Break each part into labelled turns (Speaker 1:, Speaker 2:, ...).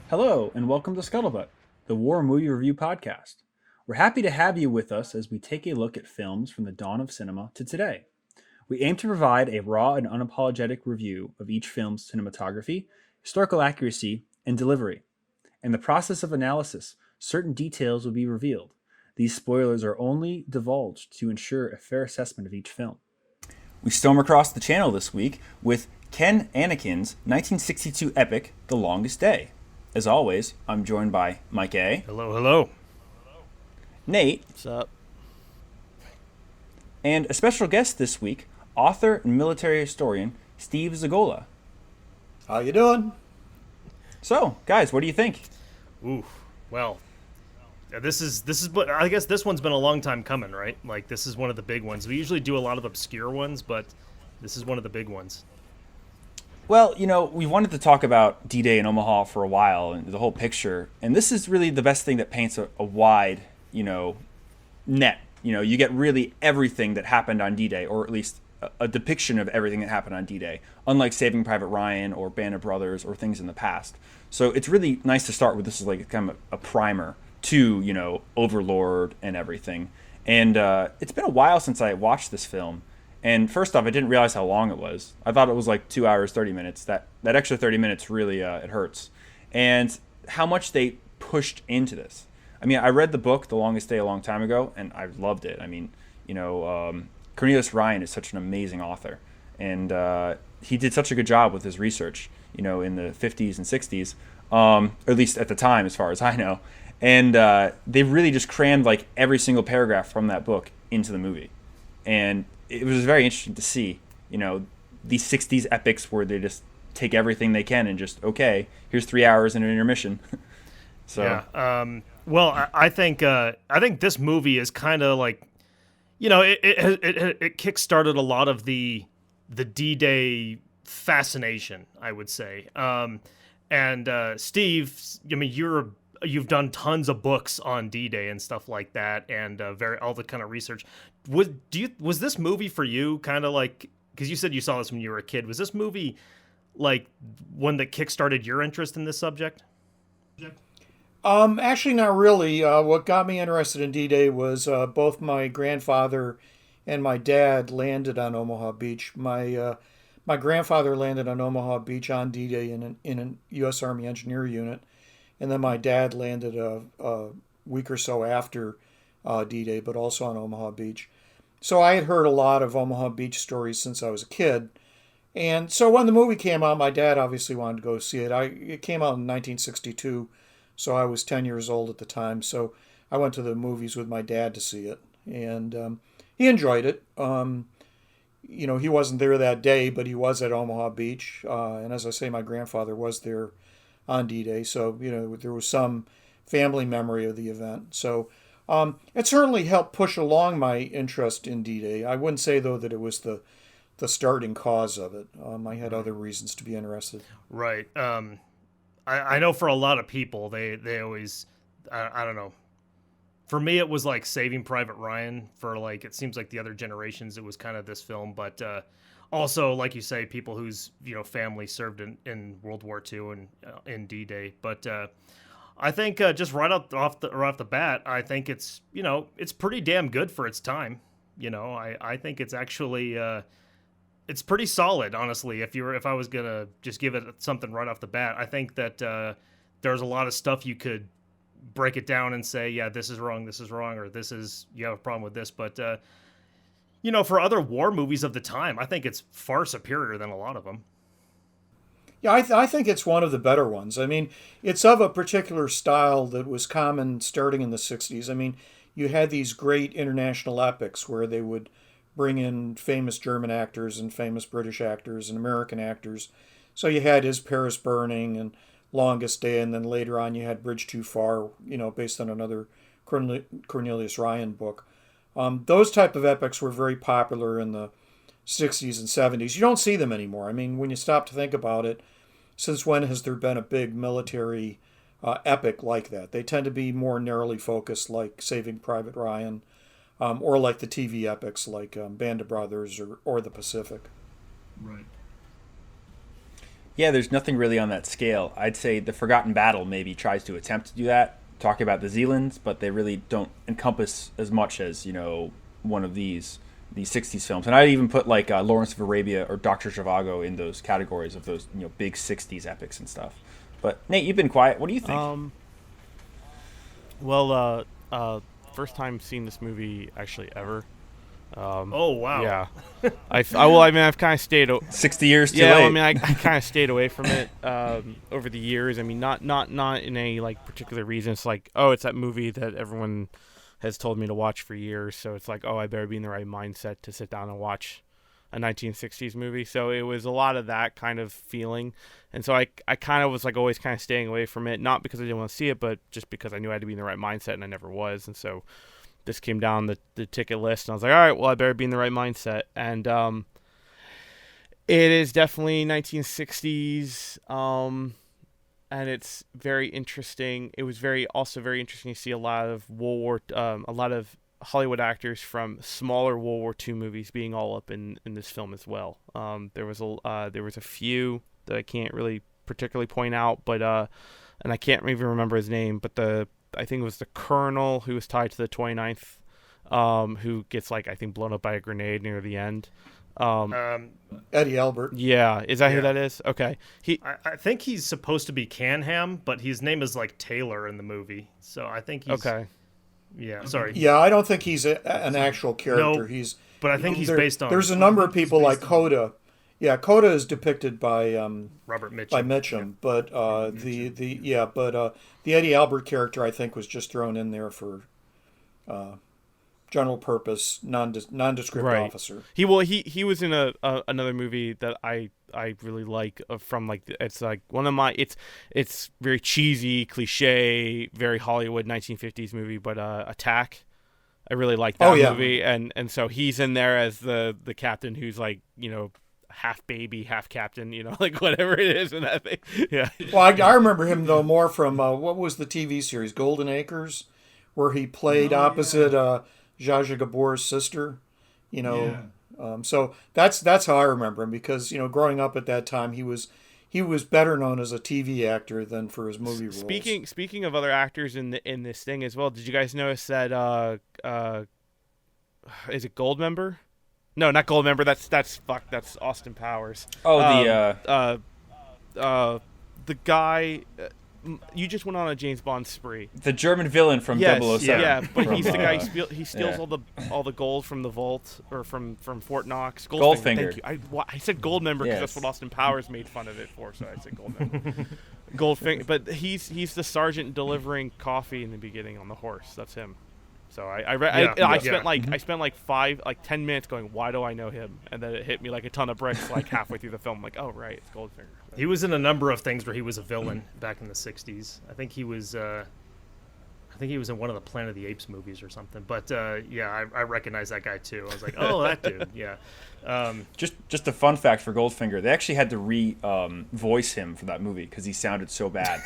Speaker 1: Hello, and welcome to Scuttlebutt, the War Movie Review Podcast. We're happy to have you with us as we take a look at films from the dawn of cinema to today. We aim to provide a raw and unapologetic review of each film's cinematography, historical accuracy, and delivery. In the process of analysis, certain details will be revealed. These spoilers are only divulged to ensure a fair assessment of each film. We storm across the channel this week with Ken Annakin's 1962 epic, The Longest Day. As always, I'm joined by Mike A.
Speaker 2: Hello, hello.
Speaker 1: Nate.
Speaker 3: What's up?
Speaker 1: And a special guest this week, author and military historian Steve Zagola.
Speaker 3: How you doing?
Speaker 1: So, guys, what do you think?
Speaker 2: Ooh, well, this is what I guess this one's been a long time coming, right? Like this is one of the big ones. We usually do a lot of obscure ones, but this is one of the big ones.
Speaker 1: Well, we wanted to talk about D-Day in Omaha for a while and the whole picture, and this is really the best thing that paints a wide, net. You get really everything that happened on D-Day, or at least a depiction of everything that happened on D-Day, unlike Saving Private Ryan or Band of Brothers or things in the past. So it's really nice to start with this as like kind of a primer to, Overlord and everything. And it's been a while since I watched this film. And first off, I didn't realize how long it was. I thought it was like 2 hours, 30 minutes. That extra 30 minutes really, it hurts. And how much they pushed into this. I mean, I read the book, The Longest Day, a long time ago, and I loved it. I mean, Cornelius Ryan is such an amazing author. And he did such a good job with his research, in the 50s and 60s, or at least at the time, as far as I know. And they really just crammed like every single paragraph from that book into the movie. And it was very interesting to see, these 60s epics where they just take everything they can and just, okay, here's 3 hours and an intermission. So
Speaker 2: Yeah. Well, I think this movie is kind of like, it kickstarted a lot of the D-Day fascination, I would say. And Steve, I mean, you've done tons of books on D-Day and stuff like that, and all the kind of research. Was this movie for you kind of like, because you said you saw this when you were a kid? Was this movie like one that kickstarted your interest in this subject?
Speaker 3: Actually, not really. What got me interested in D-Day was both my grandfather and my dad landed on Omaha Beach. My grandfather landed on Omaha Beach on D-Day in a U.S. Army Engineer unit, and then my dad landed a week or so after D-Day, but also on Omaha Beach. So I had heard a lot of Omaha Beach stories since I was a kid. And so when the movie came out, my dad obviously wanted to go see it. It came out in 1962, so I was 10 years old at the time. So I went to the movies with my dad to see it. And he enjoyed it. He wasn't there that day, but he was at Omaha Beach. And as I say, my grandfather was there on D-Day. So, there was some family memory of the event. So it certainly helped push along my interest in D-Day. I wouldn't say, though, that it was the starting cause of it. I had other reasons to be interested.
Speaker 2: Right. I know for a lot of people, they always, I don't know. For me, it was like Saving Private Ryan. For like, it seems like the other generations, it was kind of this film. But also, like you say, people whose family served in World War II and in D-Day. But I think just right off the bat, I think it's it's pretty damn good for its time. I think it's actually it's pretty solid, honestly. If I was gonna just give it something right off the bat, I think that there's a lot of stuff you could break it down and say, yeah, this is wrong, or this is, you have a problem with this. But for other war movies of the time, I think it's far superior than a lot of them.
Speaker 3: Yeah, I think it's one of the better ones. I mean, it's of a particular style that was common starting in the 60s. I mean, you had these great international epics where they would bring in famous German actors and famous British actors and American actors. So you had Is Paris Burning and Longest Day, and then later on you had Bridge Too Far, based on another Cornelius Ryan book. Those type of epics were very popular in the 60s and 70s. You don't see them anymore. I mean, when you stop to think about it, since when has there been a big military epic like that? They tend to be more narrowly focused, like Saving Private Ryan, or like the TV epics like Band of Brothers or The Pacific.
Speaker 2: Right.
Speaker 1: Yeah, there's nothing really on that scale. I'd say The Forgotten Battle maybe tries to attempt to do that, talk about the Zealands, but they really don't encompass as much as, one of these 60s films. And I'd even put like Lawrence of Arabia or Dr. Zhivago in those categories of those, big 60s epics and stuff. But Nate, you've been quiet. What do you think?
Speaker 4: Well, first time seeing this movie actually ever.
Speaker 2: Oh wow!
Speaker 4: Yeah, I've kind of stayed.
Speaker 1: 60 years too
Speaker 4: yeah,
Speaker 1: late.
Speaker 4: I mean, I kind of stayed away from it over the years. I mean, not in a like particular reason. It's like, oh, it's that movie that everyone has told me to watch for years. So it's like, oh, I better be in the right mindset to sit down and watch a 1960s movie. So it was a lot of that kind of feeling, and so I kind of was like always kind of staying away from it, not because I didn't want to see it, but just because I knew I had to be in the right mindset, and I never was, and so. This came down the ticket list, and I was like, all right, well, I better be in the right mindset. And it is definitely 1960s, and it's very interesting. It was also very interesting to see a lot of a lot of Hollywood actors from smaller World War II movies being all up in this film as well. There was a few that I can't really particularly point out, but and I can't even remember his name, but I think it was the colonel who was tied to the 29th, who gets I think blown up by a grenade near the end.
Speaker 3: Eddie Albert.
Speaker 4: Yeah, is that who that is? Okay,
Speaker 2: I think he's supposed to be Canham, but his name is Taylor in the movie, so I think he's
Speaker 4: okay.
Speaker 2: Yeah, sorry.
Speaker 3: Yeah, I don't think he's an actual character.
Speaker 2: No, but I think he's based on.
Speaker 3: There's a number of people like Coda. Yeah, Coda is depicted by
Speaker 2: Robert Mitchum.
Speaker 3: By Mitchum, but the Eddie Albert character I think was just thrown in there for general purpose nondescript officer.
Speaker 4: He was in another movie that I really like from it's like one of my it's very cheesy, cliche, very Hollywood 1950s movie, but Attack. I really like that movie, and so he's in there as the captain who's half baby, half captain, whatever it is in that thing. Yeah.
Speaker 3: Well, I remember him though more from what was the TV series Golden Acres, where he played opposite Zsa Zsa Gabor's sister. So that's how I remember him, because growing up at that time he was better known as a TV actor than for his movie roles.
Speaker 4: Speaking of other actors in this thing as well, did you guys notice that is it Goldmember? No, not Goldmember. That's Austin Powers.
Speaker 1: Oh,
Speaker 4: the guy. You just went on a James Bond spree.
Speaker 1: the German villain from
Speaker 4: Yes,
Speaker 1: 007.
Speaker 4: yeah, but
Speaker 1: from,
Speaker 4: he's the guy. He steals all the gold from the vault or from Fort Knox.
Speaker 1: Goldfinger.
Speaker 4: Thank you. I said Goldmember because that's what Austin Powers made fun of it for. So I said Goldmember. Goldfinger, but he's the sergeant delivering coffee in the beginning on the horse. That's him. So I spent 10 minutes going, why do I know him? And then it hit me like a ton of bricks halfway through the film. I'm like, oh right, it's Goldfinger.
Speaker 2: He was in a number of things where he was a villain back in the 60s. I think he was in one of the Planet of the Apes movies or something. But I recognize that guy too. I was like, oh, that dude. Yeah.
Speaker 1: Just a fun fact for Goldfinger, they actually had to voice him for that movie because he sounded so bad.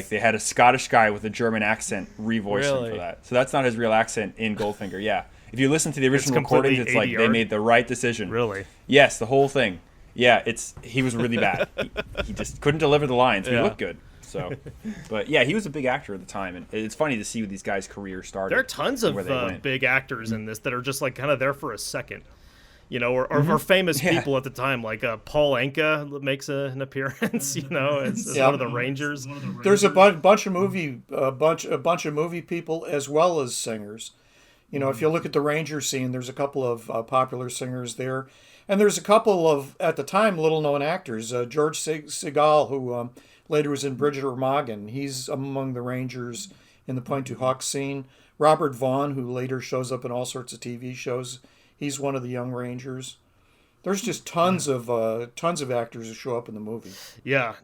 Speaker 1: They had a Scottish guy with a German accent revoice him for that. So that's not his real accent in Goldfinger. Yeah, if you listen to the original recordings, it's
Speaker 2: ADR?
Speaker 1: they made the right decision.
Speaker 2: Really?
Speaker 1: Yes, the whole thing. Yeah, he was really bad. He just couldn't deliver the lines. He looked good. So, but yeah, he was a big actor at the time, and it's funny to see these guys' careers started.
Speaker 2: There are tons of big actors in this that are just kind of there for a second. Or famous people at the time, like Paul Anka makes an appearance. As one of the Rangers.
Speaker 3: There's a bunch of movie people as well as singers. If you look at the Ranger scene, there's a couple of popular singers there, and there's a couple of at the time little known actors. George Segal, who later was in Bridget Remagen, he's among the Rangers in the Point to Hawk scene. Robert Vaughn, who later shows up in all sorts of TV shows. He's one of the young Rangers. There's just tons of actors who show up in the movie.
Speaker 2: Yeah,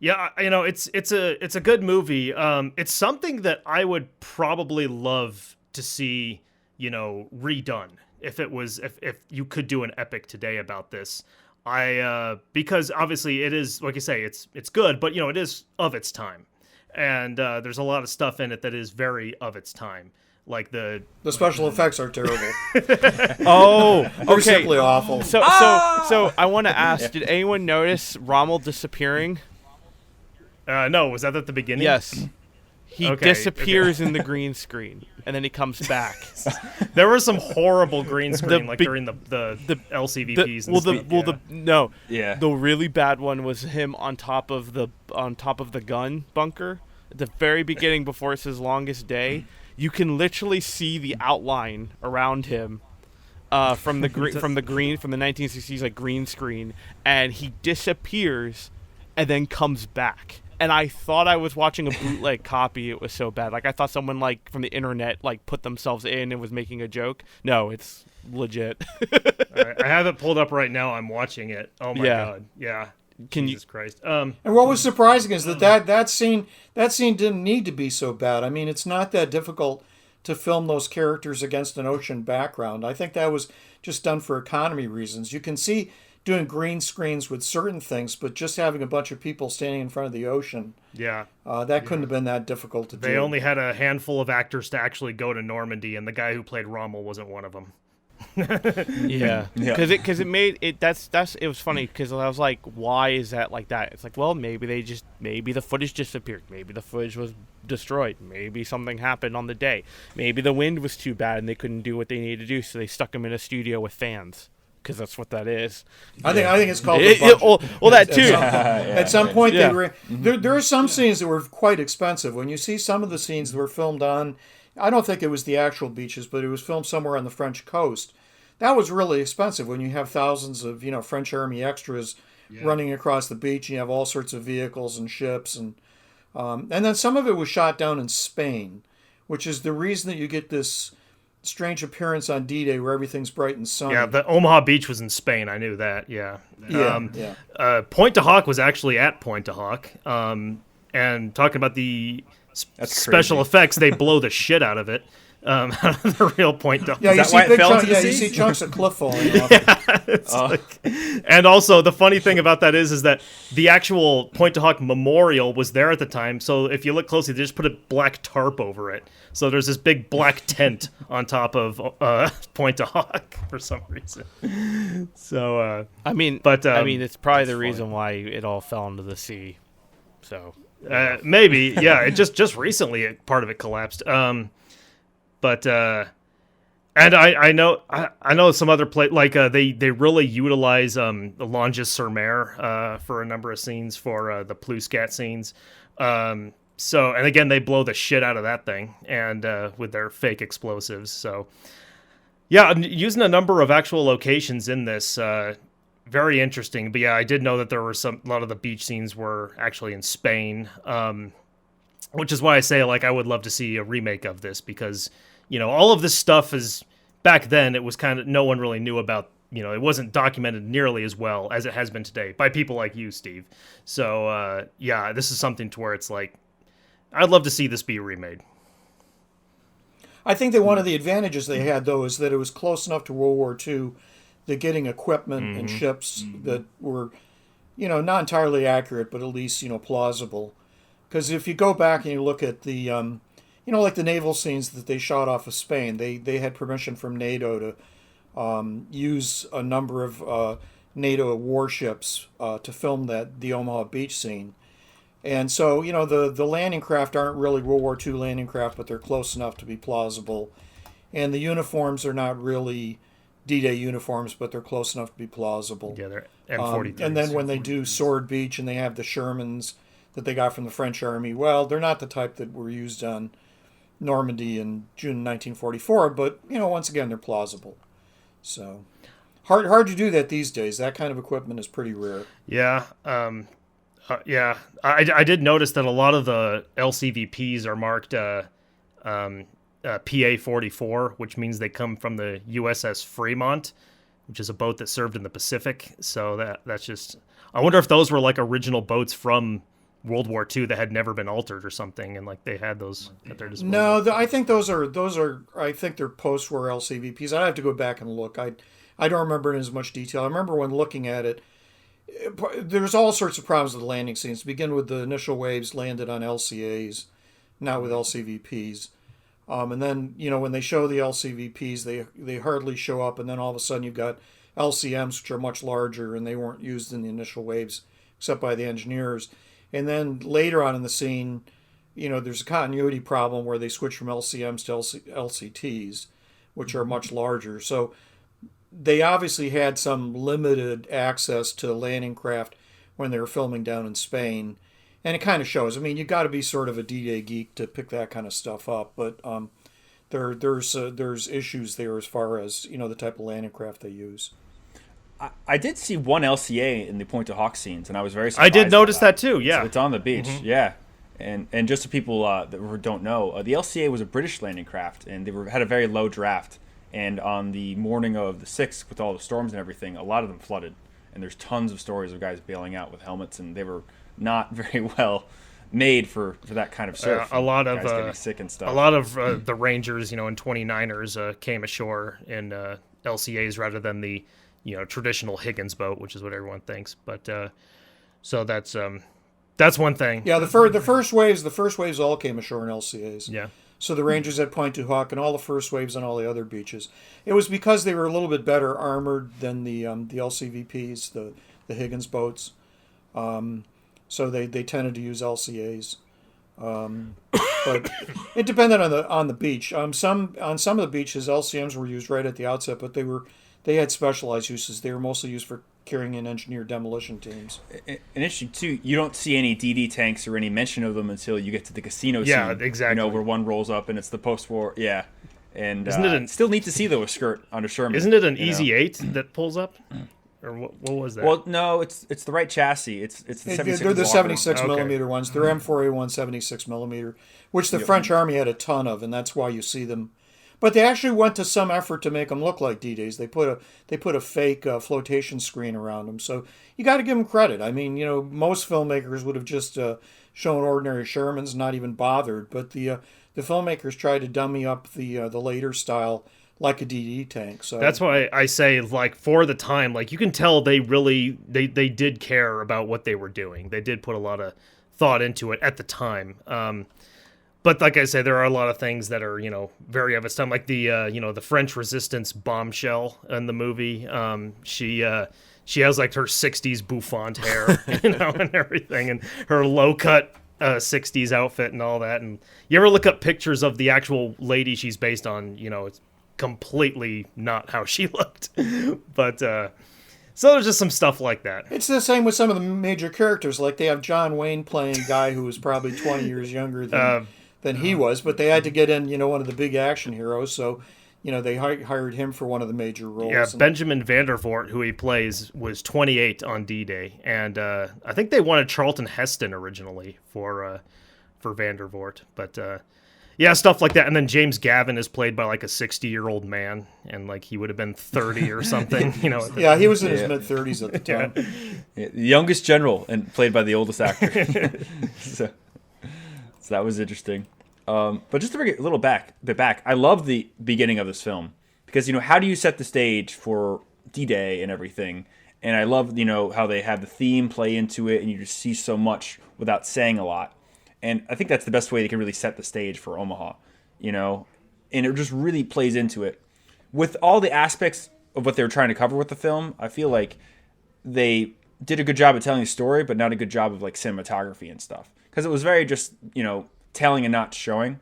Speaker 2: it's a good movie. It's something that I would probably love to see, redone if you could do an epic today about this. Because obviously it is, like you say, it's good, but it is of its time, and there's a lot of stuff in it that is very of its time. Like the
Speaker 3: special effects are terrible.
Speaker 4: Oh,
Speaker 3: They're
Speaker 4: okay.
Speaker 3: simply awful.
Speaker 4: So I want to ask: did anyone notice Rommel disappearing?
Speaker 2: No, was that at the beginning?
Speaker 4: Yes. He disappears in the green screen, and then he comes back.
Speaker 2: There was some horrible green screen, during the LCVPs.
Speaker 4: The really bad one was him on top of the gun bunker at the very beginning before it says "longest day." You can literally see the outline around him from the 1960s like green screen, and he disappears and then comes back. And I thought I was watching a bootleg copy. It was so bad. Like, I thought someone, like, from the internet, like, put themselves in and was making a joke. No, it's legit.
Speaker 2: All right, I have it pulled up right now. I'm watching it. Oh, my God. Yeah. Jesus Christ.
Speaker 3: And what was surprising is that scene didn't need to be so bad. I mean, it's not that difficult to film those characters against an ocean background. I think that was just done for economy reasons. You can see doing green screens with certain things, but just having a bunch of people standing in front of the ocean, that couldn't have been that difficult to do.
Speaker 2: They only had a handful of actors to actually go to Normandy, and the guy who played Rommel wasn't one of them.
Speaker 4: Because it was funny because I was like, why is that like that? It's like, well, maybe the footage disappeared, maybe the footage was destroyed, maybe something happened on the day, maybe the wind was too bad and they couldn't do what they needed to do, so they stuck him in a studio with fans. Because that's what that is.
Speaker 3: I think it's called the budget.
Speaker 4: Well, that too.
Speaker 3: At some point, they were. There are some scenes that were quite expensive. When you see some of the scenes that were filmed on, I don't think it was the actual beaches, but it was filmed somewhere on the French coast. That was really expensive when you have thousands of French Army extras running across the beach. And you have all sorts of vehicles and ships, and then some of it was shot down in Spain, which is the reason that you get this strange appearance on D-Day where everything's bright and sunny.
Speaker 2: Yeah, the Omaha Beach was in Spain. I knew that. Yeah. Point to Hawk was actually at Point to Hawk. And talking about the special effects, they blow the shit out of it. The real Point to Hawk.
Speaker 3: Yeah, you see chunks of cliff falling off.
Speaker 2: And also, the funny thing about that is that the actual Point to Hawk memorial was there at the time. So if you look closely, they just put a black tarp over it. So there's this big black tent on top of Point to Hawk for some reason. So
Speaker 4: it's probably the reason why it all fell into the sea. So
Speaker 2: maybe, yeah. It just recently part of it collapsed. And I know some other they really utilize the Longus-sur-Mer for a number of scenes for the Plouscat scenes. So, and again, they blow the shit out of that thing, and with their fake explosives. So, yeah, using a number of actual locations in this, very interesting. But yeah, I did know that there were a lot of the beach scenes were actually in Spain, which is why I say I would love to see a remake of this because all of this stuff is back then. It was kind of no one really knew about. It wasn't documented nearly as well as it has been today by people like you, Steve. So, yeah, this is something to where it's like. I'd love to see this be remade.
Speaker 3: I think that one of the advantages they had, though, is that it was close enough to World War II that getting equipment and ships that were, not entirely accurate, but at least, plausible. Because if you go back and you look at the, like the naval scenes that they shot off of Spain, they had permission from NATO to use a number of NATO warships to film the Omaha Beach scene. And so, the landing craft aren't really World War II landing craft, but they're close enough to be plausible. And the uniforms are not really D-Day uniforms, but they're close enough to be plausible.
Speaker 2: Yeah, they're M43s.
Speaker 3: And then when they do Sword Beach and they have the Shermans that they got from the French Army, well, they're not the type that were used on Normandy in June 1944, but, once again, they're plausible. So, hard to do that these days. That kind of equipment is pretty rare.
Speaker 2: Yeah, yeah, I did notice that a lot of the LCVPs are marked PA-44, which means they come from the USS Fremont, which is a boat that served in the Pacific. So that's just... I wonder if those were original boats from World War II that had never been altered or something, and they had those at their disposal.
Speaker 3: No, I think those are. I think they're post-war LCVPs. I'd have to go back and look. I don't remember in as much detail. I remember when looking at it. There's all sorts of problems with the landing scenes. To begin with, the initial waves landed on LCAs, not with LCVPs. And then, when they show the LCVPs, they hardly show up, and then all of a sudden you've got LCMs, which are much larger, and they weren't used in the initial waves except by the engineers. And then later on in the scene, there's a continuity problem where they switch from LCMs to LCTs, which are much larger. So they obviously had some limited access to landing craft when they were filming down in Spain. And it kind of shows. I mean, you got to be sort of a D-Day geek to pick that kind of stuff up. But there's issues there as far as, the type of landing craft they use.
Speaker 1: I did see one LCA in the Point to Hawk scenes, and I was very surprised.
Speaker 2: I did notice that too, yeah.
Speaker 1: So it's on the beach, yeah. And just so people that don't know, the LCA was a British landing craft, and they had a very low draft. And on the morning of the 6th, with all the storms and everything, a lot of them flooded. And there's tons of stories of guys bailing out with helmets, and they were not very well made for that kind of surf.
Speaker 2: A lot of
Speaker 1: guys getting sick and stuff.
Speaker 2: A lot of the Rangers, and 29ers came ashore in LCAs rather than the traditional Higgins boat, which is what everyone thinks. But so that's one thing.
Speaker 3: Yeah, the first waves all came ashore in LCAs.
Speaker 2: Yeah.
Speaker 3: So the Rangers at Point du Hoc and all the first waves on all the other beaches. It was because they were a little bit better armored than the LCVPs, the Higgins boats. So they tended to use LCAs. But it depended on the beach. On some of the beaches, LCMs were used right at the outset, but they had specialized uses. They were mostly used for carrying in engineer demolition teams.
Speaker 1: And interesting too, you don't see any DD tanks or any mention of them until you get to the casino scene.
Speaker 2: Yeah, exactly.
Speaker 1: Where one rolls up and it's the post-war. Yeah, and
Speaker 2: isn't it
Speaker 1: still neat to see though a skirt on a Sherman.
Speaker 2: Isn't it an Easy 8 that pulls up? Or what was that?
Speaker 1: Well, no, it's the right chassis. It's the 76.
Speaker 3: They're the 76
Speaker 2: Okay.
Speaker 3: millimeter ones. They're M4A1 76 millimeter, which the French Army had a ton of, and that's why you see them. But they actually went to some effort to make them look like D-Days. They put a fake flotation screen around them. So you got to give them credit. I mean, most filmmakers would have just shown ordinary Shermans, not even bothered. But the filmmakers tried to dummy up the later style like a DD tank. So
Speaker 2: that's why I say, like, for the time, like, you can tell they really they did care about what they were doing. They did put a lot of thought into it at the time. But like I say, there are a lot of things that are, very of its time. Like the French resistance bombshell in the movie. She has like her 60s bouffant hair, and everything, and her low cut 60s outfit and all that. And you ever look up pictures of the actual lady she's based on? It's completely not how she looked. But so there's just some stuff like that.
Speaker 3: It's the same with some of the major characters. Like they have John Wayne playing a guy who was probably 20 years younger than he was, but they had to get in, one of the big action heroes, so, they hired him for one of the major roles.
Speaker 2: Yeah, Benjamin Vandervoort, who he plays, was 28 on D-Day, and I think they wanted Charlton Heston originally for Vandervoort, but yeah, stuff like that. And then James Gavin is played by like a 60-year-old man, and like he would have been 30 or something,
Speaker 3: Yeah, he was in his mid-30s at the time.
Speaker 1: Yeah, the youngest general and played by the oldest actor. So that was interesting. But just to bring it a little bit back, I love the beginning of this film because, how do you set the stage for D-Day and everything? And I love, how they have the theme play into it and you just see so much without saying a lot. And I think that's the best way they can really set the stage for Omaha, and it just really plays into it. With all the aspects of what they were trying to cover with the film, I feel like they did a good job of telling the story, but not a good job of like cinematography and stuff. Because it was very just, telling and not showing,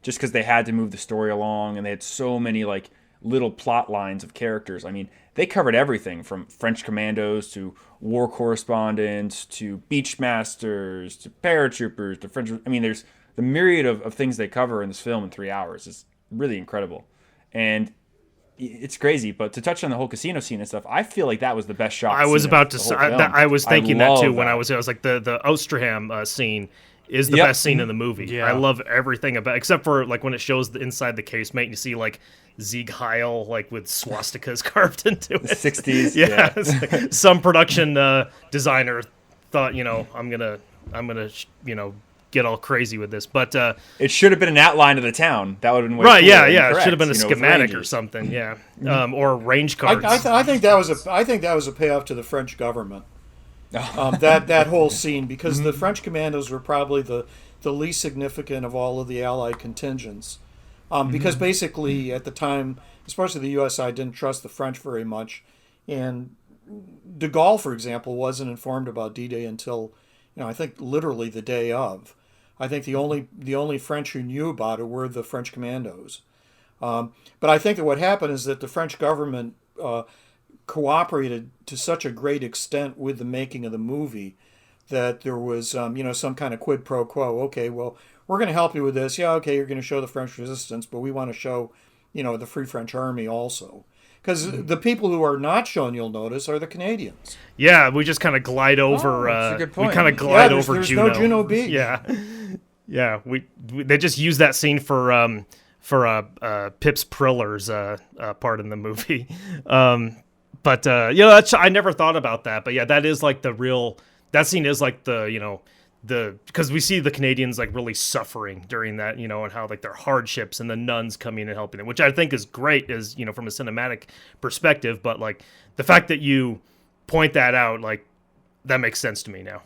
Speaker 1: just because they had to move the story along and they had so many like little plot lines of characters. I mean, they covered everything from French commandos to war correspondents to beachmasters to paratroopers to French. I mean, there's the myriad of things they cover in this film in 3 hours is really incredible. And it's crazy, but to touch on the whole casino scene and stuff, I feel like that was the best shot.
Speaker 2: I was about to say, I was thinking that too when I was like the Osterham scene is the best scene in the movie. Yeah. I love everything about, except for like when it shows the inside the casemate and you see like Sieg Heil like with swastikas carved into it.
Speaker 1: The 60s.
Speaker 2: Yeah. Like, some production designer thought, I'm gonna get all crazy with this, but
Speaker 1: it should have been an outline of the town. That would have been way
Speaker 2: right.
Speaker 1: Cooler
Speaker 2: Yeah.
Speaker 1: Correct,
Speaker 2: It should have been a schematic or something. Yeah, or range cards.
Speaker 3: I think that was a payoff to the French government. That whole scene, because the French commandos were probably the least significant of all of the Allied contingents. because basically at the time, especially the U.S. side, didn't trust the French very much, and de Gaulle, for example, wasn't informed about D-Day until, I think literally the day of. I think the only French who knew about it were the French commandos. But I think that what happened is that the French government cooperated to such a great extent with the making of the movie that there was, some kind of quid pro quo. Okay, well, we're going to help you with this. Yeah, okay, you're going to show the French resistance, but we want to show, the Free French Army also. Because the people who are not shown, you'll notice, are the Canadians.
Speaker 2: Yeah, we just kind of glide over.
Speaker 1: that's a good point.
Speaker 2: We kind of glide over
Speaker 3: there's
Speaker 2: Juno.
Speaker 3: no Juno Beach.
Speaker 2: Yeah, yeah. They just use that scene for Pip's Priller's part in the movie. I never thought about that. But yeah, that is like that scene is like because we see the Canadians like really suffering during that, and how like their hardships and the nuns coming and helping them, which I think is great as, from a cinematic perspective. But like the fact that you point that out, like that makes sense to me now.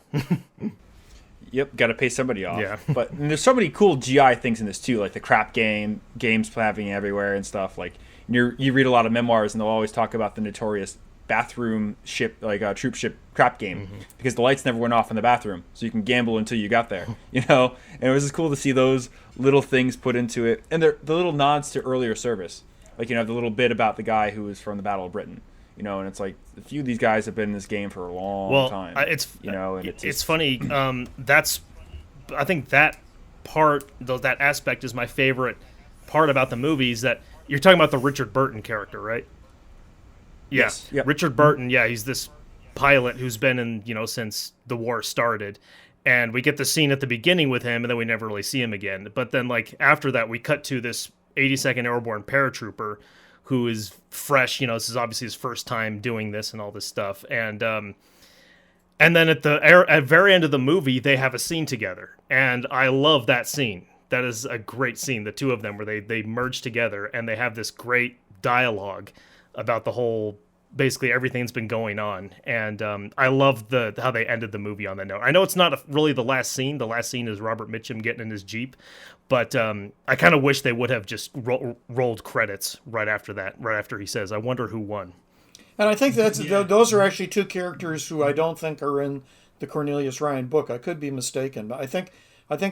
Speaker 1: Yep, got to pay somebody off.
Speaker 2: Yeah.
Speaker 1: But there's so many cool GI things in this too, like the crap games happening everywhere and stuff. Like you read a lot of memoirs and they'll always talk about the notorious bathroom ship, like a troop ship crap game, because the lights never went off in the bathroom, so you can gamble until you got there. And it was just cool to see those little things put into it, and the little nods to earlier service, like the little bit about the guy who was from the Battle of Britain, and it's like a few of these guys have been in this game for a long time.
Speaker 2: It's funny. I think that part, that aspect is my favorite part about the movies. That you're talking about the Richard Burton character, right? Yeah,
Speaker 1: yes. Yep.
Speaker 2: Richard Burton. Yeah, he's this pilot who's been in, since the war started, and we get the scene at the beginning with him, and then we never really see him again. But then, like after that, we cut to this 82nd Airborne paratrooper who is fresh. This is obviously his first time doing this and all this stuff, and then at very end of the movie, they have a scene together, and I love that scene. That is a great scene, the two of them, where they merge together and they have this great dialogue about the whole, basically everything that's been going on. And I love how they ended the movie on that note. I know it's not really the last scene. The last scene is Robert Mitchum getting in his Jeep. But I kind of wish they would have just rolled credits right after that, right after he says, "I wonder who won."
Speaker 3: And I think those are actually two characters who I don't think are in the Cornelius Ryan book. I could be mistaken, but I think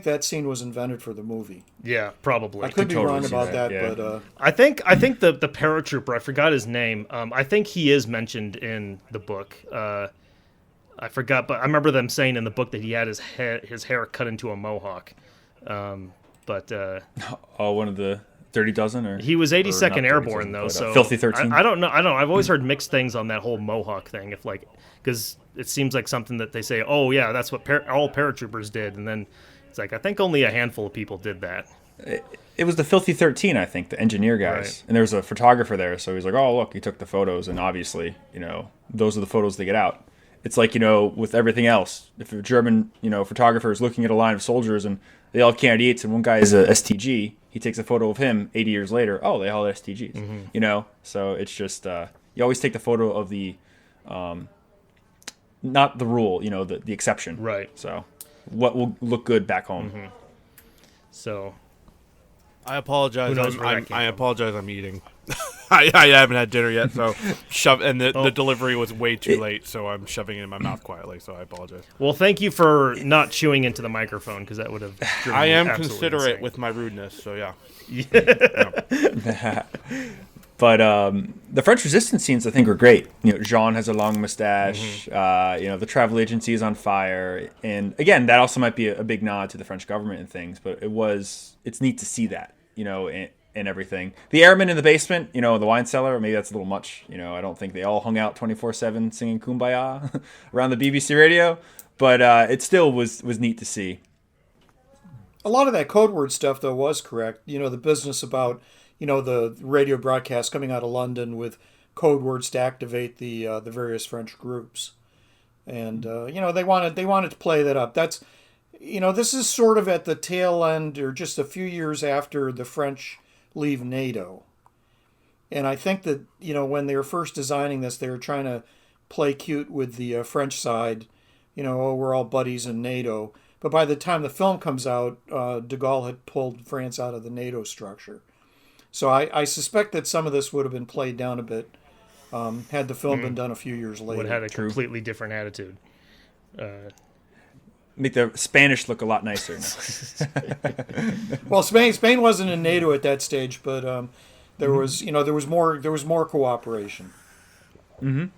Speaker 3: that scene was invented for the movie.
Speaker 2: Yeah, probably.
Speaker 3: I could be wrong about that,
Speaker 1: yeah.
Speaker 3: but
Speaker 2: I think the paratrooper, I forgot his name. I think he is mentioned in the book. I forgot, but I remember them saying in the book that he had his hair cut into a mohawk. One
Speaker 1: of the Dirty Dozen, or
Speaker 2: he was 82nd Airborne though, so
Speaker 1: Filthy 13.
Speaker 2: I don't know. I've always heard mixed things on that whole mohawk thing. Because it seems like something that they say, oh yeah, that's what all paratroopers did, and then it's like I think only a handful of people did that.
Speaker 1: It was the Filthy 13, I think, the engineer guys,
Speaker 2: right.
Speaker 1: And there was a photographer there, so he's like, oh look, he took the photos, and obviously, those are the photos they get out. It's like, with everything else, if a German, photographer is looking at a line of soldiers and they all candidates and one guy is a STG, he takes a photo of him 80 years later. Oh, they all have STGs, So it's just, you always take the photo of the, not the rule, the exception.
Speaker 2: Right.
Speaker 1: So what will look good back home.
Speaker 2: Mm-hmm. So.
Speaker 5: I apologize.
Speaker 2: Who knows where that came
Speaker 5: I
Speaker 2: from.
Speaker 5: apologize. I'm eating. I haven't had dinner yet, so the delivery was way too late, so I'm shoving it in my mouth quietly. So I apologize.
Speaker 2: Well, thank you for not chewing into the microphone, because that would have.
Speaker 5: I am considerate with my rudeness, so yeah.
Speaker 1: But the French resistance scenes, I think, were great. Jean has a long mustache. The travel agency is on fire, and again, that also might be a big nod to the French government and things. But it's neat to see that, and everything. The airmen in the basement, the wine cellar, maybe that's a little much. I don't think they all hung out 24/7 singing Kumbaya around the BBC radio, but it still was neat to see.
Speaker 3: a lot of that code word stuff, though, was correct. The business about, the radio broadcast coming out of London with code words to activate the various French groups. And, they wanted to play that up. That's, this is sort of at the tail end or just a few years after the French leave NATO. And I think that, when they were first designing this, they were trying to play cute with the French side, we're all buddies in NATO. But by the time the film comes out, de Gaulle had pulled France out of the NATO structure. So I suspect that some of this would have been played down a bit had the film been done a few years later.
Speaker 2: Would have had a completely different attitude.
Speaker 1: Make the Spanish look a lot nicer now.
Speaker 3: Well, Spain wasn't in NATO at that stage, but there was more cooperation.
Speaker 1: And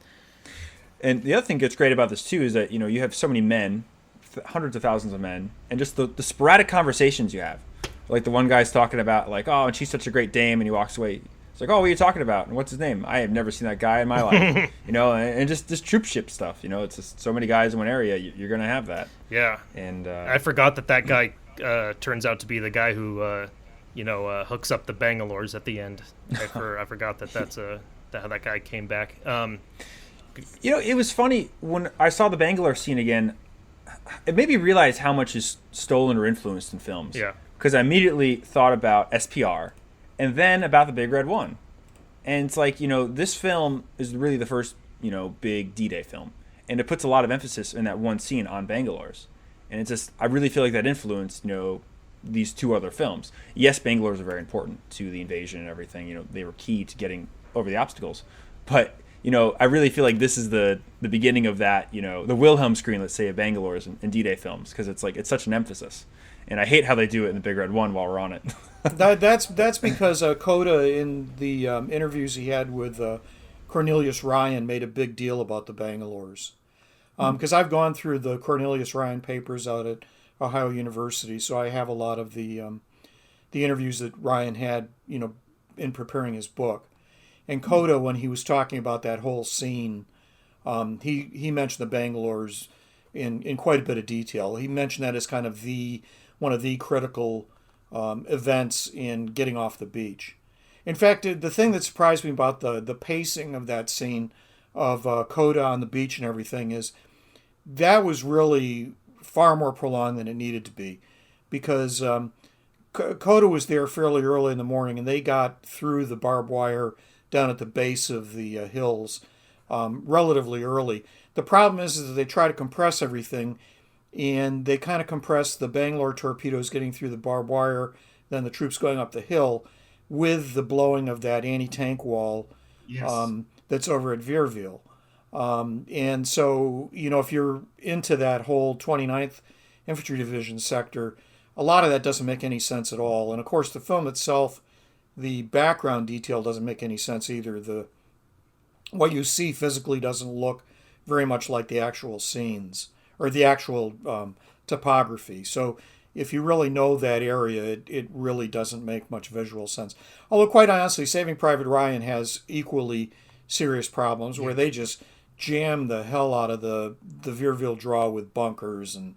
Speaker 1: the other thing that's great about this too is that you have so many men, hundreds of thousands of men, and just the sporadic conversations you have. Like the one guy's talking about like, oh, and she's such a great dame, and he walks away. It's like, oh, what are you talking about? And what's his name? I have never seen that guy in my life. And just this troopship stuff. It's just so many guys in one area. You're gonna have that.
Speaker 2: Yeah.
Speaker 1: And
Speaker 2: I forgot that guy turns out to be the guy who hooks up the Bangalores at the end. I forgot that's how that guy came back.
Speaker 1: It was funny when I saw the Bangalore scene again. It made me realize how much is stolen or influenced in films.
Speaker 2: Yeah.
Speaker 1: Because I immediately thought about SPR, and then about the Big Red One, and it's like this film is really the first big D-Day film, and it puts a lot of emphasis in that one scene on Bangalore's, and it's just I really feel like that influenced these two other films. Yes, Bangalore's are very important to the invasion and everything. They were key to getting over the obstacles, but I really feel like this is the beginning of that, the Wilhelm screen, let's say, of Bangalore's and D-Day films, because it's like it's such an emphasis. And I hate how they do it in the Big Red One while we're on it.
Speaker 3: That's because Coda, in the interviews he had with Cornelius Ryan, made a big deal about the Bangalores. Because I've gone through the Cornelius Ryan papers out at Ohio University, so I have a lot of the interviews that Ryan had, in preparing his book. And Coda, when he was talking about that whole scene, he mentioned the Bangalores in quite a bit of detail. He mentioned that as kind of one of the critical events in getting off the beach. In fact, the thing that surprised me about the pacing of that scene of Coda on the beach and everything is that was really far more prolonged than it needed to be, because Coda was there fairly early in the morning, and they got through the barbed wire down at the base of the hills relatively early. The problem is that they try to compress everything, and they kind of compress the Bangalore torpedoes getting through the barbed wire, then the troops going up the hill, with the blowing of that anti-tank wall that's over at Veerville. And so, if you're into that whole 29th Infantry Division sector, a lot of that doesn't make any sense at all. And of course, the film itself, the background detail doesn't make any sense either. What you see physically doesn't look very much like the actual scenes or the actual topography. So if you really know that area, it really doesn't make much visual sense. Although, quite honestly, Saving Private Ryan has equally serious problems where they just jam the hell out of the Veerville draw with bunkers and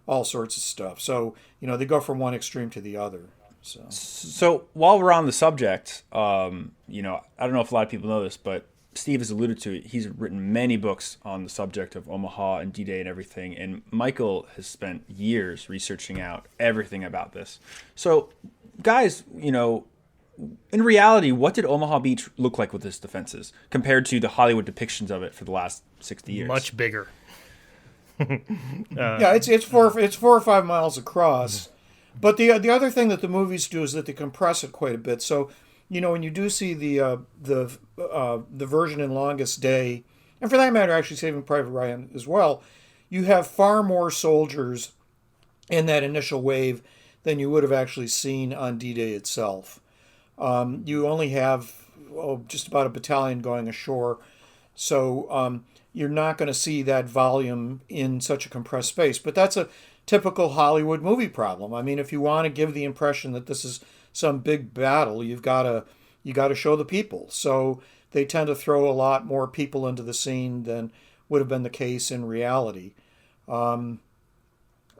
Speaker 3: all sorts of stuff. So, they go from one extreme to the other.
Speaker 1: So while we're on the subject, I don't know if a lot of people know this, but Steve has alluded to it. He's written many books on the subject of Omaha and D-Day and everything, and Michael has spent years researching out everything about this. So, guys, in reality, what did Omaha Beach look like with its defenses compared to the Hollywood depictions of it for the last 60 years?
Speaker 2: Much bigger.
Speaker 3: Yeah, it's 4 or 5 miles across. But the other thing that the movies do is that they compress it quite a bit. So, when you do see the version in Longest Day, and for that matter, actually Saving Private Ryan as well, you have far more soldiers in that initial wave than you would have actually seen on D-Day itself. You only have just about a battalion going ashore, so you're not going to see that volume in such a compressed space. But that's a typical Hollywood movie problem. I mean, if you want to give the impression that this is some big battle, you got to show the people. So they tend to throw a lot more people into the scene than would have been the case in reality. And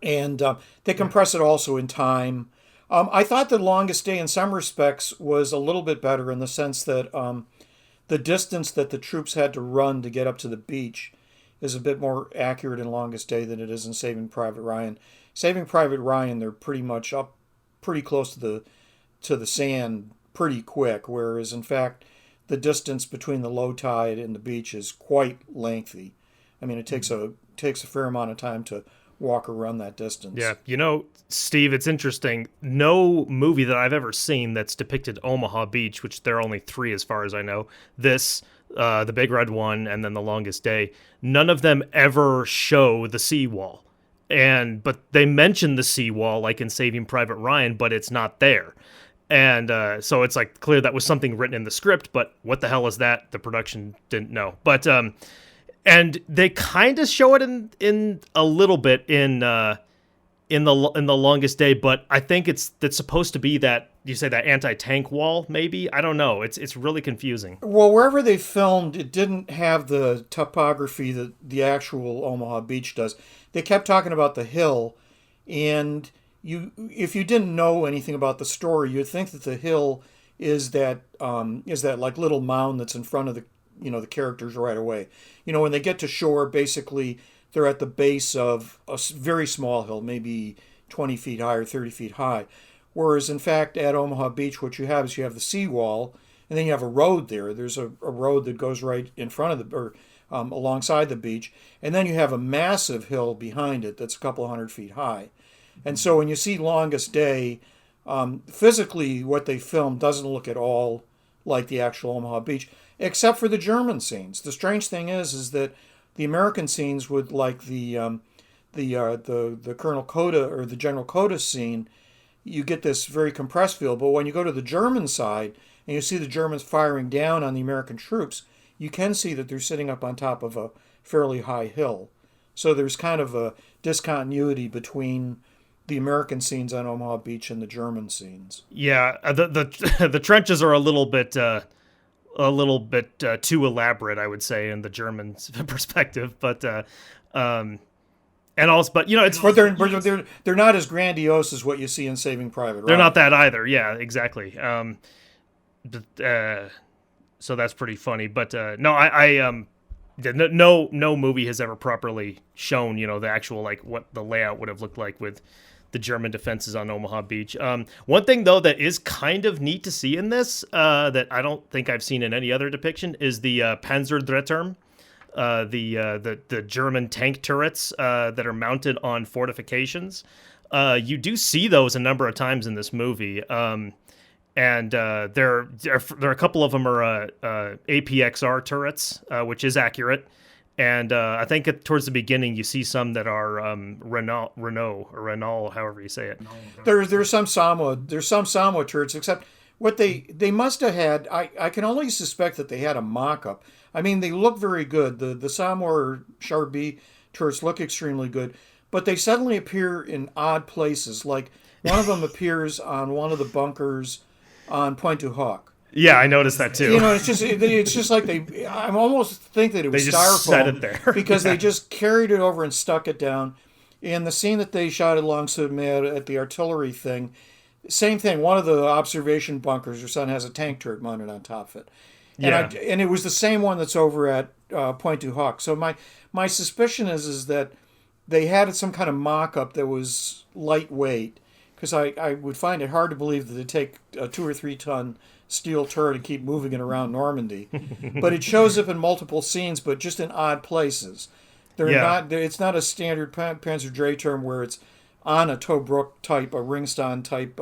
Speaker 3: they compress it also in time. I thought the Longest Day in some respects was a little bit better in the sense that the distance that the troops had to run to get up to the beach is a bit more accurate in Longest Day than it is in Saving Private Ryan. Saving Private Ryan, they're pretty much up pretty close to the sand pretty quick, whereas in fact the distance between the low tide and the beach is quite lengthy. I mean, it takes a fair amount of time to walk or run that distance.
Speaker 2: Yeah, Steve, it's interesting. No movie that I've ever seen that's depicted Omaha Beach, which there are only 3 as far as I know. This, The Big Red One, and then The Longest Day. None of them ever show the seawall. But they mention the seawall, like in Saving Private Ryan, but it's not there. And so it's like clear that was something written in the script, but what the hell is that? The production didn't know. But and they kind of show it in a little bit in the Longest Day, but I think that's supposed to be that you say that anti-tank wall, maybe. I don't know. It's really confusing.
Speaker 3: Well, wherever they filmed, it didn't have the topography that the actual Omaha Beach does. They kept talking about the hill, and if you didn't know anything about the story, you'd think that the hill is that like little mound that's in front of the characters right away. When they get to shore, basically they're at the base of a very small hill, maybe 20 feet high or 30 feet high. Whereas in fact at Omaha Beach, what you have is you have the seawall, and then you have a road there. There's a road that goes right in front of alongside the beach, and then you have a massive hill behind it that's a couple hundred feet high. And so when you see Longest Day, physically what they filmed doesn't look at all like the actual Omaha Beach, except for the German scenes. The strange thing is that the American scenes with like the Colonel Coda or the General Coda scene, you get this very compressed feel. But when you go to the German side and you see the Germans firing down on the American troops, you can see that they're sitting up on top of a fairly high hill. So there's kind of a discontinuity between the American scenes on Omaha Beach and the German scenes.
Speaker 2: Yeah, the trenches are a little bit too elaborate, I would say, in the German perspective. But and also, but it's
Speaker 3: they're not as grandiose as what you see in Saving Private Ryan.
Speaker 2: They're not that either. Yeah, exactly. So that's pretty funny. But no, no movie has ever properly shown the actual like what the layout would have looked like with the German defenses on Omaha Beach. One thing though that is kind of neat to see in this that I don't think I've seen in any other depiction is the Panzerdreturm, the German tank turrets that are mounted on fortifications. You do see those a number of times in this movie. And there are a couple of them are APXR turrets, which is accurate. And I think towards the beginning you see some that are Renault, however you say it.
Speaker 3: There's some Samoa turrets, except what they must have had. I can only suspect that they had a mock-up. I mean, they look very good. The Samoa or Char-B turrets look extremely good, but they suddenly appear in odd places. Like one of them appears on one of the bunkers on Pointe du Hoc.
Speaker 2: Yeah, I noticed that too.
Speaker 3: It's just like I almost think that it was
Speaker 2: they just
Speaker 3: styrofoam
Speaker 2: set it there.
Speaker 3: because they just carried it over and stuck it down. And the scene that they shot at Longsumer at the artillery thing, same thing. One of the observation bunkers or something has a tank turret mounted on top of it. And and it was the same one that's over at Pointe du Hoc. So my suspicion is that they had some kind of mock-up that was lightweight, because I would find it hard to believe that they take a 2 or 3 ton steel turret and keep moving it around Normandy. But it shows up in multiple scenes, but just in odd places. It's not a standard Panzerdreturm where it's on a Tobruk type, a Ringston type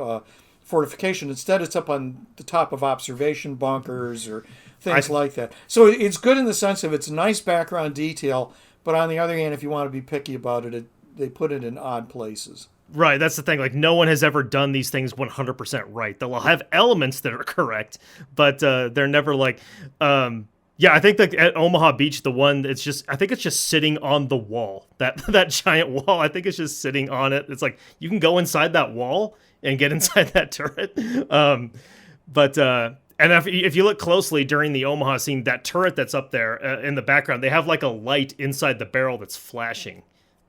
Speaker 3: fortification. Instead, it's up on the top of observation bunkers or things like that. So it's good in the sense of it's nice background detail, but on the other hand, if you want to be picky about it, they put it in odd places.
Speaker 2: Right, that's the thing. Like, no one has ever done these things 100% right. They'll have elements that are correct, but they're never like... I think that at Omaha Beach, the one, I think it's just sitting on the wall. That giant wall, I think it's just sitting on it. It's like, you can go inside that wall and get inside that turret. And if you look closely during the Omaha scene, that turret that's up there in the background, they have like a light inside the barrel that's flashing.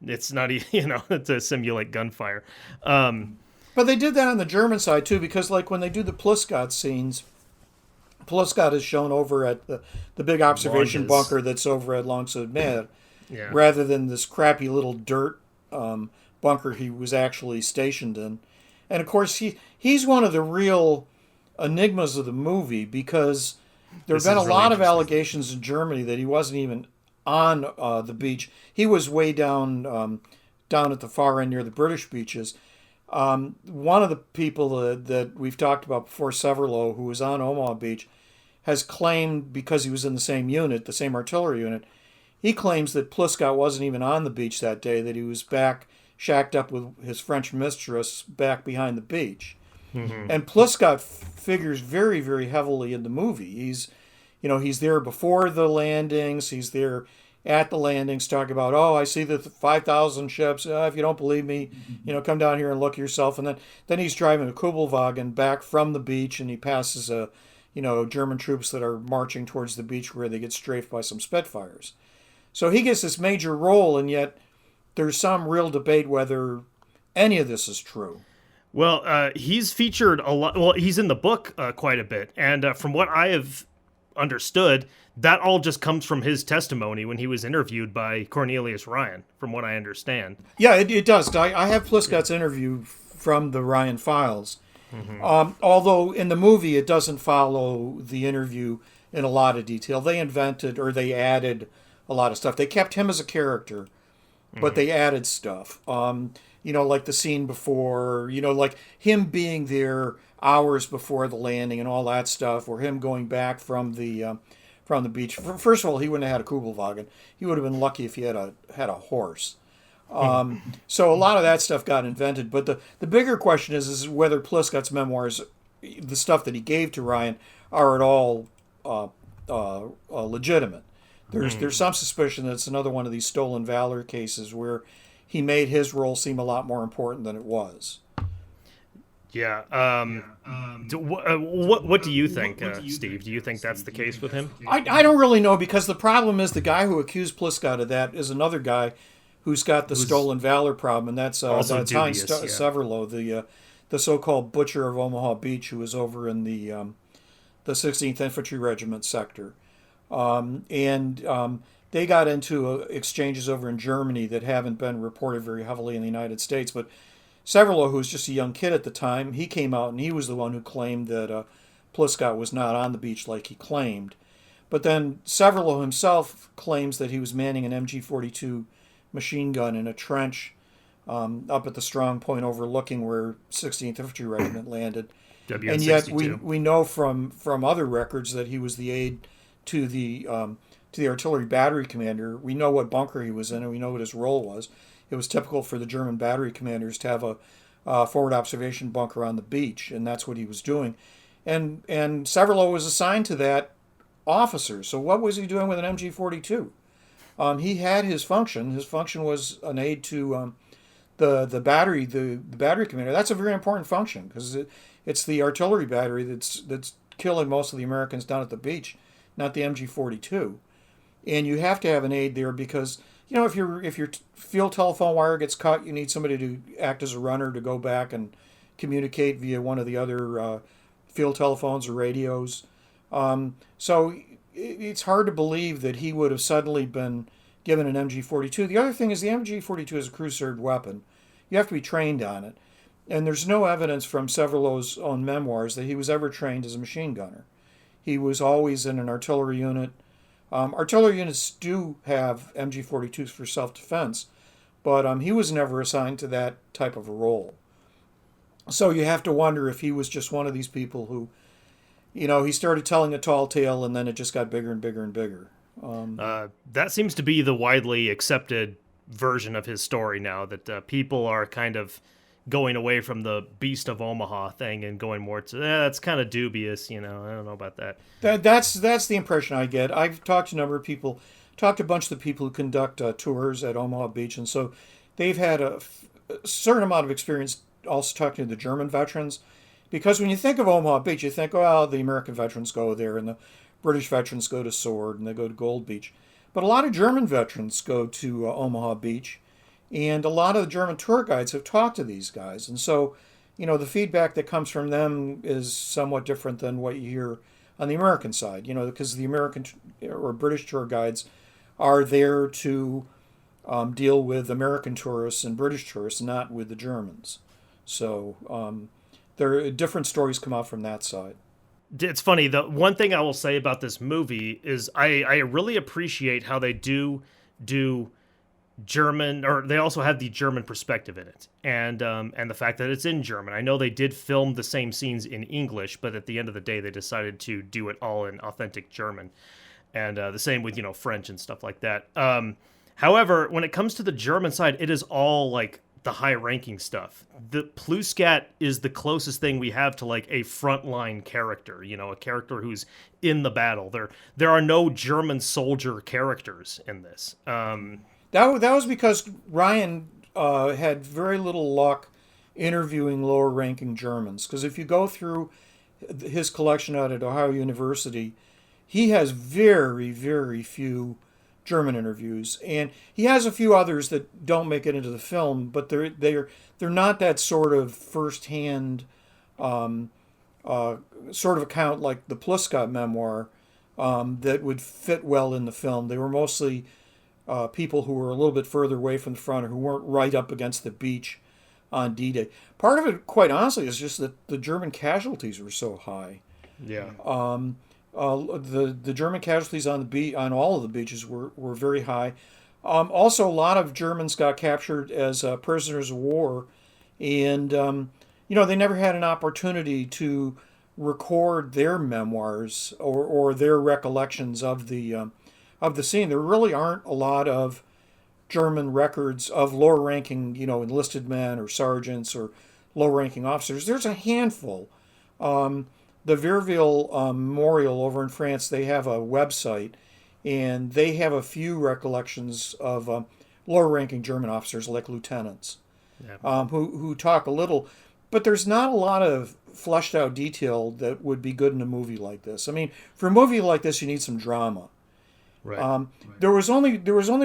Speaker 2: It's not even, to simulate gunfire.
Speaker 3: But they did that on the German side, too, because, like, when they do the Pluskat scenes, Pluskat is shown over at the big observation bunker that's over at Longsumer, rather than this crappy little dirt bunker he was actually stationed in. And, of course, he's one of the real enigmas of the movie, because there have been a lot of allegations in Germany that he wasn't even on the beach. He was way down down at the far end near the British beaches. One of the people that we've talked about before, Severlo, who was on Omaha Beach, has claimed, because he was in the same unit, the same artillery unit, he claims that Pliscott wasn't even on the beach that day, that he was back shacked up with his French mistress back behind the beach. Mm-hmm. And Pliscott figures very, very heavily in the movie. He's there before the landings. He's there at the landings talking about, oh, I see the 5,000 ships. If you don't believe me, come down here and look yourself. And then he's driving a Kubelwagen back from the beach, and he passes German troops that are marching towards the beach where they get strafed by some Spitfires. So he gets this major role, and yet there's some real debate whether any of this is true.
Speaker 2: Well, he's featured a lot. Well, he's in the book quite a bit. And from what I have understood, that all just comes from his testimony when he was interviewed by Cornelius Ryan, from what I understand.
Speaker 3: Yeah, it does. I have Pliscott's interview from the Ryan files. Mm-hmm. Although in the movie it doesn't follow the interview in a lot of detail. They invented, or they added a lot of stuff. They kept him as a character, but they added stuff. Like the scene before, like him being there hours before the landing and all that stuff, or him going back from the beach. First of all, he wouldn't have had a Kubelwagen. He would have been lucky if he had a horse. So a lot of that stuff got invented. But the bigger question is whether Pliscott's memoirs, the stuff that he gave to Ryan, are at all legitimate. There's some suspicion that it's another one of these stolen valor cases where he made his role seem a lot more important than it was.
Speaker 2: Yeah. What do you think, Steve? Do you think that's the case with him?
Speaker 3: I don't really know, because the problem is the guy who accused Pliscott of that is another guy who's got the stolen valor problem, and that's Heinz Severlo, the so-called butcher of Omaha Beach, who was over in the 16th Infantry Regiment sector. They got into exchanges over in Germany that haven't been reported very heavily in the United States. But Severlo, who was just a young kid at the time, he came out and he was the one who claimed that Pliscott was not on the beach like he claimed. But then Severlo himself claims that he was manning an MG-42 machine gun in a trench up at the strong point overlooking where 16th Infantry Regiment landed. WW2. And yet we know from other records that he was the aide to the artillery battery commander. We know what bunker he was in, and we know what his role was. It was typical for the German battery commanders to have a forward observation bunker on the beach, and that's what he was doing. And Severlo was assigned to that officer. So what was he doing with an MG-42? He had his function. His function was an aide to the battery commander. That's a very important function, because it's the artillery battery that's killing most of the Americans down at the beach, not the MG-42. And you have to have an aide there because, if your field telephone wire gets cut, you need somebody to act as a runner to go back and communicate via one of the other field telephones or radios. So it's hard to believe that he would have suddenly been given an MG-42. The other thing is the MG-42 is a crew-served weapon. You have to be trained on it. And there's no evidence from Severlo's own memoirs that he was ever trained as a machine gunner. He was always in an artillery unit. Artillery units do have MG-42s for self-defense, but he was never assigned to that type of a role. So you have to wonder if he was just one of these people who, he started telling a tall tale and then it just got bigger and bigger and bigger.
Speaker 2: That seems to be the widely accepted version of his story now, that people are kind of going away from the Beast of Omaha thing and going more to that's kind of dubious, I don't know about that.
Speaker 3: That's the impression I get. I've talked to a number of people, talked to a bunch of the people who conduct tours at Omaha Beach, and so they've had a certain amount of experience also talking to the German veterans, because when you think of Omaha Beach, you think, oh, the American veterans go there and the British veterans go to Sword and they go to Gold Beach. But a lot of German veterans go to Omaha Beach. And a lot of the German tour guides have talked to these guys. And so, the feedback that comes from them is somewhat different than what you hear on the American side, because the American or British tour guides are there to deal with American tourists and British tourists, not with the Germans. So there are different stories come out from that side.
Speaker 2: It's funny. The one thing I will say about this movie is I really appreciate how they do German, or they also have the German perspective in it, and the fact that it's in German. I know they did film the same scenes in English, but at the end of the day, they decided to do it all in authentic German, and the same with French and stuff like that. However, when it comes to the German side, it is all like the high-ranking stuff. The Pluskat is the closest thing we have to like a frontline character, a character who's in the battle. There are no German soldier characters in this.
Speaker 3: That was because Ryan had very little luck interviewing lower-ranking Germans. Because if you go through his collection out at Ohio University, he has very, very few German interviews, and he has a few others that don't make it into the film, but they're not that sort of first-hand sort of account like the Pluskat memoir that would fit well in the film. They were mostly people who were a little bit further away from the front or who weren't right up against the beach on D-Day. Part of it, quite honestly, is just that the German casualties were so high.
Speaker 2: Yeah.
Speaker 3: The German casualties on all of the beaches were very high. Also, a lot of Germans got captured as prisoners of war, and they never had an opportunity to record their memoirs or their recollections of the scene. There really aren't a lot of German records of lower-ranking, enlisted men or sergeants or low-ranking officers. There's a handful. The Virville Memorial over in France, they have a website, and they have a few recollections of lower-ranking German officers, like lieutenants, who talk a little. But there's not a lot of fleshed-out detail that would be good in a movie like this. I mean, for a movie like this, you need some drama.
Speaker 2: Right.
Speaker 3: There was only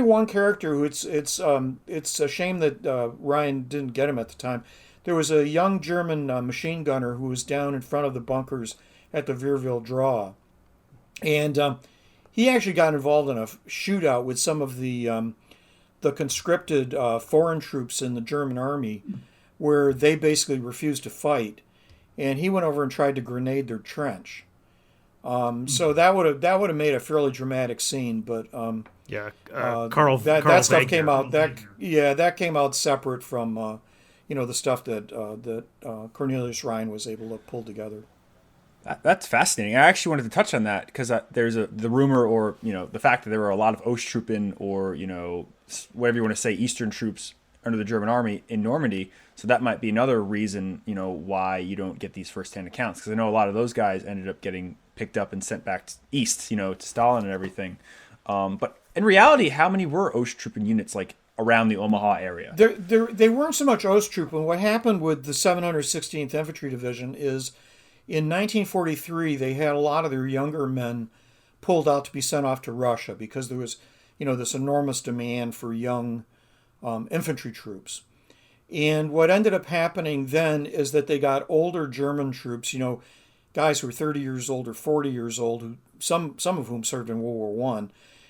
Speaker 3: one character who it's a shame that Ryan didn't get him at the time. There was a young German machine gunner who was down in front of the bunkers at the Virville Draw. And he actually got involved in a shootout with some of the conscripted foreign troops in the German army, where they basically refused to fight. And he went over and tried to grenade their trench. So that would have made a fairly dramatic scene, but
Speaker 2: Carl
Speaker 3: that stuff
Speaker 2: Wagner.
Speaker 3: came out that came out separate from the stuff that Cornelius Ryan was able to pull together.
Speaker 1: That's fascinating. I actually wanted to touch on that because there's the rumor, or the fact that there were a lot of Osttruppen, or whatever you want to say, Eastern troops under the German army in Normandy. So that might be another reason why you don't get these first-hand accounts, because I know a lot of those guys ended up getting picked up and sent back east, to Stalin and everything. But in reality, how many were Osttruppen units like around the Omaha area?
Speaker 3: They weren't so much Osttruppen. What happened with the 716th Infantry Division is, in 1943, they had a lot of their younger men pulled out to be sent off to Russia because there was, this enormous demand for young infantry troops. And what ended up happening then is that they got older German troops, guys who were 30 years old or 40 years old, who some of whom served in World War I,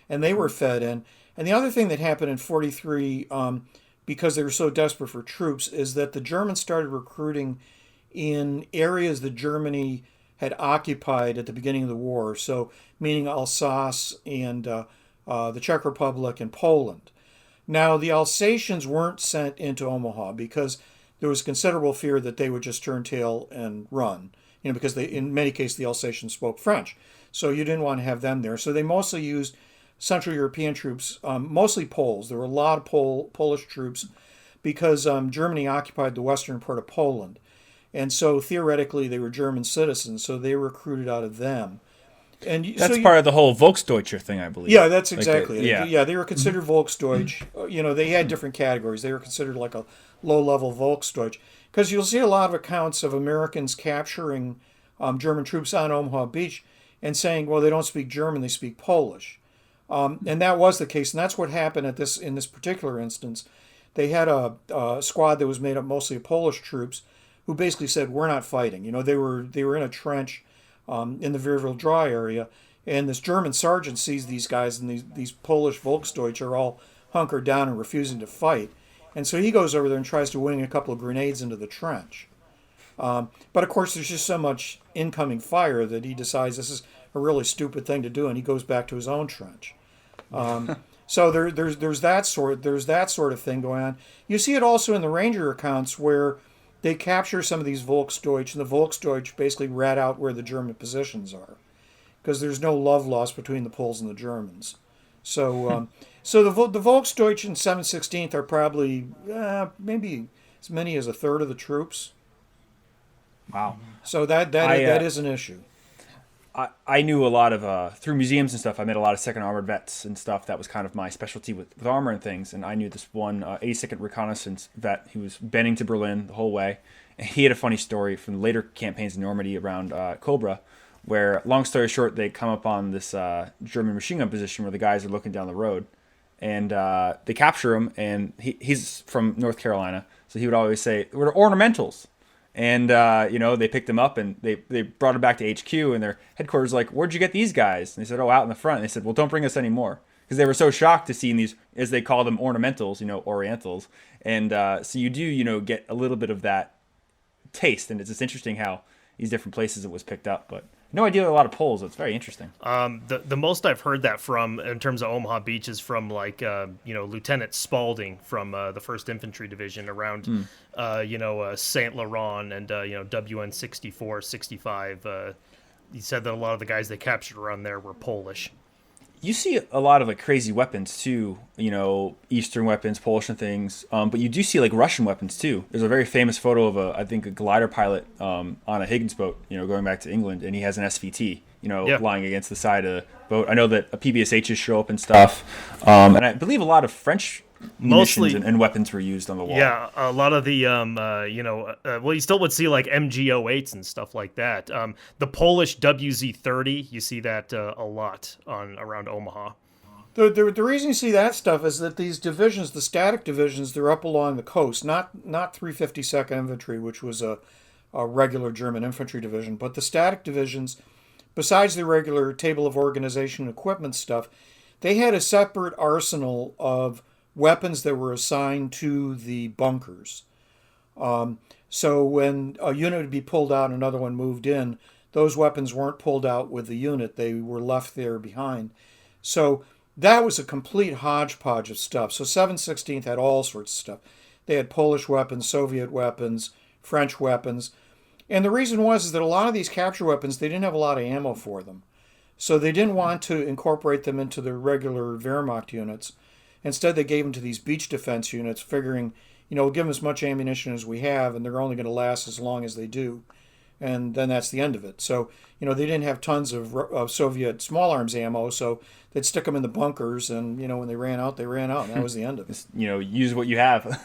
Speaker 3: and they were fed in. And the other thing that happened in 43, because they were so desperate for troops, is that the Germans started recruiting in areas that Germany had occupied at the beginning of the war, so meaning Alsace and the Czech Republic and Poland. Now, the Alsatians weren't sent into Omaha because there was considerable fear that they would just turn tail and run, because in many cases the Alsatians spoke French. So you didn't want to have them there. So they mostly used Central European troops, mostly Poles. There were a lot of Polish troops because Germany occupied the western part of Poland. And so theoretically they were German citizens, so they recruited out of them. And
Speaker 1: that's part of the whole Volksdeutscher thing, I believe.
Speaker 3: Yeah, that's exactly it.
Speaker 1: Yeah.
Speaker 3: They were considered Volksdeutsch. They had different categories. They were considered like a low-level Volksdeutsch. Because you'll see a lot of accounts of Americans capturing German troops on Omaha Beach and saying, well, they don't speak German, they speak Polish. And that was the case, and that's what happened in this particular instance. They had a squad that was made up mostly of Polish troops who basically said, we're not fighting. They were in a trench in the Virville Draw area, and this German sergeant sees these guys, and these Polish Volksdeutsch are all hunkered down and refusing to fight. And so he goes over there and tries to wing a couple of grenades into the trench. But of course, there's just so much incoming fire that he decides this is a really stupid thing to do, and he goes back to his own trench. So there's that sort of thing going on. You see it also in the Ranger accounts where they capture some of these Volksdeutsch, and the Volksdeutsch basically rat out where the German positions are, because there's no love lost between the Poles and the Germans. So so the Volksdeutsch in 7/16 are probably maybe as many as a third of the troops.
Speaker 1: Wow.
Speaker 3: So that is an issue.
Speaker 1: I knew a lot of, through museums and stuff, I met a lot of 2nd Armored vets and stuff. That was kind of my specialty with armor and things. And I knew this one 82nd Reconnaissance vet. He was bending to Berlin the whole way. And he had a funny story from later campaigns in Normandy around Cobra, where, long story short, they come up on this German machine gun position where the guys are looking down the road. And they capture him, and he's from North Carolina. So he would always say, "We're ornamentals." And, they picked him up and they brought him back to HQ, and their headquarters like, "Where'd you get these guys?" And they said, "Oh, out in the front." And they said, "Well, don't bring us any more." Because they were so shocked to seeing these, as they call them, ornamentals, Orientals. And so you do, get a little bit of that taste. And it's just interesting how these different places it was picked up. But no idea a lot of Poles. It's very interesting.
Speaker 2: The most I've heard that from in terms of Omaha Beach is from Lieutenant Spaulding from the 1st Infantry Division around Saint Laurent and WN 64, 65. He said that a lot of the guys they captured around there were Polish.
Speaker 1: You see a lot of crazy weapons too, Eastern weapons, Polish and things. But you do see Russian weapons too. There's a very famous photo of a glider pilot on a Higgins boat, going back to England, and he has an SVT, lying against the side of the boat. I know that PBSHs show up and stuff, and I believe a lot of French munitions and weapons were used on the wall.
Speaker 2: Yeah, a lot of the you still would see MG08s and stuff like that. The Polish WZ30, you see that a lot around Omaha.
Speaker 3: The reason you see that stuff is that these divisions, the static divisions, they're up along the coast, not 352nd Infantry, which was a regular German infantry division, but the static divisions, besides the regular table of organization and equipment stuff, they had a separate arsenal of weapons that were assigned to the bunkers. So when a unit would be pulled out and another one moved in, those weapons weren't pulled out with the unit. They were left there behind. So that was a complete hodgepodge of stuff. So 7/16 had all sorts of stuff. They had Polish weapons, Soviet weapons, French weapons. And the reason was that a lot of these capture weapons, they didn't have a lot of ammo for them. So they didn't want to incorporate them into the regular Wehrmacht units. Instead, they gave them to these beach defense units, figuring, we'll give them as much ammunition as we have, and they're only going to last as long as they do. And then that's the end of it. So, they didn't have tons of Soviet small arms ammo, so they'd stick them in the bunkers, and, when they ran out, and that was the end of it.
Speaker 1: Use what you have.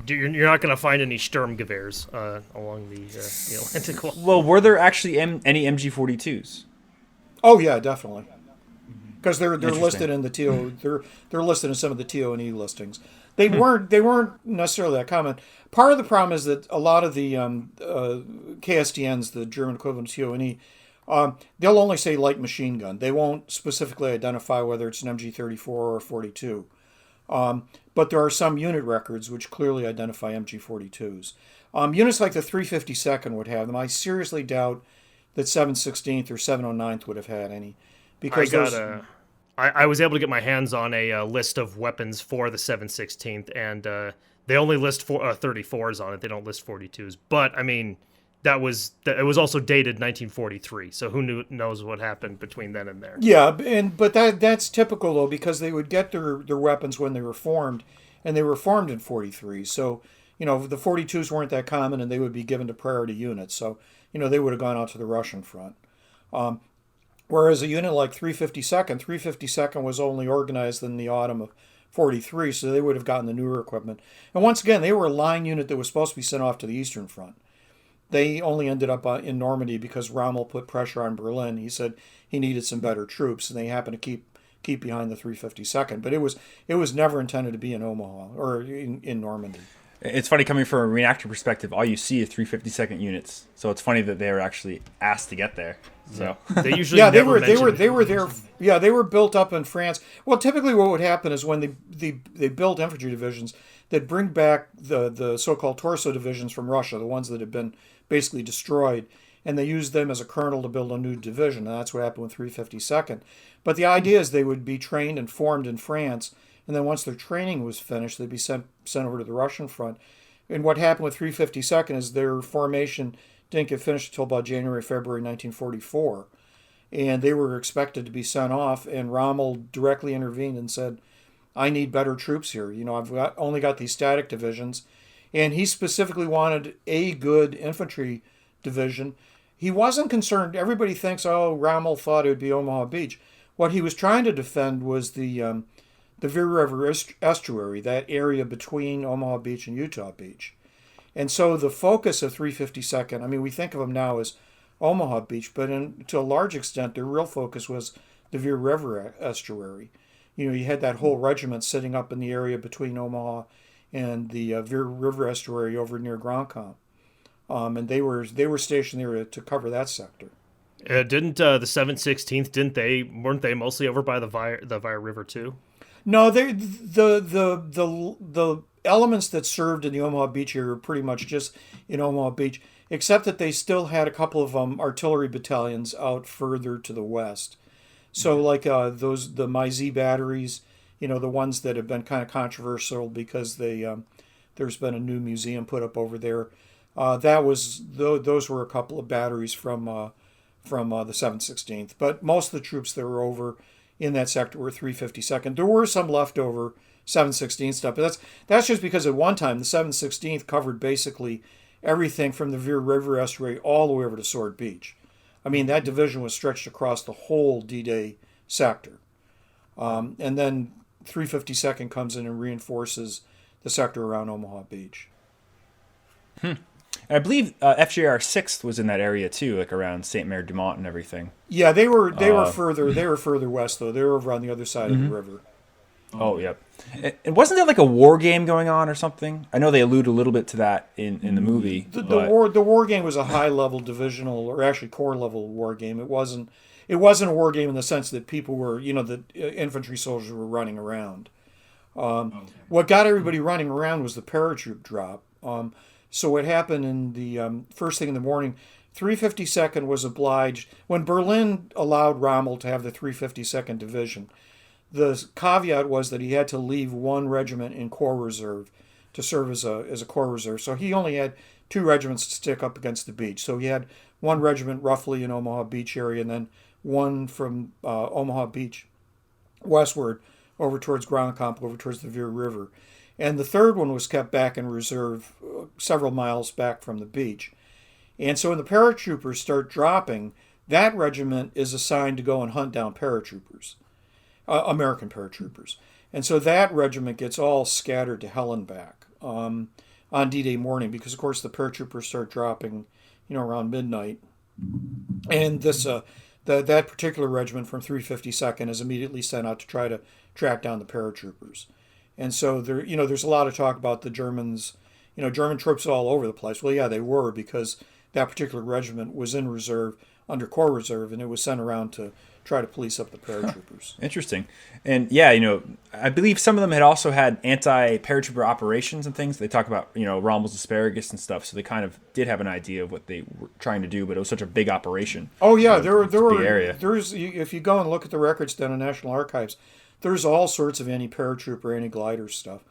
Speaker 2: You're not going to find any Sturmgewehrs along the Atlantic wall.
Speaker 1: Well, were there actually any MG42s?
Speaker 3: Oh, yeah, definitely. Because they're listed in the TO, they're listed in some of the TO&E listings. They weren't necessarily that common. Part of the problem is that a lot of the KSDNs, the German equivalent of TO&E, they'll only say light machine gun. They won't specifically identify whether it's an MG34 or a 42. But there are some unit records which clearly identify MG42s. Units like the 352nd would have them. I seriously doubt that 7/16th or 709th would have had any. Because
Speaker 2: I was able to get my hands on a list of weapons for the 7/16th, and they only list 34s on it. They don't list 42s. But I mean, it was also dated 1943. So who knows what happened between then and there?
Speaker 3: Yeah, but that's typical though, because they would get their weapons when they were formed, and they were formed in 43. So the 42s weren't that common, and they would be given to priority units. So they would have gone out to the Russian front. Whereas a unit like 352nd was only organized in the autumn of 43, so they would have gotten the newer equipment. And once again, they were a line unit that was supposed to be sent off to the Eastern Front. They only ended up in Normandy because Rommel put pressure on Berlin. He said he needed some better troops, and they happened to keep behind the 352nd. But it was never intended to be in Omaha or in Normandy.
Speaker 1: It's funny, coming from a reenactor perspective, all you see is 352nd units. So it's funny that they were actually asked to get there. So
Speaker 2: they usually they were
Speaker 3: there. Yeah, they were built up in France. Well, typically what would happen is when they built infantry divisions, they'd bring back the so-called torso divisions from Russia, the ones that had been basically destroyed, and they used them as a kernel to build a new division, and that's what happened with 352nd. But the idea is they would be trained and formed in France, and then once their training was finished, they'd be sent over to the Russian front. And what happened with 352nd is their formation didn't get finished until about January, February 1944. And they were expected to be sent off, and Rommel directly intervened and said, I need better troops here. I've only got these static divisions. And he specifically wanted a good infantry division. He wasn't concerned. Everybody thinks, Rommel thought it would be Omaha Beach. What he was trying to defend was the Veer River estuary, that area between Omaha Beach and Utah Beach. And so the focus of 352nd, we think of them now as Omaha Beach, but to a large extent, their real focus was the Veer River estuary. You had that whole regiment sitting up in the area between Omaha and the Veer River estuary over near Grand Camp. And they were stationed there to cover that sector.
Speaker 2: Didn't the 716th? Weren't they mostly over by the Vire River too?
Speaker 3: No, the elements that served in the Omaha Beach area were pretty much just in Omaha Beach, except that they still had a couple of artillery battalions out further to the west. So like the MyZ batteries, the ones that have been kind of controversial because there's been a new museum put up over there. Those were a couple of batteries from the 716th, but most of the troops that were over in that sector were 352nd. There were some leftover 716th stuff, but that's just because at one time the 716th covered basically everything from the Veer River estuary all the way over to Sword Beach. That division was stretched across the whole Dday sector. And then 352nd comes in and reinforces the sector around Omaha Beach.
Speaker 1: And I believe FJR 6th was in that area too, like around Saint Mary du Mont and everything.
Speaker 3: Yeah, they were further west though. They were over on the other side of the river.
Speaker 1: Oh, yep. And wasn't there like a war game going on or something? I know they allude a little bit to that in the movie.
Speaker 3: The war game was a high level divisional, or actually corps level war game. It wasn't a war game in the sense that people were, the infantry soldiers were running around. What got everybody running around was the paratroop drop. So what happened in the first thing in the morning, 352nd was obliged, when Berlin allowed Rommel to have the 352nd Division, the caveat was that he had to leave one regiment in Corps Reserve to serve as a Corps Reserve. So he only had 2 regiments to stick up against the beach. So he had one regiment roughly in Omaha Beach area, and then one from Omaha Beach westward over towards Grand Camp, over towards the Veer River. And the third one was kept back in reserve several miles back from the beach. And so when the paratroopers start dropping, that regiment is assigned to go and hunt down paratroopers, American paratroopers. And so that regiment gets all scattered to hell and back on D-Day morning because, of course, the paratroopers start dropping, around midnight. And this that particular regiment from 352nd is immediately sent out to try to track down the paratroopers. And so there's a lot of talk about the Germans, German troops all over the place. Well, yeah, they were, because that particular regiment was in reserve under Corps Reserve, and it was sent around to try to police up the paratroopers.
Speaker 1: Interesting. And yeah, I believe some of them had also had anti-paratrooper operations and things. They talk about, Rommel's asparagus and stuff, so they kind of did have an idea of what they were trying to do, but it was such a big operation.
Speaker 3: Oh yeah, if you go and look at the records down in National Archives, there's all sorts of anti-paratrooper, anti-glider stuff.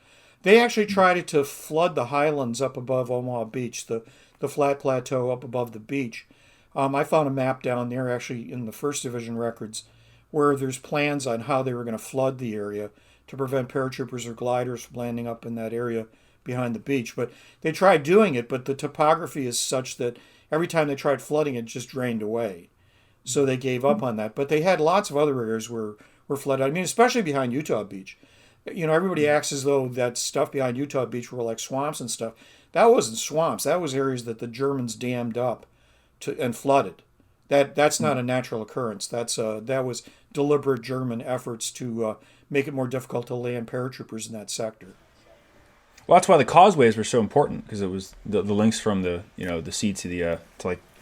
Speaker 3: They actually tried to flood the highlands up above Omaha Beach, the flat plateau up above the beach. I found a map down there, actually in the 1st Division records, where there's plans on how they were going to flood the area to prevent paratroopers or gliders from landing up in that area behind the beach. But they tried doing it, but the topography is such that every time they tried flooding, it just drained away. So they gave up on that. But they had lots of other areas where were flooded. Especially behind Utah Beach. Everybody acts as though that stuff behind Utah Beach were like swamps and stuff. That wasn't swamps. That was areas that the Germans dammed up and flooded. That's not a natural occurrence. That was deliberate German efforts to make it more difficult to land paratroopers in that sector.
Speaker 1: Well, that's why the causeways were so important, because it was the links from the the sea to the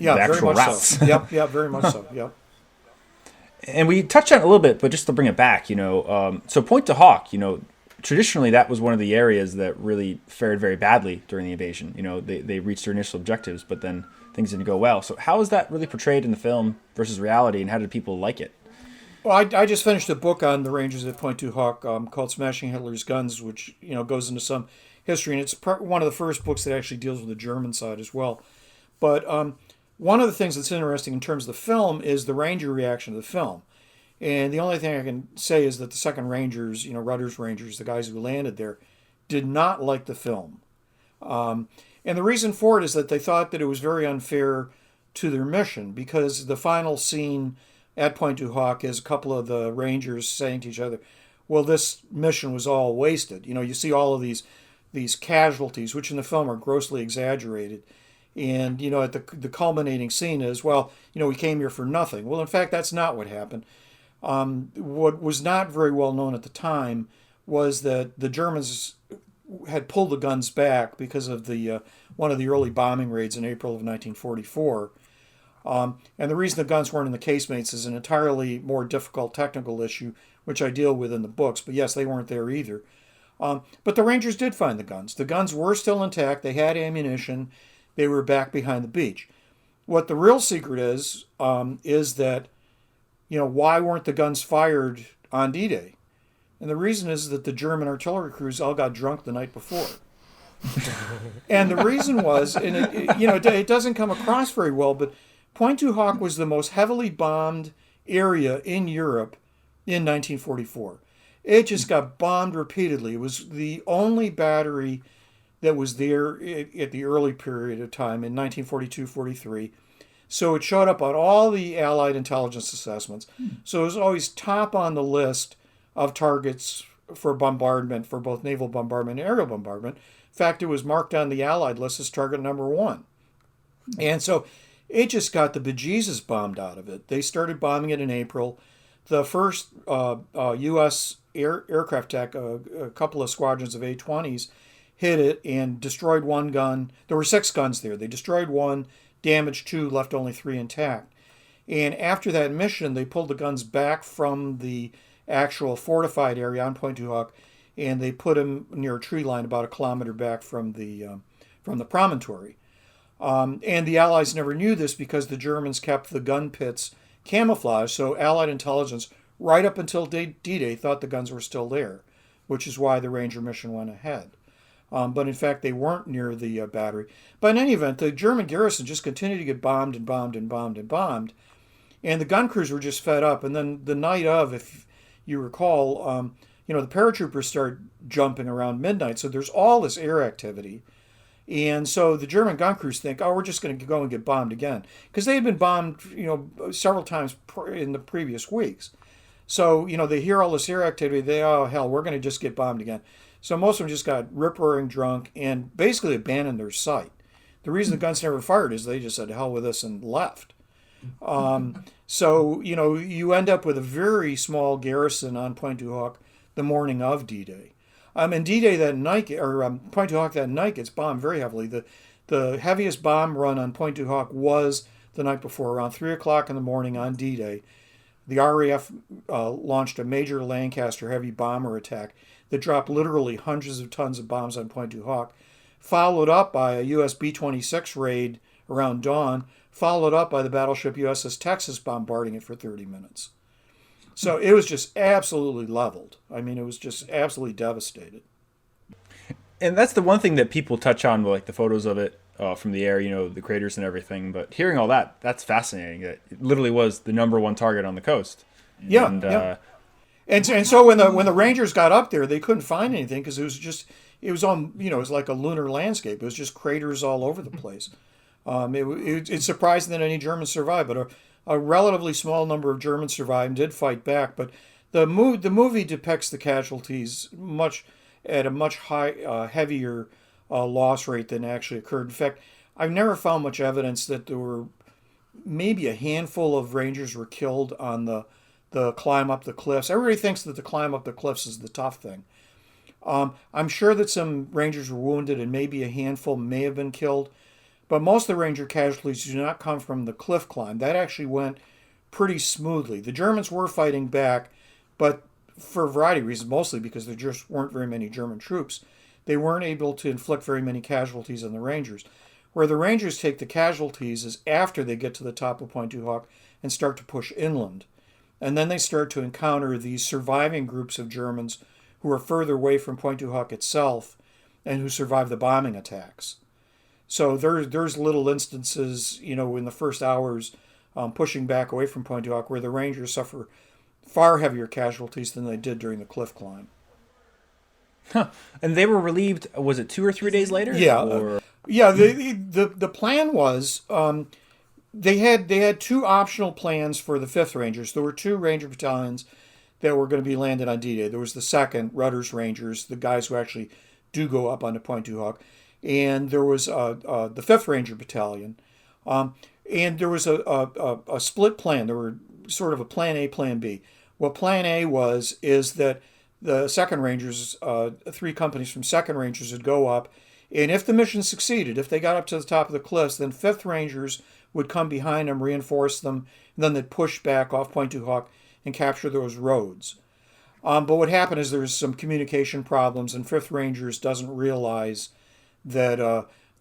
Speaker 1: actual routes.
Speaker 3: So. Yep, very much so. Yep.
Speaker 1: And we touched on it a little bit, but just to bring it back, so Point to Hawk, traditionally that was one of the areas that really fared very badly during the invasion. They reached their initial objectives, but then things didn't go well. So how is that really portrayed in the film versus reality, and how did people like it?
Speaker 3: Well, I just finished a book on the Rangers at Point Du Hoc called Smashing Hitler's Guns, which goes into some history, and it's one of the first books that actually deals with the German side as well. But one of the things that's interesting in terms of the film is the Ranger reaction to the film. And the only thing I can say is that the second Rangers, Rudder's Rangers, the guys who landed there, did not like the film. And the reason for it is that they thought that it was very unfair to their mission, because the final scene at Point Du Hoc is a couple of the Rangers saying to each other, well, this mission was all wasted. You see all of these casualties, which in the film are grossly exaggerated. And, at the culminating scene is, well, we came here for nothing. Well, in fact, that's not what happened. What was not very well known at the time was that the Germans had pulled the guns back because of the one of the early bombing raids in April of 1944. And the reason the guns weren't in the casemates is an entirely more difficult technical issue, which I deal with in the books. But yes, they weren't there either. But the Rangers did find the guns. The guns were still intact. They had ammunition. They were back behind the beach. What the real secret is that, why weren't the guns fired on D-Day? And the reason is that the German artillery crews all got drunk the night before. And the reason was, and it doesn't come across very well, but Point Du Hoc was the most heavily bombed area in Europe in 1944. It just got bombed repeatedly. It was the only battery that was there at the early period of time in 1942-43. So it showed up on all the Allied intelligence assessments. So it was always top on the list of targets for bombardment, for both naval bombardment and aerial bombardment. In fact, it was marked on the Allied list as target number 1. And so it just got the bejesus bombed out of it. They started bombing it in April. The first U.S. aircraft attack, a couple of squadrons of A-20s, hit it and destroyed one gun. There were 6 guns there. They destroyed 1, damaged 2, left only 3 intact. And after that mission, they pulled the guns back from the actual fortified area on Point Du Hoc, and they put them near a tree line about a kilometer back from the promontory. And the Allies never knew this because the Germans kept the gun pits camouflaged, so Allied intelligence, right up until D-Day, thought the guns were still there, which is why the Ranger mission went ahead. But in fact, they weren't near the battery. But in any event, the German garrison just continued to get bombed and bombed and bombed and bombed. And the gun crews were just fed up. And then the night of, if you recall, the paratroopers start jumping around midnight. So there's all this air activity. And so the German gun crews think, we're just going to go and get bombed again. Because they had been bombed, several times in the previous weeks. So, they hear all this air activity. We're going to just get bombed again. So most of them just got rip-roaring drunk and basically abandoned their site. The reason the guns never fired is they just said, hell with this, and left. So, you end up with a very small garrison on Point Du Hoc the morning of D-Day. And D-Day that night, or Point Du Hoc that night, gets bombed very heavily. The heaviest bomb run on Point Du Hoc was the night before, around 3 o'clock in the morning on D-Day. The RAF launched a major Lancaster heavy bomber attack that dropped literally hundreds of tons of bombs on Point Du Hoc, followed up by a U.S. B-26 raid around dawn, followed up by the battleship USS Texas bombarding it for 30 minutes. So it was just absolutely leveled. I mean, it was just absolutely devastated.
Speaker 1: And that's the one thing that people touch on, like the photos of it from the air, the craters and everything. But hearing all that, that's fascinating. It literally was the number 1 target on the coast.
Speaker 3: Yeah,
Speaker 1: and,
Speaker 3: yeah. And so when the Rangers got up there, they couldn't find anything because it was like a lunar landscape. It was just craters all over the place. It's surprising that any Germans survived, but a relatively small number of Germans survived and did fight back. But the movie depicts the casualties at a much heavier loss rate than actually occurred. In fact, I've never found much evidence that there were maybe a handful of Rangers were killed on the climb up the cliffs. Everybody thinks that the climb up the cliffs is the tough thing. I'm sure that some Rangers were wounded and maybe a handful may have been killed, but most of the Ranger casualties do not come from the cliff climb. That actually went pretty smoothly. The Germans were fighting back, but for a variety of reasons, mostly because there just weren't very many German troops, they weren't able to inflict very many casualties on the Rangers. Where the Rangers take the casualties is after they get to the top of Point Du Hoc and start to push inland. And then they start to encounter these surviving groups of Germans who are further away from Point Du Hoc itself and who survive the bombing attacks. So there's little instances, in the first hours pushing back away from Point Du Hoc where the Rangers suffer far heavier casualties than they did during the cliff climb.
Speaker 1: Huh. And they were relieved, was it 2 or 3 days later?
Speaker 3: Yeah.
Speaker 1: Or...
Speaker 3: The plan was they had 2 optional plans for the 5th Rangers. There were 2 Ranger battalions that were going to be landed on D-Day. There was the 2nd, Rudder's Rangers, the guys who actually do go up onto Point Du Hoc. And there was the 5th Ranger Battalion. And there was a split plan. There were sort of a plan A, plan B. What plan A is that the 2nd Rangers, 3 companies from 2nd Rangers would go up, and if the mission succeeded, if they got up to the top of the cliffs, then 5th Rangers would come behind them, reinforce them, and then they'd push back off Point Du Hoc and capture those roads. But what happened is there was some communication problems, and 5th Rangers doesn't realize that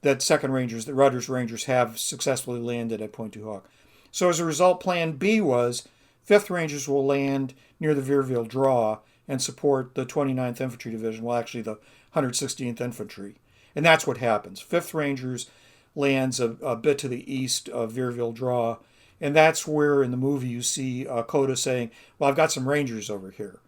Speaker 3: 2nd Rangers, the Rudder's Rangers, have successfully landed at Point Du Hoc. So as a result, plan B was 5th Rangers will land near the Vierville Draw and support the 29th Infantry Division, well, actually the 116th Infantry. And that's what happens. 5th Rangers lands a bit to the east of Vierville Draw, and that's where in the movie you see Coda saying, well, I've got some Rangers over here.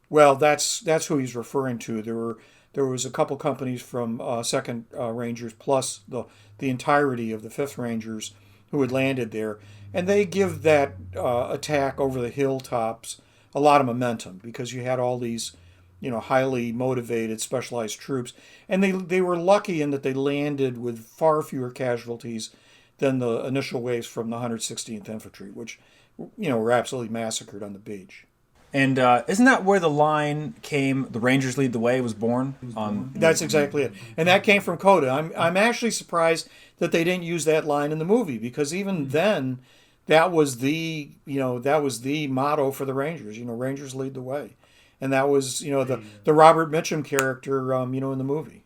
Speaker 3: Well, that's who he's referring to. There was a couple companies from 2nd Rangers plus the entirety of the 5th Rangers who had landed there, and they give that attack over the hilltops a lot of momentum because you had all these, highly motivated, specialized troops, and they were lucky in that they landed with far fewer casualties than the initial waves from the 116th Infantry, which, were absolutely massacred on the beach.
Speaker 1: And isn't that where the line came, the Rangers lead the way, was born?
Speaker 3: That's exactly it. And that came from Coda. I'm actually surprised that they didn't use that line in the movie, because even then, that was the motto for the Rangers. Rangers lead the way. And that was, the Robert Mitchum character, in the movie.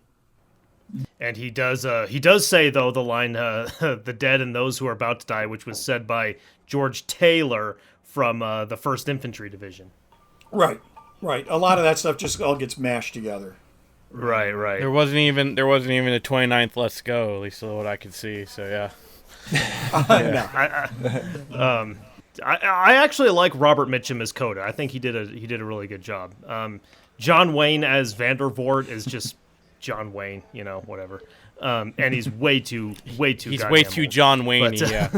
Speaker 2: And he does say, though, the line, the dead and those who are about to die, which was said by George Taylor from the 1st Infantry Division.
Speaker 3: Right. A lot of that stuff just all gets mashed together.
Speaker 2: Right.
Speaker 4: There wasn't even a 29th Let's Go, at least what I could see. So yeah.
Speaker 3: No.
Speaker 2: I actually like Robert Mitchum as Coda. I think he did a really good job. John Wayne as Vandervoort is just John Wayne, whatever. And he's way too.
Speaker 4: He's way too
Speaker 2: old.
Speaker 4: John Wayne.
Speaker 2: Yeah.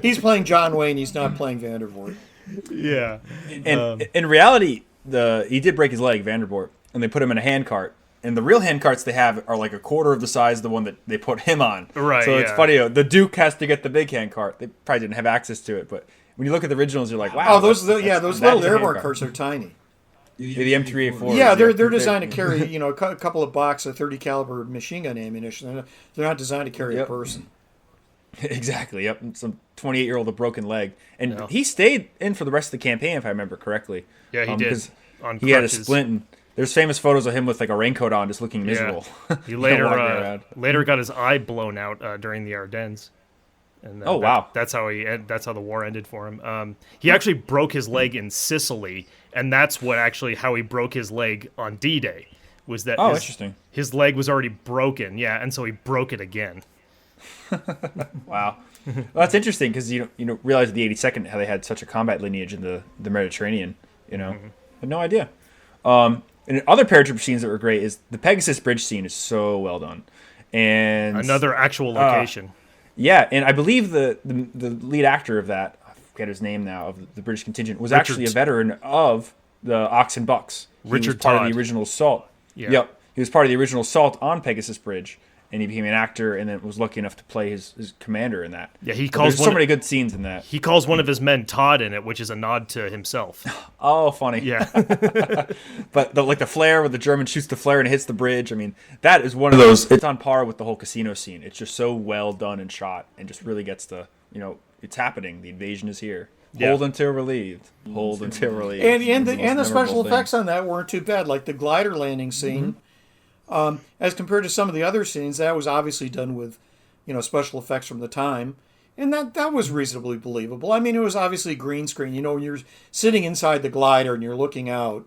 Speaker 3: He's playing John Wayne. He's not playing Vandervoort.
Speaker 2: Yeah.
Speaker 1: And in reality, he did break his leg, Vandervoort, and they put him in a handcart. And the real handcarts they have are like a quarter of the size of the one that they put him on.
Speaker 2: Right.
Speaker 1: So it's funny. The Duke has to get the big handcart. They probably didn't have access to it, but when you look at the originals, you're like, wow.
Speaker 3: Oh, those little airborne carts are tiny.
Speaker 1: The M3A4.
Speaker 3: Yeah, they're designed to carry a couple of boxes of 30 caliber machine gun ammunition. They're not designed to carry a person.
Speaker 1: Exactly. Yep. Some 28-year-old with a broken leg, and he stayed in for the rest of the campaign, if I remember correctly.
Speaker 2: Yeah, he did.
Speaker 1: Because
Speaker 2: on
Speaker 1: he had a
Speaker 2: crutches.
Speaker 1: splint. And there's famous photos of him with like a raincoat on, just looking miserable.
Speaker 2: He
Speaker 1: walking around.
Speaker 2: later got his eye blown out during the Ardennes. And,
Speaker 1: wow.
Speaker 2: That's how the war ended for him. He actually broke his leg in Sicily, and that's how he broke his leg on D-Day. Was that
Speaker 1: interesting.
Speaker 2: His leg was already broken, and so he broke it again.
Speaker 1: Wow. Well, that's interesting because you realize the 82nd how they had such a combat lineage in the Mediterranean.
Speaker 2: Mm-hmm.
Speaker 1: Had no idea. And other paratrooper scenes that were great is the Pegasus Bridge scene is so well done, and
Speaker 2: Another actual location.
Speaker 1: Yeah, and I believe the lead actor of that, I forget his name now, of the British contingent, was actually a veteran of the Ox and Bucks. He was part of the original assault.
Speaker 2: Yeah.
Speaker 1: Yep, he was part of the original assault on Pegasus Bridge, and he became an actor, and then was lucky enough to play his commander in that.
Speaker 2: Yeah,
Speaker 1: there's so many good scenes in that.
Speaker 2: He calls one of his men Todd in it, which is a nod to himself.
Speaker 1: Oh, funny.
Speaker 2: Yeah.
Speaker 1: But the flare where the German shoots the flare and it hits the bridge, I mean, that is one of those, it's on par with the whole casino scene. It's just so well done and shot, and just really gets the, it's happening. The invasion is here.
Speaker 2: Yeah.
Speaker 1: Hold until relieved. Hold until relieved.
Speaker 3: And the special effects on that weren't too bad. Like the glider landing scene, As compared to some of the other scenes, that was obviously done with, special effects from the time. And that was reasonably believable. I mean, it was obviously green screen. When you're sitting inside the glider and you're looking out,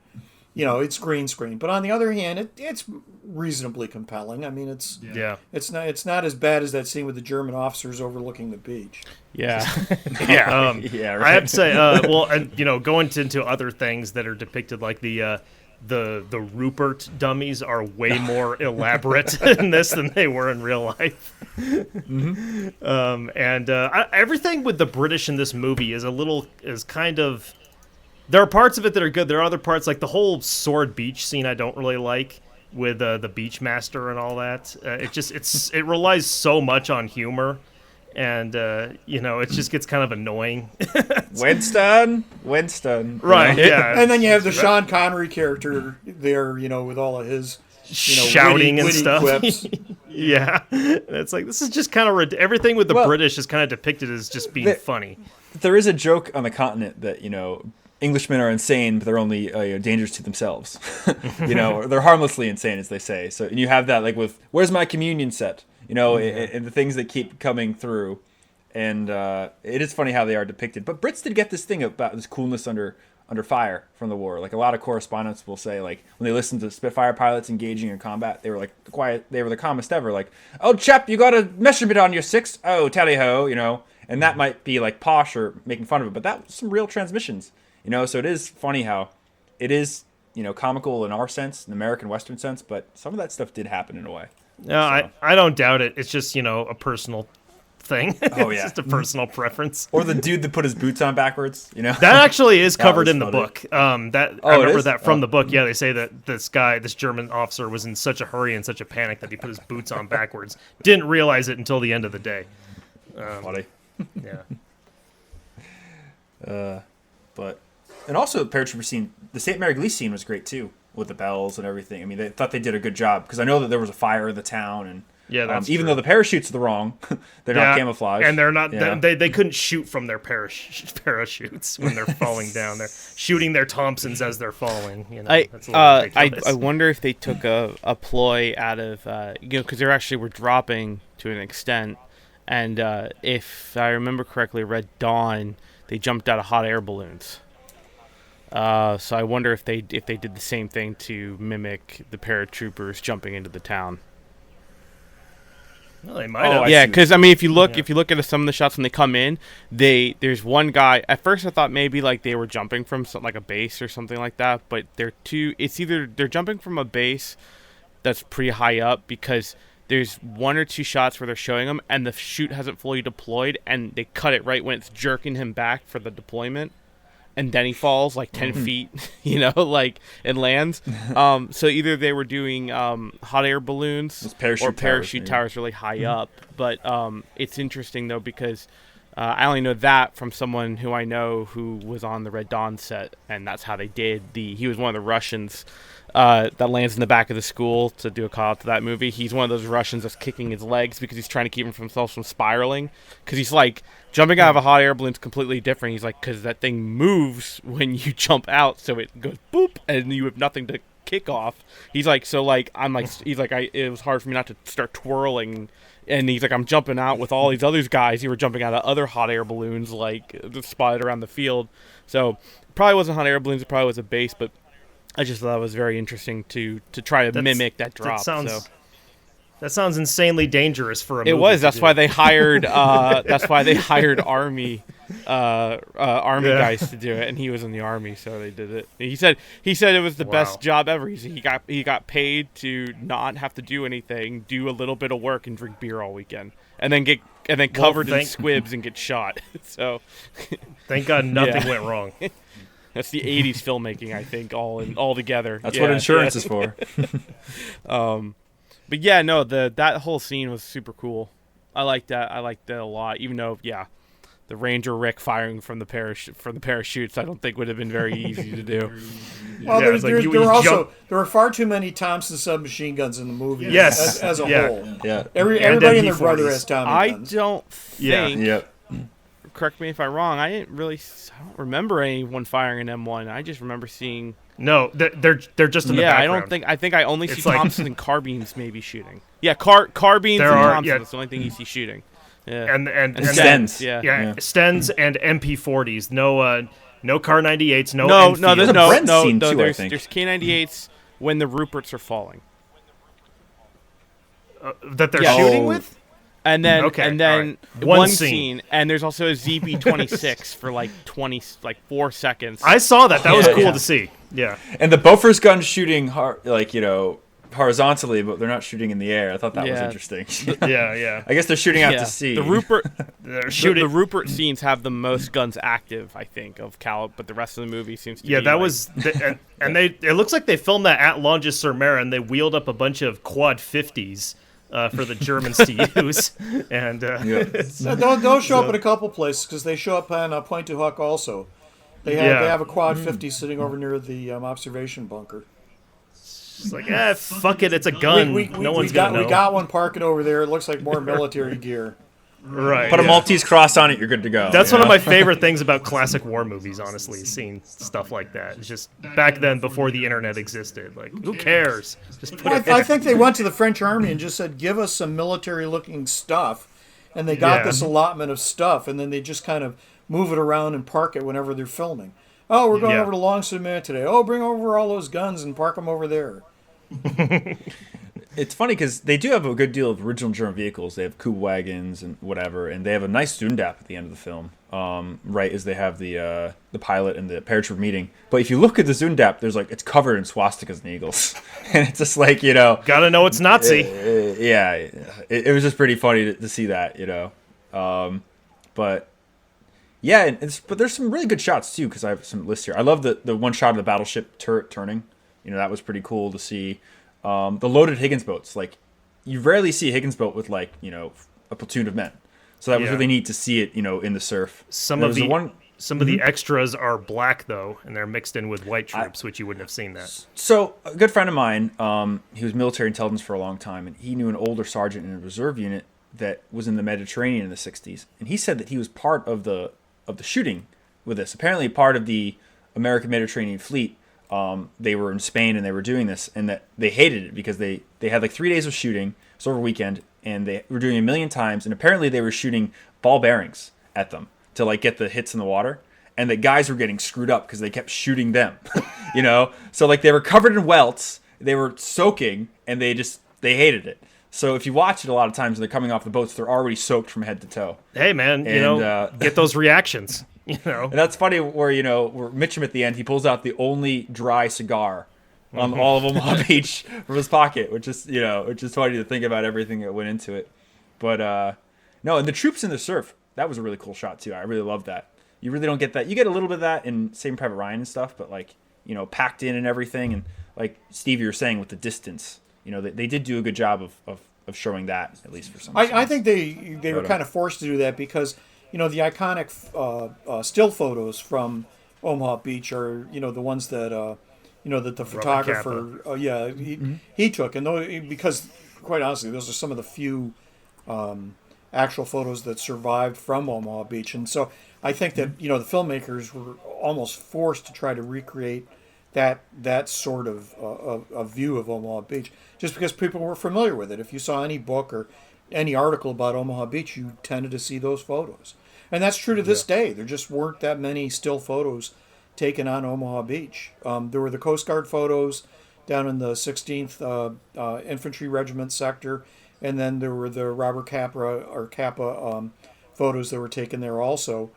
Speaker 3: it's green screen. But on the other hand, it's reasonably compelling. I mean, it's not as bad as that scene with the German officers overlooking the beach.
Speaker 4: Yeah.
Speaker 2: Yeah.
Speaker 1: Yeah, right.
Speaker 2: I have to say, and going into other things that are depicted, like the Rupert dummies are way more elaborate in this than they were in real life. Everything with the British in this movie is kind of. There are parts of it that are good. There are other parts, like the whole Sword Beach scene, I don't really like, with the beach master and all that. It relies so much on humor, and it just gets kind of annoying.
Speaker 1: Winston.
Speaker 2: Right? Yeah.
Speaker 3: And then you have the Sean Connery character there, with all of his
Speaker 2: shouting
Speaker 3: witty
Speaker 2: and stuff.
Speaker 3: Quips.
Speaker 2: Yeah, it's like this is just kind of everything with the British is kind of depicted as just being funny.
Speaker 1: There is a joke on the continent that Englishmen are insane, but they're only dangerous to themselves. They're harmlessly insane, as they say. So, and you have that, like with "Where's my communion set?" And the things that keep coming through, and it is funny how they are depicted. But Brits did get this thing about this coolness under fire from the war. Like a lot of correspondents will say, like when they listened to Spitfire pilots engaging in combat, they were like they were the calmest ever. Like, "Oh chap, you got a measurement on your 6? Oh, tally ho," And that might be like posh or making fun of it, but that was some real transmissions. So it is funny how it is, comical in our sense, in the American Western sense, but some of that stuff did happen in a way.
Speaker 2: No, I don't doubt it. It's just, a personal thing.
Speaker 1: Oh, yeah.
Speaker 2: It's just a personal preference.
Speaker 1: Or the dude that put his boots on backwards,
Speaker 2: That actually is covered in the
Speaker 1: funny.
Speaker 2: book. I remember that from
Speaker 1: Oh.
Speaker 2: the book. Yeah, they say that this German officer was in such a hurry and such a panic that he put his boots on backwards. Didn't realize it until the end of the day.
Speaker 1: Funny.
Speaker 2: Yeah.
Speaker 1: But... And also the paratrooper scene, the St. Mary Glees scene was great too, with the bells and everything. I mean, they thought they did a good job, because I know that there was a fire in the town, and
Speaker 2: that's
Speaker 1: even
Speaker 2: true.
Speaker 1: though the parachutes are the wrong, they're not camouflaged.
Speaker 2: And they're not,
Speaker 1: Yeah.
Speaker 2: they couldn't shoot from their parachutes when they're falling down. They're shooting their Thompsons as they're falling. That's a little ridiculous.
Speaker 4: I wonder if they took a ploy out of, because they actually were dropping to an extent, and if I remember correctly, Red Dawn, they jumped out of hot air balloons. So I wonder if they did the same thing to mimic the paratroopers jumping into the town.
Speaker 2: Well, they might have.
Speaker 4: Yeah, because I mean, if you look at some of the shots when they come in, there's one guy. At first, I thought maybe like they were jumping from like a base or something like that, but it's either they're jumping from a base that's pretty high up, because there's one or two shots where they're showing them and the chute hasn't fully deployed, and they cut it right when it's jerking him back for the deployment. And then he falls like 10 feet, and lands. So either they were doing hot air balloons or parachute towers really high up. But it's interesting, though, because I only know that from someone who I know who was on the Red Dawn set, and that's how they did he was one of the Russians that lands in the back of the school, to do a call out to that movie. He's one of those Russians that's kicking his legs because he's trying to keep himself from spiraling, because he's like, jumping out of a hot air balloon is completely different. He's like, because that thing moves when you jump out, so it goes boop, and you have nothing to kick off. He's like, so like, I'm like, he's like, it was hard for me not to start twirling. And he's like, I'm jumping out with all these other guys who were jumping out of other hot air balloons, like, spotted around the field. So, it probably wasn't hot air balloons, it probably was a base, but I just thought it was very interesting to try to mimic that drop.
Speaker 2: That sounds insanely dangerous for a movie.
Speaker 4: It was. That's why they hired. Army guys to do it, and he was in the Army, so they did it. He said it was the best job ever. He got paid to not have to do anything, do a little bit of work, and drink beer all weekend, and then covered in squibs and get shot. So,
Speaker 2: thank God nothing went wrong.
Speaker 4: That's the '80s filmmaking, I think, all together.
Speaker 1: That's what insurance is for.
Speaker 4: But yeah, no, that whole scene was super cool. I liked that. I liked that a lot. Even though, the Ranger Rick firing from the parachutes, I don't think would have been very easy to do.
Speaker 3: Well, there were far too many Thompson submachine guns in the movie.
Speaker 2: Yes,
Speaker 3: as a whole.
Speaker 1: Yeah.
Speaker 3: Everybody and their brother has Tommy
Speaker 4: I
Speaker 3: guns.
Speaker 4: don't think. correct me if I'm wrong. I don't remember anyone firing an M1. I just remember seeing.
Speaker 2: No, they're just in the background.
Speaker 4: I think I only see
Speaker 2: It's like-
Speaker 4: Thompsons and carbines maybe shooting. Yeah, carbines
Speaker 2: There
Speaker 4: and
Speaker 2: are-
Speaker 4: Thompsons.
Speaker 2: yeah.
Speaker 4: That's the only thing you see shooting. Yeah.
Speaker 2: and
Speaker 1: Stens.
Speaker 4: Yeah.
Speaker 2: Stens and MP40s. No Car 98s. No.
Speaker 4: No,
Speaker 2: Enfield.
Speaker 4: there's
Speaker 1: a
Speaker 4: no,
Speaker 1: Brent
Speaker 4: no,
Speaker 1: scene
Speaker 4: no.
Speaker 1: too, I
Speaker 4: There's
Speaker 1: think.
Speaker 4: K98s when the Ruperts are falling,
Speaker 2: that they're
Speaker 4: Yeah.
Speaker 2: shooting
Speaker 1: Oh.
Speaker 2: with.
Speaker 4: and then
Speaker 2: Okay,
Speaker 4: and then
Speaker 2: all right.
Speaker 4: one
Speaker 2: Scene.
Speaker 4: scene, and there's also a ZB-26 for like 4 seconds.
Speaker 2: I saw that. That was
Speaker 1: Yeah,
Speaker 2: cool
Speaker 1: yeah.
Speaker 2: to see. Yeah.
Speaker 1: And the Bofors gun shooting horizontally, but they're not shooting in the air. I thought that was
Speaker 4: Yeah.
Speaker 1: interesting.
Speaker 2: Yeah.
Speaker 1: I guess they're shooting out
Speaker 4: Yeah.
Speaker 1: to sea.
Speaker 4: The Rupert,
Speaker 2: They're shooting.
Speaker 4: the Rupert scenes have the most guns active, I think, of Calib, but the rest of the movie seems to be
Speaker 2: Yeah, that
Speaker 4: like-
Speaker 2: was, and they. It looks like they filmed that at Longis-sur-Mer, and they wheeled up a bunch of quad 50s for the Germans to use. And
Speaker 3: So they'll show up in a couple places because they show up on Point du Hoc also. They have a quad 50 sitting over near the observation bunker.
Speaker 2: it's like, fuck it, it's a gun. No one's gonna know.
Speaker 3: We got one parking over there. It looks like more military gear.
Speaker 2: Right.
Speaker 1: Put a
Speaker 2: yeah.
Speaker 1: Maltese cross on it, you're good to go.
Speaker 2: That's
Speaker 1: you
Speaker 2: one of
Speaker 1: know?
Speaker 2: my favorite things about classic war movies, honestly, is seeing stuff like that. It's just back then, before the internet existed. Like, who cares? Just put it
Speaker 3: I think they went to the French army and just said, give us some military-looking stuff. And they got
Speaker 2: Yeah.
Speaker 3: this allotment of stuff, and then they just kind of move it around and park it whenever they're filming. Oh, we're going
Speaker 2: Yeah.
Speaker 3: over to Longis-sur-Mer today. Oh, bring over all those guns and park them over there.
Speaker 1: It's funny because they do have a good deal of original German vehicles. They have Kub wagons and whatever, and they have a nice Zundap at the end of the film, right as they have the pilot and the paratrooper meeting. But if you look at the Zundap, there's like it's covered in swastikas and eagles, and it's just like
Speaker 2: Gotta know it's Nazi.
Speaker 1: yeah, it was just pretty funny to see that, but yeah, but there's some really good shots too because I have some lists here. I love the one shot of the battleship turret turning. That was pretty cool to see. The loaded Higgins boats, like you rarely see a Higgins boat with like a platoon of men, so that was
Speaker 2: Yeah.
Speaker 1: really neat to see it in the surf.
Speaker 2: Some
Speaker 1: There
Speaker 2: of
Speaker 1: was
Speaker 2: the
Speaker 1: Mm-hmm.
Speaker 2: the extras are black though, and they're mixed in with white troops, which you wouldn't have seen that.
Speaker 1: So a good friend of mine, he was military intelligence for a long time, and he knew an older sergeant in a reserve unit that was in the Mediterranean in the 60s, and he said that he was part of the shooting with this. Apparently part of the American Mediterranean fleet. They were in Spain and they were doing this, and that they hated it because they had like 3 days of shooting. It was over a weekend, and they were doing it 1,000,000 times, and apparently they were shooting ball bearings at them to like get the hits in the water, and the guys were getting screwed up because they kept shooting them. So like they were covered in welts, they were soaking, and they hated it. So if you watch it a lot of times when they're coming off the boats, they're already soaked from head to toe.
Speaker 2: Hey man, get those reactions.
Speaker 1: And that's funny where where Mitchum at the end, he pulls out the only dry cigar on all of Omaha Beach from his pocket, which is funny to think about everything that went into it. But no, and the troops in the surf, that was a really cool shot too. I really love that. You really don't get that. You get a little bit of that in Saving Private Ryan and stuff, but like packed in and everything, and like Steve, you were saying with the distance, they did do a good job of showing that, at least for some.
Speaker 3: I think they were kind of forced to do that because the iconic still photos from Omaha Beach are the ones that that the photographer he took, and because quite honestly those are some of the few actual photos that survived from Omaha Beach, and so I think that the filmmakers were almost forced to try to recreate that sort of a view of Omaha Beach just because people were familiar with it. If you saw any book or any article about Omaha Beach, you tended to see those photos. And that's true to this day. There just weren't that many still photos taken on Omaha Beach. There were the Coast Guard photos down in the 16th Infantry Regiment sector, and then there were the Robert Kappa photos that were taken there also.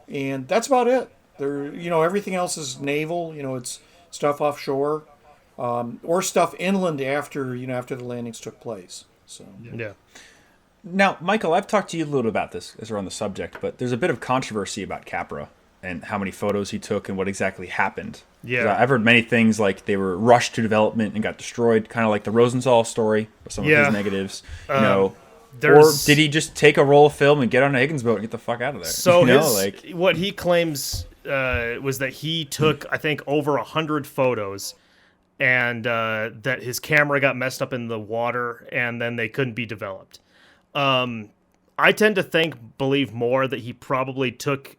Speaker 3: And that's about it. There, everything else is naval. It's stuff offshore or stuff inland after the landings took place. So
Speaker 2: Yeah.
Speaker 1: Now, Michael, I've talked to you a little about this as we're on the subject, but there's a bit of controversy about Capra and how many photos he took and what exactly happened.
Speaker 2: Yeah.
Speaker 1: 'Cause I've heard many things like they were rushed to development and got destroyed, kind of like the Rosenthal story with some of his negatives. Or did he just take a roll of film and get on a Higgins boat and get the fuck out of there?
Speaker 2: So what he claims was that he took, I think, over 100 photos, and that his camera got messed up in the water, and then they couldn't be developed. I tend to believe more that he probably took,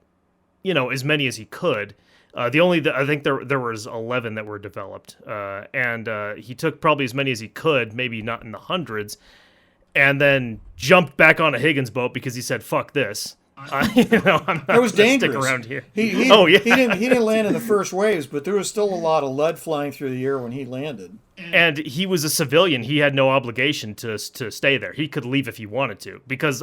Speaker 2: as many as he could. I think there was 11 that were developed, and he took probably as many as he could, maybe not in the hundreds, and then jumped back on a Higgins boat because he said, "Fuck this." I'm not
Speaker 3: It was
Speaker 2: gonna
Speaker 3: dangerous.
Speaker 2: stick around here.
Speaker 3: He didn't land in the first waves, but there was still a lot of lead flying through the air when he landed.
Speaker 2: And he was a civilian. He had no obligation to stay there. He could leave if he wanted to. This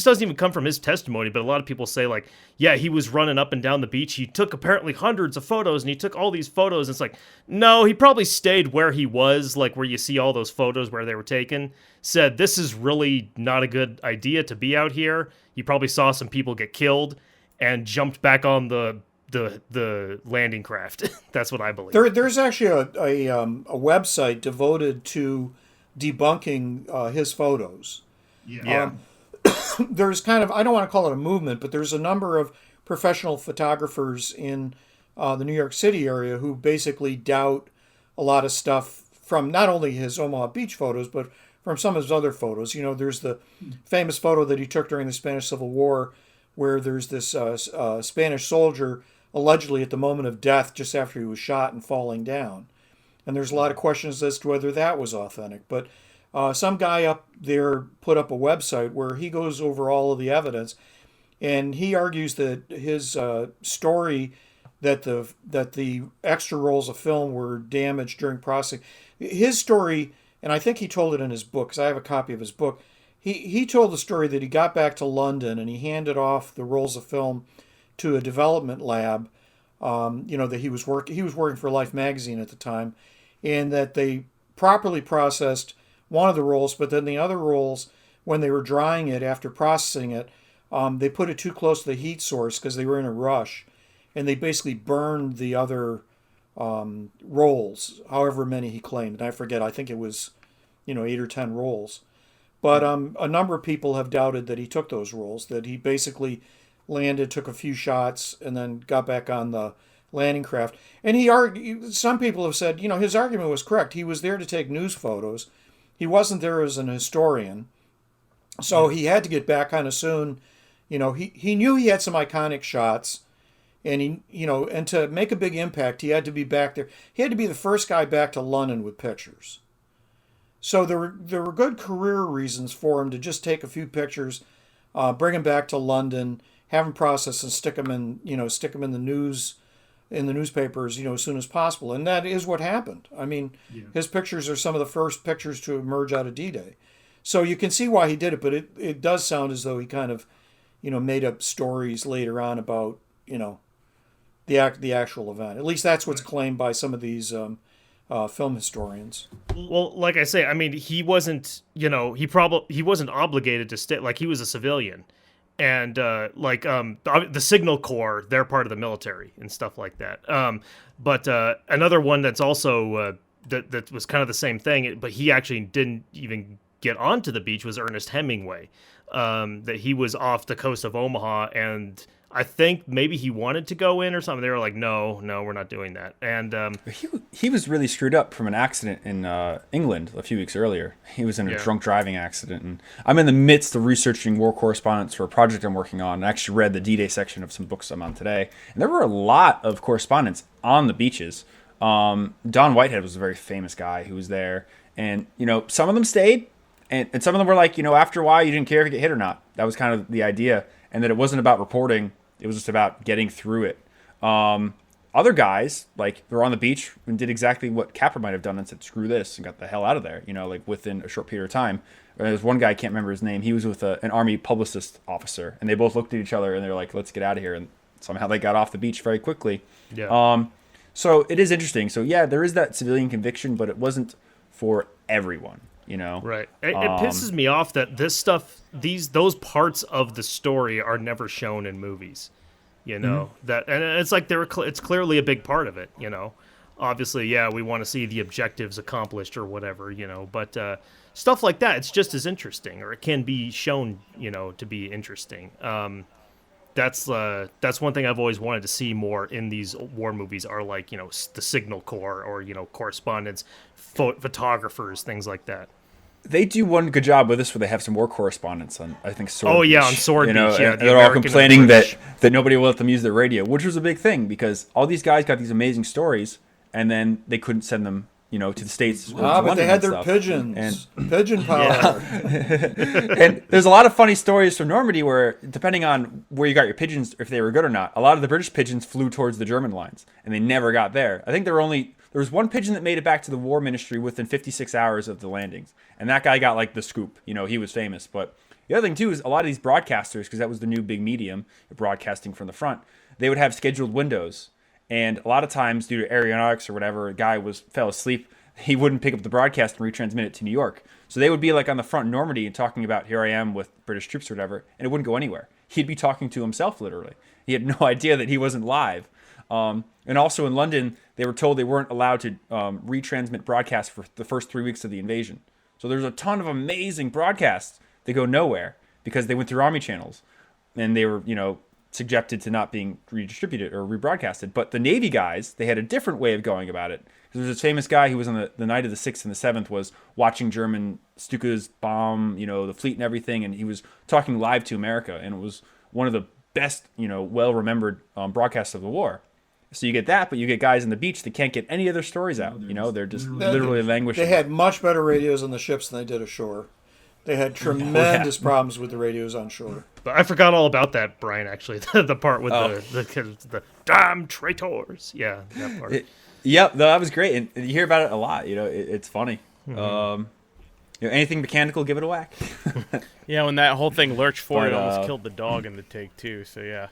Speaker 2: doesn't even come from his testimony, but a lot of people say like, yeah, he was running up and down the beach. He took apparently hundreds of photos, and he took all these photos. And it's like, no, he probably stayed where he was, like where you see all those photos where they were taken. Said this is really not a good idea to be out here. He probably saw some people get killed and jumped back on the landing craft. That's what I believe.
Speaker 3: There's actually a website devoted to debunking his photos.
Speaker 2: Yeah.
Speaker 3: There's kind of, I don't want to call it a movement, but there's a number of professional photographers in the New York City area who basically doubt a lot of stuff from not only his Omaha Beach photos, but from some of his other photos. There's the famous photo that he took during the Spanish Civil War where there's this Spanish soldier allegedly at the moment of death just after he was shot and falling down. And there's a lot of questions as to whether that was authentic. But some guy up there put up a website where he goes over all of the evidence, and he argues that his story that the extra rolls of film were damaged during processing. His story, and I think he told it in his book, because I have a copy of his book, he told the story that he got back to London and he handed off the rolls of film to a development lab, that he was working for Life magazine at the time, and that they properly processed one of the rolls, but then the other rolls, when they were drying it after processing it, they put it too close to the heat source because they were in a rush, and they basically burned the other rolls, however many he claimed. And I forget, I think it was 8 or 10 rolls. But a number of people have doubted that he took those rolls, that he basically landed, took a few shots, and then got back on the landing craft. And he argued, some people have said, his argument was correct. He was there to take news photos. He wasn't there as an historian. So he had to get back kind of soon. He knew he had some iconic shots, and and to make a big impact, he had to be back there. He had to be the first guy back to London with pictures. So there were good career reasons for him to just take a few pictures, bring them back to London, have them processed, and stick them in the newspapers, as soon as possible. And that is what happened. I mean, his pictures are some of the first pictures to emerge out of Dday. So you can see why he did it, but it does sound as though he kind of, made up stories later on about, the actual event. At least that's what's claimed by some of these film historians.
Speaker 2: Well, like I say, I mean, he wasn't, he wasn't obligated to stay. Like, he was a civilian, and the Signal Corps, they're part of the military and stuff like that. But another one that's also that was kind of the same thing, but he actually didn't even get onto the beach, was Ernest Hemingway. That he was off the coast of Omaha, and I think maybe he wanted to go in or something. They were like, no, we're not doing that. And
Speaker 1: he was really screwed up from an accident in England a few weeks earlier. He was in a drunk driving accident. And I'm in the midst of researching war correspondence for a project I'm working on. I actually read the D-Day section of some books I'm on today. And there were a lot of correspondence on the beaches. Don Whitehead was a very famous guy who was there. And, some of them stayed. And some of them were like, after a while, you didn't care if you get hit or not. That was kind of the idea. And that it wasn't about reporting. It was just about getting through it. Other guys, they're on the beach and did exactly what Capper might have done and said, screw this, and got the hell out of there, within a short period of time. There's one guy, I can't remember his name. He was with an Army publicist officer. And they both looked at each other and they're like, let's get out of here. And somehow they got off the beach very quickly.
Speaker 2: Yeah.
Speaker 1: So it is interesting. So, yeah, there is that civilian conviction, but it wasn't for everyone.
Speaker 2: Right. It pisses me off that this stuff, those parts of the story are never shown in movies. That, and it's like it's clearly a big part of it. Obviously, we want to see the objectives accomplished or whatever. But stuff like that, it's just as interesting, or it can be shown, to be interesting. That's one thing I've always wanted to see more in these war movies are the Signal Corps or correspondence, photographers, things like that.
Speaker 1: They do one good job with this, where they have some war correspondents on, I think, Sword
Speaker 2: Oh,
Speaker 1: Beach.
Speaker 2: yeah, on Sword Beach, yeah,
Speaker 1: and
Speaker 2: the
Speaker 1: they're all
Speaker 2: American
Speaker 1: complaining
Speaker 2: and British.
Speaker 1: that nobody will let them use their radio, which was a big thing because all these guys got these amazing stories, and then they couldn't send them, to the States. Or to
Speaker 3: but
Speaker 1: London
Speaker 3: they had
Speaker 1: and
Speaker 3: their
Speaker 1: stuff.
Speaker 3: pigeons. Pigeon power.
Speaker 1: And there's a lot of funny stories from Normandy where, depending on where you got your pigeons, if they were good or not, a lot of the British pigeons flew towards the German lines, and they never got there. I think there was one pigeon that made it back to the War Ministry within 56 hours of the landings, and that guy got like the scoop. He was famous. But the other thing too is a lot of these broadcasters, because that was the new big medium, broadcasting from the front, they would have scheduled windows, and a lot of times due to aeronautics or whatever, a guy fell asleep. He wouldn't pick up the broadcast and retransmit it to New York. So they would be like on the front in Normandy and talking about, here I am with British troops or whatever, and it wouldn't go anywhere. He'd be talking to himself literally. He had no idea that he wasn't live. And also in London, they were told they weren't allowed to retransmit broadcasts for the first 3 weeks of the invasion. So there's a ton of amazing broadcasts that go nowhere because they went through army channels, and they were, subjected to not being redistributed or rebroadcasted. But the Navy guys, they had a different way of going about it. There's this famous guy who was on the night of the 6th and the 7th, was watching German Stukas bomb, the fleet and everything, and he was talking live to America, and it was one of the best, well-remembered broadcasts of the war. So you get that, but you get guys on the beach that can't get any other stories out. They're just literally languishing.
Speaker 3: They had much better radios on the ships than they did ashore. They had tremendous problems with the radios on shore.
Speaker 2: But I forgot all about that, Brian, actually. The part with the damn traitors. Yeah, that part.
Speaker 1: Yep, no, that was great. And you hear about it a lot. It's funny. Mm-hmm. Anything mechanical, give it a whack.
Speaker 4: Yeah, when that whole thing lurched forward,
Speaker 1: But,
Speaker 4: it almost killed the dog in the take, too. So, yeah.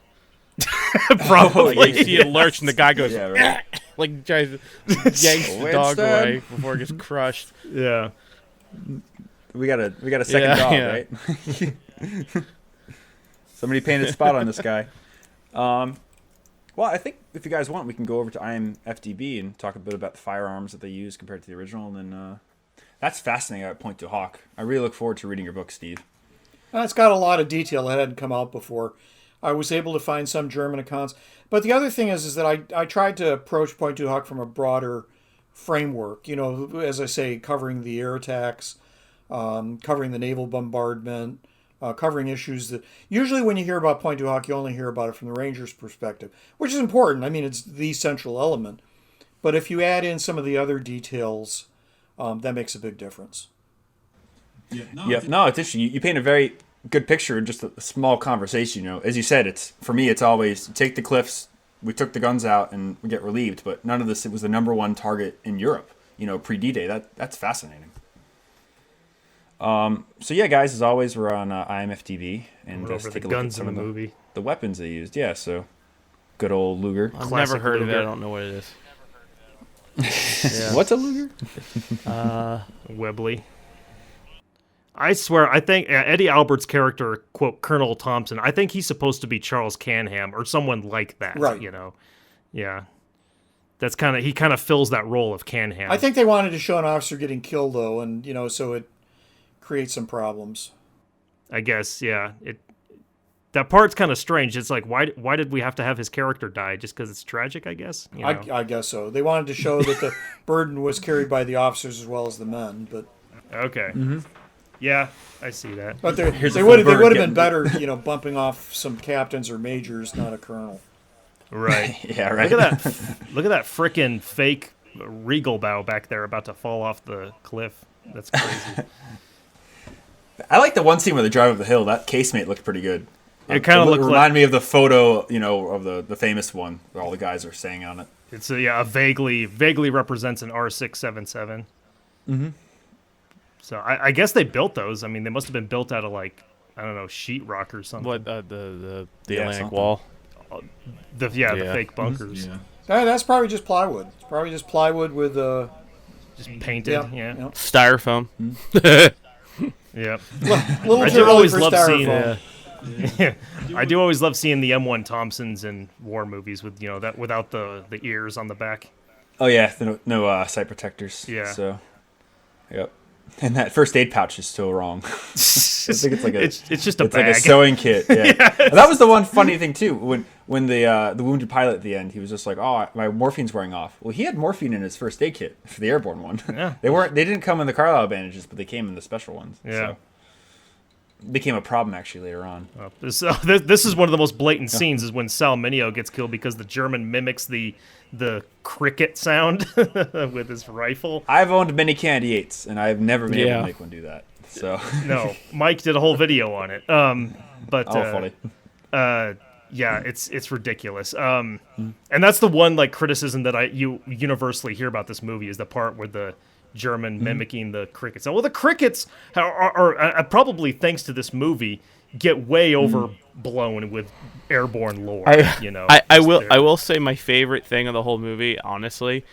Speaker 2: Probably.
Speaker 4: Like, you see it lurch, and the guy goes,
Speaker 1: Yeah, right.
Speaker 4: like, tries to yanks the dog
Speaker 1: Winston.
Speaker 4: away before it gets crushed.
Speaker 2: Yeah.
Speaker 1: We got a second dog, right? Somebody painted a spot on this guy. Well, I think if you guys want, we can go over to IMFDB and talk a bit about the firearms that they use compared to the original. And then that's fascinating at Point to Hawk. I really look forward to reading your book, Steve.
Speaker 3: It's got a lot of detail that hadn't come out before. I was able to find some German accounts. But the other thing is that I tried to approach Point to Hawk from a broader framework. As I say, covering the air attacks, covering the naval bombardment, covering issues that usually when you hear about Point to Hawk, you only hear about it from the Rangers' perspective, which is important. I mean, it's the central element. But if you add in some of the other details, that makes a big difference.
Speaker 1: No, it's interesting. You paint a very good picture in just a small conversation. As you said, for me, it's always take the cliffs. We took the guns out and we get relieved, but none of this. It was the number one target in Europe. Pre D-Day. That's fascinating. So yeah, guys, as always, we're on IMFDB and
Speaker 2: We're
Speaker 1: let's
Speaker 2: over
Speaker 1: take
Speaker 2: the
Speaker 1: a look
Speaker 2: guns
Speaker 1: at some
Speaker 2: in the
Speaker 1: of
Speaker 2: movie.
Speaker 1: the weapons they used. Yeah, so good old Luger.
Speaker 4: I've
Speaker 2: Classic
Speaker 4: never heard of it.
Speaker 2: Luger.
Speaker 4: I don't know what it is. Yeah.
Speaker 1: What's a Luger?
Speaker 2: Webley. I swear, I think Eddie Albert's character, quote, Colonel Thompson, I think he's supposed to be Charles Canham or someone like that.
Speaker 3: Right.
Speaker 2: Yeah. That's he kind of fills that role of Canham.
Speaker 3: I think they wanted to show an officer getting killed, though, and, so it creates some problems.
Speaker 2: I guess, yeah. That part's kind of strange. It's like, why did we have to have his character die? Just because it's tragic, I guess?
Speaker 3: I guess so. They wanted to show that the burden was carried by the officers as well as the men, but...
Speaker 2: Okay. Mm-hmm. Yeah, I see that.
Speaker 3: But they
Speaker 1: a
Speaker 3: would have
Speaker 1: full bird
Speaker 3: been better, bumping off some captains or majors, not a colonel.
Speaker 2: Right.
Speaker 1: Yeah, right.
Speaker 2: Look at that frickin' fake Regal bow back there about to fall off the cliff. That's crazy.
Speaker 1: I like the one scene where they drive up the hill. That casemate looked pretty good.
Speaker 2: It kind of looked
Speaker 1: remind me of the photo, of the famous one where all the guys are staying on it.
Speaker 2: It's a vaguely represents an R677.
Speaker 1: Mm-hmm.
Speaker 2: So I guess they built those. I mean, they must have been built out of sheetrock or something.
Speaker 4: What the Atlantic
Speaker 1: something.
Speaker 4: Wall?
Speaker 2: The fake bunkers.
Speaker 6: Yeah.
Speaker 3: That's probably just plywood. It's probably just plywood with
Speaker 2: Just painted. Yeah.
Speaker 4: Styrofoam.
Speaker 2: Yep.
Speaker 3: Little
Speaker 2: I
Speaker 3: too
Speaker 2: do
Speaker 3: early
Speaker 2: always
Speaker 3: for
Speaker 2: love
Speaker 3: styrofoam.
Speaker 2: seeing. I do always love seeing the M1 Thompsons in war movies with that without the ears on the back.
Speaker 1: Oh yeah, no sight protectors.
Speaker 2: Yeah.
Speaker 1: So, yep. And that first aid pouch is still wrong. I think it's like
Speaker 2: it's just a
Speaker 1: it's
Speaker 2: bag.
Speaker 1: like a sewing kit. Yeah. And that was the one funny thing too. When when the wounded pilot at the end, he was just like, "Oh, my morphine's wearing off." Well, he had morphine in his first aid kit for the airborne one.
Speaker 2: Yeah.
Speaker 1: They didn't come in the Carlisle bandages, but they came in the special ones.
Speaker 2: Yeah.
Speaker 1: So. Became a problem actually later on.
Speaker 2: This is one of the most blatant scenes is when Sal Mineo gets killed because the German mimics the cricket sound with his rifle.
Speaker 1: I've owned many Candy 8s, and I've never been able to make one do that. So
Speaker 2: no, Mike did a whole video on it. But
Speaker 1: funny.
Speaker 2: Yeah, it's ridiculous. And that's the one like criticism that you universally hear about this movie is the part where the German mimicking the crickets. Well, the crickets are probably thanks to this movie get way overblown with airborne lore.
Speaker 4: I will say my favorite thing of the whole movie, honestly,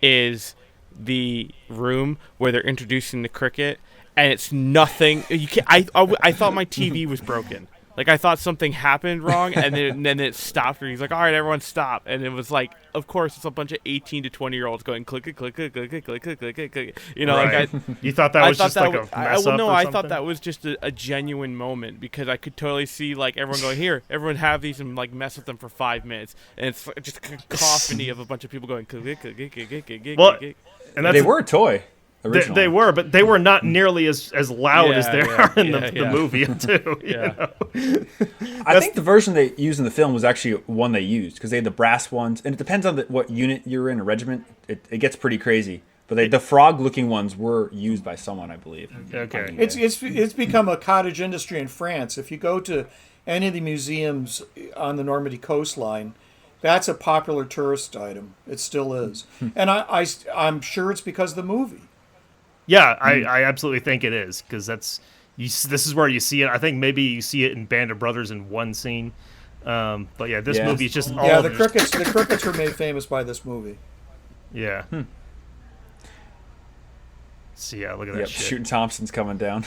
Speaker 4: is the room where they're introducing the cricket, and it's nothing. You can't. I thought my TV was broken. Like, I thought something happened wrong, and then it stopped, and he's like, all right, everyone stop. And it was like, of course, it's a bunch of 18 to 20-year-olds going click, click, click, click, click, click, click, click, click, click. You know,
Speaker 2: right. You thought that was just like a mess up or
Speaker 4: I
Speaker 2: something?
Speaker 4: thought that was just a genuine moment, because I could totally see, like, everyone going, here, everyone have these and, like, mess with them for 5 minutes. And it's just a cacophony of a bunch of people going click, click, click, click, click, click, click,
Speaker 2: well,
Speaker 4: click.
Speaker 2: And
Speaker 1: they were a toy.
Speaker 2: They were, but they were not nearly as loud as they are in the movie, too.
Speaker 4: Yeah.
Speaker 1: I think the version they used in the film was actually one they used, because they had the brass ones, and it depends on what unit you're in, a regiment. It gets pretty crazy. But the frog-looking ones were used by someone, I believe.
Speaker 2: Okay.
Speaker 3: It's become a cottage industry in France. If you go to any of the museums on the Normandy coastline, that's a popular tourist item. It still is. And I'm sure it's because of the movie.
Speaker 2: Yeah, I absolutely think it is, because this is where you see it. I think maybe you see it in Band of Brothers in one scene. But yeah, this movie is just all
Speaker 3: the crickets were made famous by this movie.
Speaker 2: Yeah. So yeah, look at that shit.
Speaker 1: Shooting Thompson's coming down.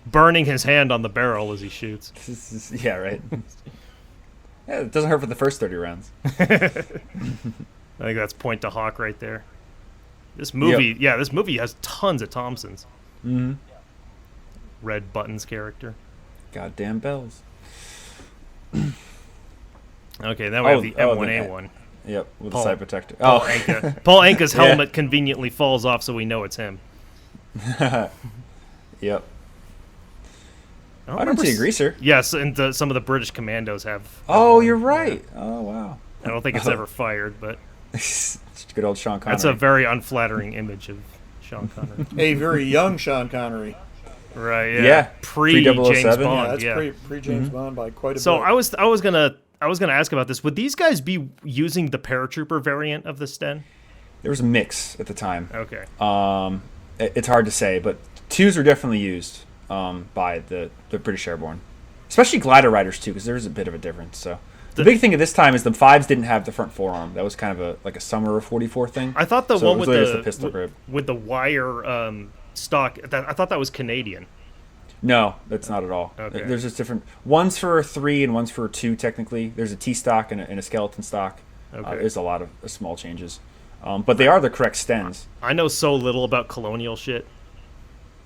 Speaker 2: Burning his hand on the barrel as he shoots.
Speaker 1: Yeah, right. Yeah, it doesn't hurt for the first 30 rounds.
Speaker 2: I think that's point to Hawk right there. This movie, this movie has tons of Thompsons.
Speaker 1: Mm-hmm.
Speaker 2: Red Button's character.
Speaker 1: Goddamn bells.
Speaker 2: Okay, then we have the M1A1.
Speaker 1: Yep, with
Speaker 2: Paul,
Speaker 1: the side protector.
Speaker 2: Paul Anka. Paul Anka's helmet conveniently falls off, so we know it's him.
Speaker 1: Yep. I don't see a greaser.
Speaker 2: Yes, and some of the British commandos have.
Speaker 1: Oh, you're right. Oh, wow.
Speaker 2: I don't think it's ever fired, but
Speaker 1: good old Sean Connery.
Speaker 2: That's a very unflattering image of Sean Connery.
Speaker 3: A very young Sean Connery.
Speaker 2: Right. Yeah. Pre James Bond.
Speaker 3: Yeah, that's pre James Bond by quite a bit.
Speaker 2: So I was gonna ask about this. Would these guys be using the paratrooper variant of the Sten?
Speaker 1: There was a mix at the time.
Speaker 2: Okay.
Speaker 1: It's hard to say, but twos are definitely used by the British Airborne, especially glider riders too, because there's a bit of a difference. So the big thing at this time is the fives didn't have the front forearm. That was kind of a summer of '44 thing.
Speaker 2: I thought the one with
Speaker 1: the pistol grip
Speaker 2: with the wire stock. I thought that was Canadian.
Speaker 1: No, that's not at all.
Speaker 2: Okay.
Speaker 1: There's just different. One's for a 3 and one's for a 2. Technically, there's a T stock and a skeleton stock.
Speaker 2: Okay.
Speaker 1: There's a lot of small changes, but they are the correct Stens.
Speaker 2: I know so little about colonial shit.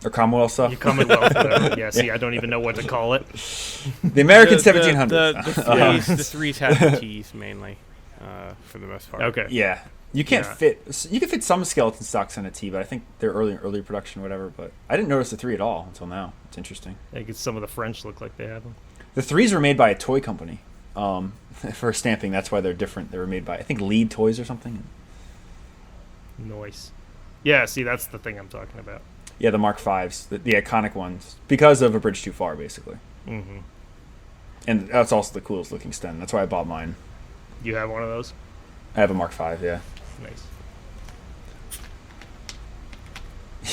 Speaker 1: Or Commonwealth stuff.
Speaker 2: You Commonwealth. Yeah. See, I don't even know what to call it.
Speaker 1: The American 1700s.
Speaker 4: The threes have the T's mainly, for the most part.
Speaker 2: Okay.
Speaker 1: Yeah. You can't fit. You can fit some skeleton stocks on a T, but I think they're early production or whatever. But I didn't notice the 3 at all until now. It's interesting.
Speaker 2: I guess some of the French look like they have them.
Speaker 1: The 3s were made by a toy company for stamping. That's why they're different. They were made by, I think, Lead Toys or something.
Speaker 2: Nice. Yeah. See, that's the thing I'm talking about.
Speaker 1: Yeah, the Mark V's, the iconic ones, because of A Bridge Too Far, basically.
Speaker 2: Mm-hmm.
Speaker 1: And that's also the coolest looking Sten. That's why I bought mine.
Speaker 2: You have one of those?
Speaker 1: I have a Mark V, yeah.
Speaker 2: Nice.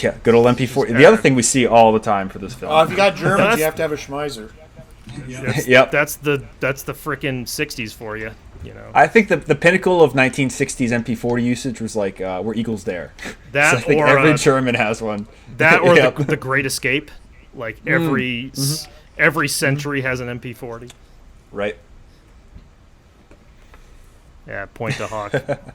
Speaker 1: Yeah, good old MP40. The other thing we see all the time for this film.
Speaker 3: If you got Germans, you have to have a Schmeiser.
Speaker 1: Yep.
Speaker 2: That's the frickin' 60s for you. You know.
Speaker 1: I think the pinnacle of 1960s MP40 usage was like "Were Eagles There?"
Speaker 2: That
Speaker 1: so I think
Speaker 2: or
Speaker 1: every German has one.
Speaker 2: That or
Speaker 1: Yep.
Speaker 2: the Great Escape. Like every century has an MP40.
Speaker 1: Right.
Speaker 2: Yeah, Point to Hawk.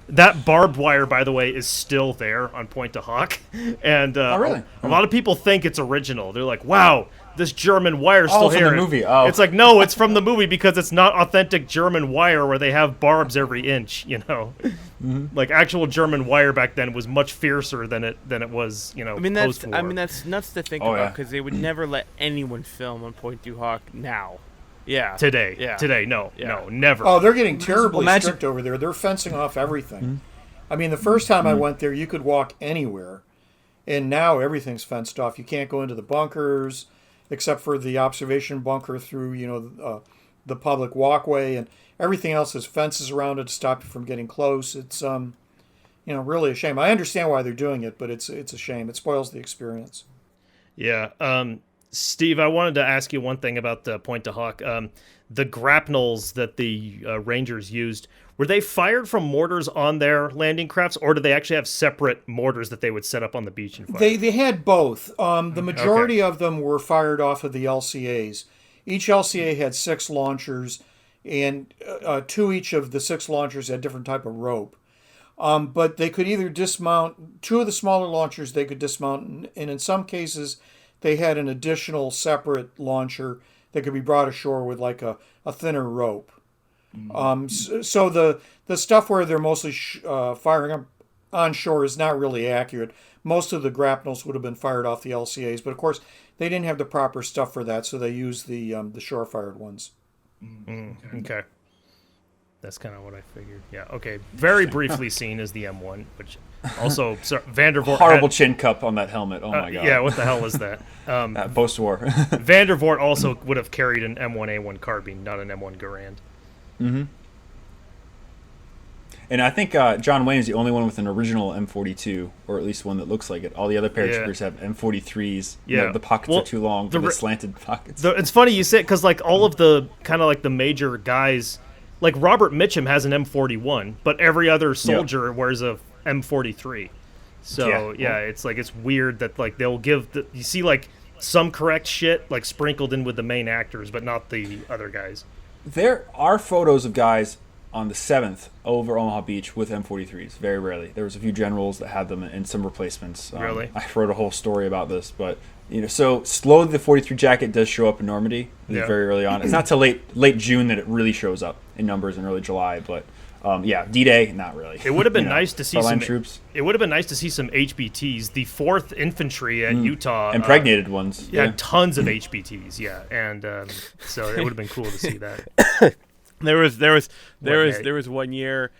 Speaker 2: That barbed wire, by the way, is still there on Point to Hawk, and
Speaker 1: really?
Speaker 2: a lot of people think it's original. They're like, "Wow, this German wire's still
Speaker 1: from
Speaker 2: here."
Speaker 1: the movie. Oh.
Speaker 2: It's like, no, it's from the movie because it's not authentic German wire where they have barbs every inch. Like actual German wire back then was much fiercer than it was. Post-war.
Speaker 4: That's nuts to think
Speaker 1: Oh,
Speaker 4: about
Speaker 1: yeah.
Speaker 4: because they would never let anyone film on Point to Hawk now. Yeah.
Speaker 2: Today, no, never.
Speaker 3: Oh, they're getting terribly
Speaker 1: Imagine-
Speaker 3: strict over there. They're fencing off everything. I mean, the first time I went there, you could walk anywhere, and now everything's fenced off. You can't go into the bunkers, except for the observation bunker through the public walkway, and everything else has fences around it to stop you from getting close. It's really a shame. I understand why they're doing it, but it's a shame. It spoils the experience.
Speaker 2: Yeah. Steve, I wanted to ask you one thing about the Point to Hawk. The grapnels that the Rangers used, were they fired from mortars on their landing crafts, or did they actually have separate mortars that they would set up on the beach and fire?
Speaker 3: They had both. The majority of them were fired off of the LCAs. Each LCA had 6 launchers, and to each of the 6 launchers had different type of rope. But they could either dismount 2 of the smaller launchers. They could dismount, and in some cases, they had an additional separate launcher that could be brought ashore with like a thinner rope. So the stuff where they're mostly firing up on shore is not really accurate. Most of the grapnels would have been fired off the LCAs, but of course they didn't have the proper stuff for that, so they used the shore-fired ones.
Speaker 2: Okay. That's kind of what I figured. Yeah, okay. Very briefly seen as the M1, which also Vandervoort
Speaker 1: Horrible chin cup on that helmet. Oh my god.
Speaker 2: Yeah, what the hell was that?
Speaker 1: Post-war.
Speaker 2: Vandervoort also would have carried an M1A1 carbine, not an M1 Garand.
Speaker 1: Mm-hmm. And I think John Wayne is the only one with an original M42, or at least one that looks like it. All the other paratroopers have M43s.
Speaker 2: Yeah.
Speaker 1: The pockets are too long for the slanted pockets.
Speaker 2: It's funny you say it because like all of the kind of like the major guys, like Robert Mitchum has an M41, but every other soldier wears a M43. So it's like it's weird that like they'll give you see like some correct shit like sprinkled in with the main actors, but not the other guys.
Speaker 1: There are photos of guys on the 7th over Omaha Beach with M43s. Very rarely. There was a few generals that had them and some replacements.
Speaker 2: Really?
Speaker 1: I wrote a whole story about this, but so slowly the 43 jacket does show up in Normandy very early on. It's not till late June that it really shows up in numbers in early July, but D-Day, not really.
Speaker 2: It would have been nice to see some
Speaker 1: troops.
Speaker 2: It would have been nice to see some HBTs. The 4th Infantry at Utah,
Speaker 1: impregnated ones.
Speaker 2: Yeah, tons of HBTs. Yeah, and so it would have been cool to see that.
Speaker 4: There was 1 year,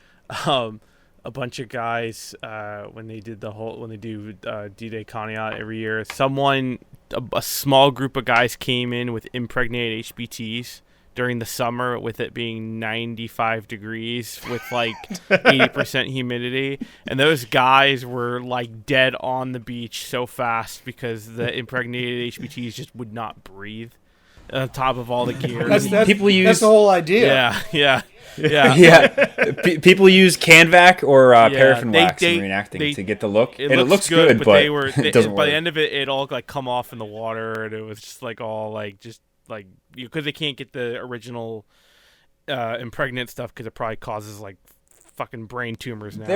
Speaker 4: a bunch of guys when they do D-Day Conneaut every year. A small group of guys came in with impregnated HBTs during the summer, with it being 95 degrees with like 80% humidity, and those guys were like dead on the beach so fast because the impregnated HBTs just would not breathe on top of all the gear.
Speaker 3: That's the whole idea.
Speaker 4: Yeah.
Speaker 1: People use Canvac or paraffin wax in reenacting to get the look, and it looks good, but it doesn't work.
Speaker 4: By the end of it, it all like come off in the water, and it was just like all like just like because they can't get the original impregnant stuff because it probably causes like fucking brain tumors now.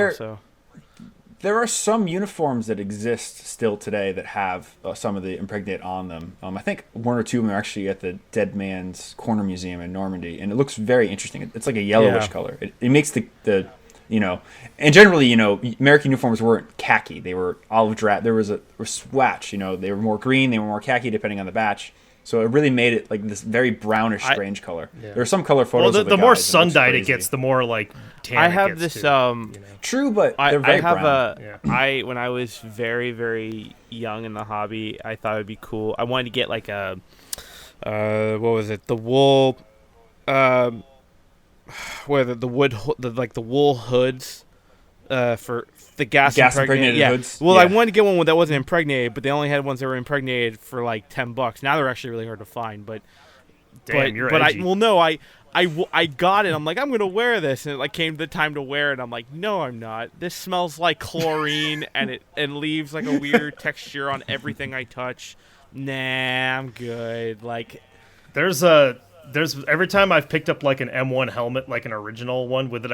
Speaker 1: There are some uniforms that exist still today that have some of the impregnate on them. I think 1 or 2 of them are actually at the Dead Man's Corner Museum in Normandy, and it looks very interesting. It's like a yellowish color. It makes the and generally, American uniforms weren't khaki. They were olive drab. There was a swatch, they were more green, they were more khaki depending on the batch. So it really made it like this very brownish, strange color. Yeah. There are some color photos.
Speaker 2: Well, the more sun dyed it gets, the more like tan.
Speaker 4: I have this.
Speaker 1: True, but they're very brown.
Speaker 4: When I was very, very young in the hobby, I thought it'd be cool. I wanted to get like a, what was it? The wool, the wool hoods, for the gas
Speaker 1: impregnated hoods.
Speaker 4: Well, I wanted to get one that wasn't impregnated, but they only had ones that were impregnated for like $10. Now they're actually really hard to find, but
Speaker 2: you're edgy.
Speaker 4: I got it. I'm like, I'm gonna wear this, and it like came to the time to wear it. I'm like, no, I'm not. This smells like chlorine, and it leaves like a weird texture on everything I touch. Nah, I'm good. Like,
Speaker 2: there's a there's every time I've picked up like an M1 helmet, like an original one with the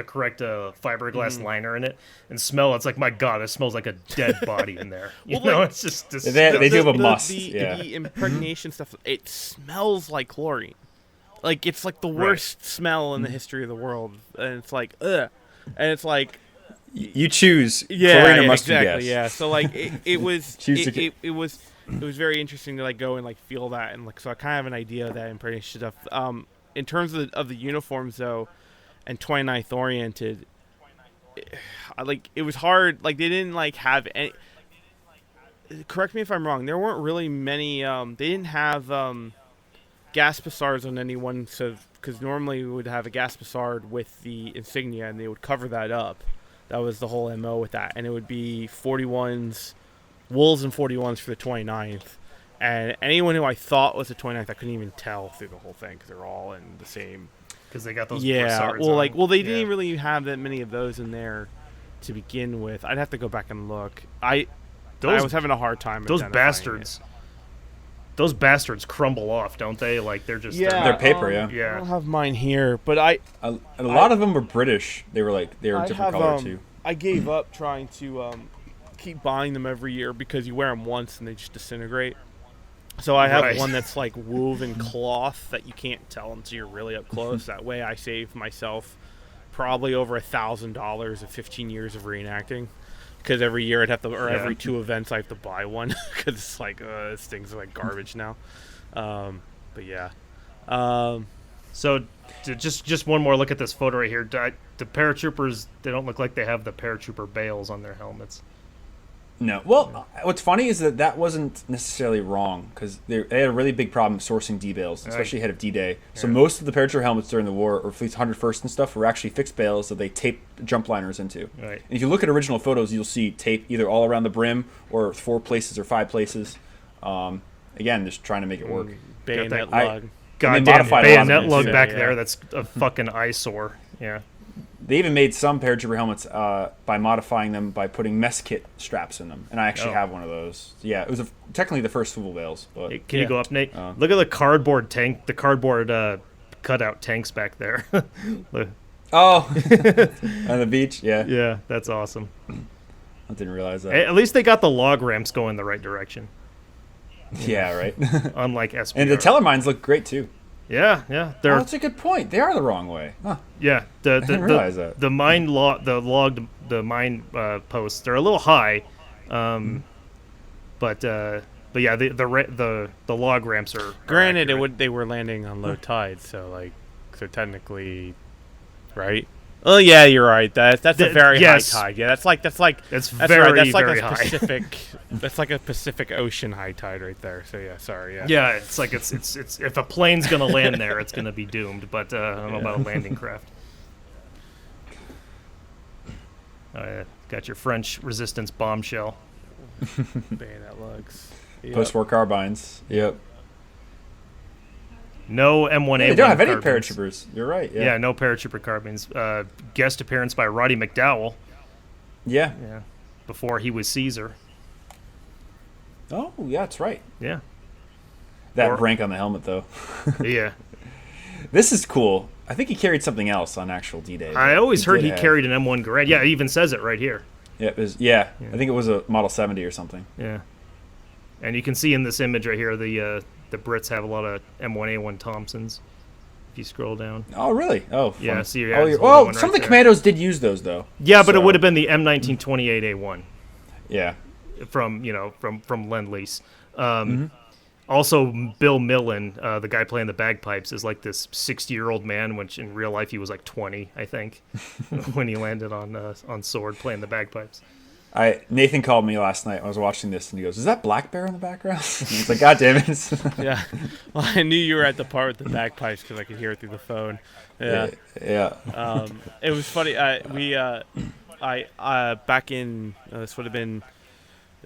Speaker 2: correct fiberglass liner in it, and smell, it's like, my God, it smells like a dead body in there. You know, it's just
Speaker 1: they do have a must.
Speaker 4: The impregnation stuff. It smells like chlorine. Like it's like the worst smell in the history of the world, and it's like ugh, and it's like
Speaker 1: you choose chlorine or mustard gas.
Speaker 4: Yeah. So like it was it was very interesting to like go and like feel that, and like so I kind of have an idea of that impregnation stuff. In terms of the uniforms though, and 29th oriented, it was hard. Like they didn't like have any. Correct me if I'm wrong. There weren't really many. They didn't have gas passards on anyone, so because normally we would have a gas passard with the insignia, and they would cover that up. That was the whole MO with that, and it would be 41s. Wolves and 41s for the 29th, and anyone who I thought was the 29th, I couldn't even tell through the whole thing because they're all in the same.
Speaker 2: Because they got those.
Speaker 4: They didn't really have that many of those in there to begin with. I'd have to go back and look. I was having a hard time.
Speaker 2: Those bastards. Those bastards crumble off, don't they? Like they're just
Speaker 1: they're paper.
Speaker 4: I don't have mine here, but a
Speaker 1: lot of them were British. They were different color too.
Speaker 4: I gave up trying to keep buying them every year because you wear them once and they just disintegrate. So I have one that's like woven cloth that you can't tell until you're really up close. That way I save myself probably over $1,000 of 15 years of reenacting, because every year I'd have to, or every 2 events I have to buy one because it's like this thing's like garbage now. But yeah.
Speaker 2: So just one more look at this photo right here. The paratroopers, they don't look like they have the paratrooper bales on their helmets.
Speaker 1: No. Well, what's funny is that wasn't necessarily wrong, because they had a really big problem sourcing D-bales, especially ahead of D-Day. So most of the paratrooper helmets during the war, or Fleet's 101st and stuff, were actually fixed bales that they taped jump liners into.
Speaker 2: Right.
Speaker 1: And if you look at original photos, you'll see tape either all around the brim or 4 places or 5 places. Again, just trying to make it work.
Speaker 4: Bayonet lug.
Speaker 2: Goddamn bayonet lug back there. That's a fucking eyesore. Yeah.
Speaker 1: They even made some paratrooper helmets by modifying them by putting mess kit straps in them, and I actually have one of those. Yeah, it was technically the first swivel bales. But
Speaker 2: hey, can you go up, Nate? Look at the cardboard tank, the cardboard cutout tanks back there.
Speaker 1: On the beach, yeah.
Speaker 2: Yeah, that's awesome.
Speaker 1: I didn't realize that.
Speaker 2: At least they got the log ramps going the right direction.
Speaker 1: Yeah, right.
Speaker 2: Unlike SPR.
Speaker 1: And the Tellermines look great too.
Speaker 2: Yeah.
Speaker 1: That's a good point. They are the wrong way. Huh.
Speaker 2: Yeah,
Speaker 1: I didn't realize that.
Speaker 2: The mine mine posts, they're a little high, but yeah, the log ramps are.
Speaker 4: Granted, they were landing on low tide, so technically, right? Oh yeah, you're right. That's a very high tide. Yeah, that's very high. Pacific. That's like a Pacific Ocean high tide right there. So yeah, sorry. Yeah.
Speaker 2: Yeah, it's like it's if a plane's gonna land there, it's gonna be doomed. But I don't know about a landing craft. Got your French resistance bombshell.
Speaker 4: Bayonet lugs.
Speaker 1: Yep. Post-war carbines. Yep.
Speaker 2: No M1A1
Speaker 1: They don't have any
Speaker 2: carbines.
Speaker 1: paratroopers. You're right.
Speaker 2: Yeah, no paratrooper carbines. Guest appearance by Roddy McDowell.
Speaker 1: Yeah.
Speaker 2: Before he was Caesar.
Speaker 1: Oh, yeah, that's right.
Speaker 2: Yeah.
Speaker 1: That rank on the helmet, though.
Speaker 2: Yeah.
Speaker 1: This is cool. I think he carried something else on actual D-Day.
Speaker 2: I always heard he carried an M1 Garand. Yeah, it even says it right here.
Speaker 1: Yeah, it was, I think it was a Model 70 or something.
Speaker 2: Yeah. And you can see in this image right here, the Brits have a lot of M1A1 Thompsons. If you scroll down.
Speaker 1: Oh, really? Oh, fun.
Speaker 2: Yeah. See,
Speaker 1: some of the commandos did use those, though.
Speaker 2: Yeah, but it would have been the M1928A1.
Speaker 1: Yeah.
Speaker 2: From Lend-Lease. Also, Bill Millen, the guy playing the bagpipes, is like this 60-year-old man, which in real life he was like 20, I think, when he landed on Sword playing the bagpipes.
Speaker 1: Nathan called me last night when I was watching this, and he goes, "Is that Black Bear in the background?" And he's like, "God damn it!"
Speaker 4: Yeah, well, I knew you were at the part with the bagpipes because I could hear it through the phone. Yeah. It was funny. We back in this would have been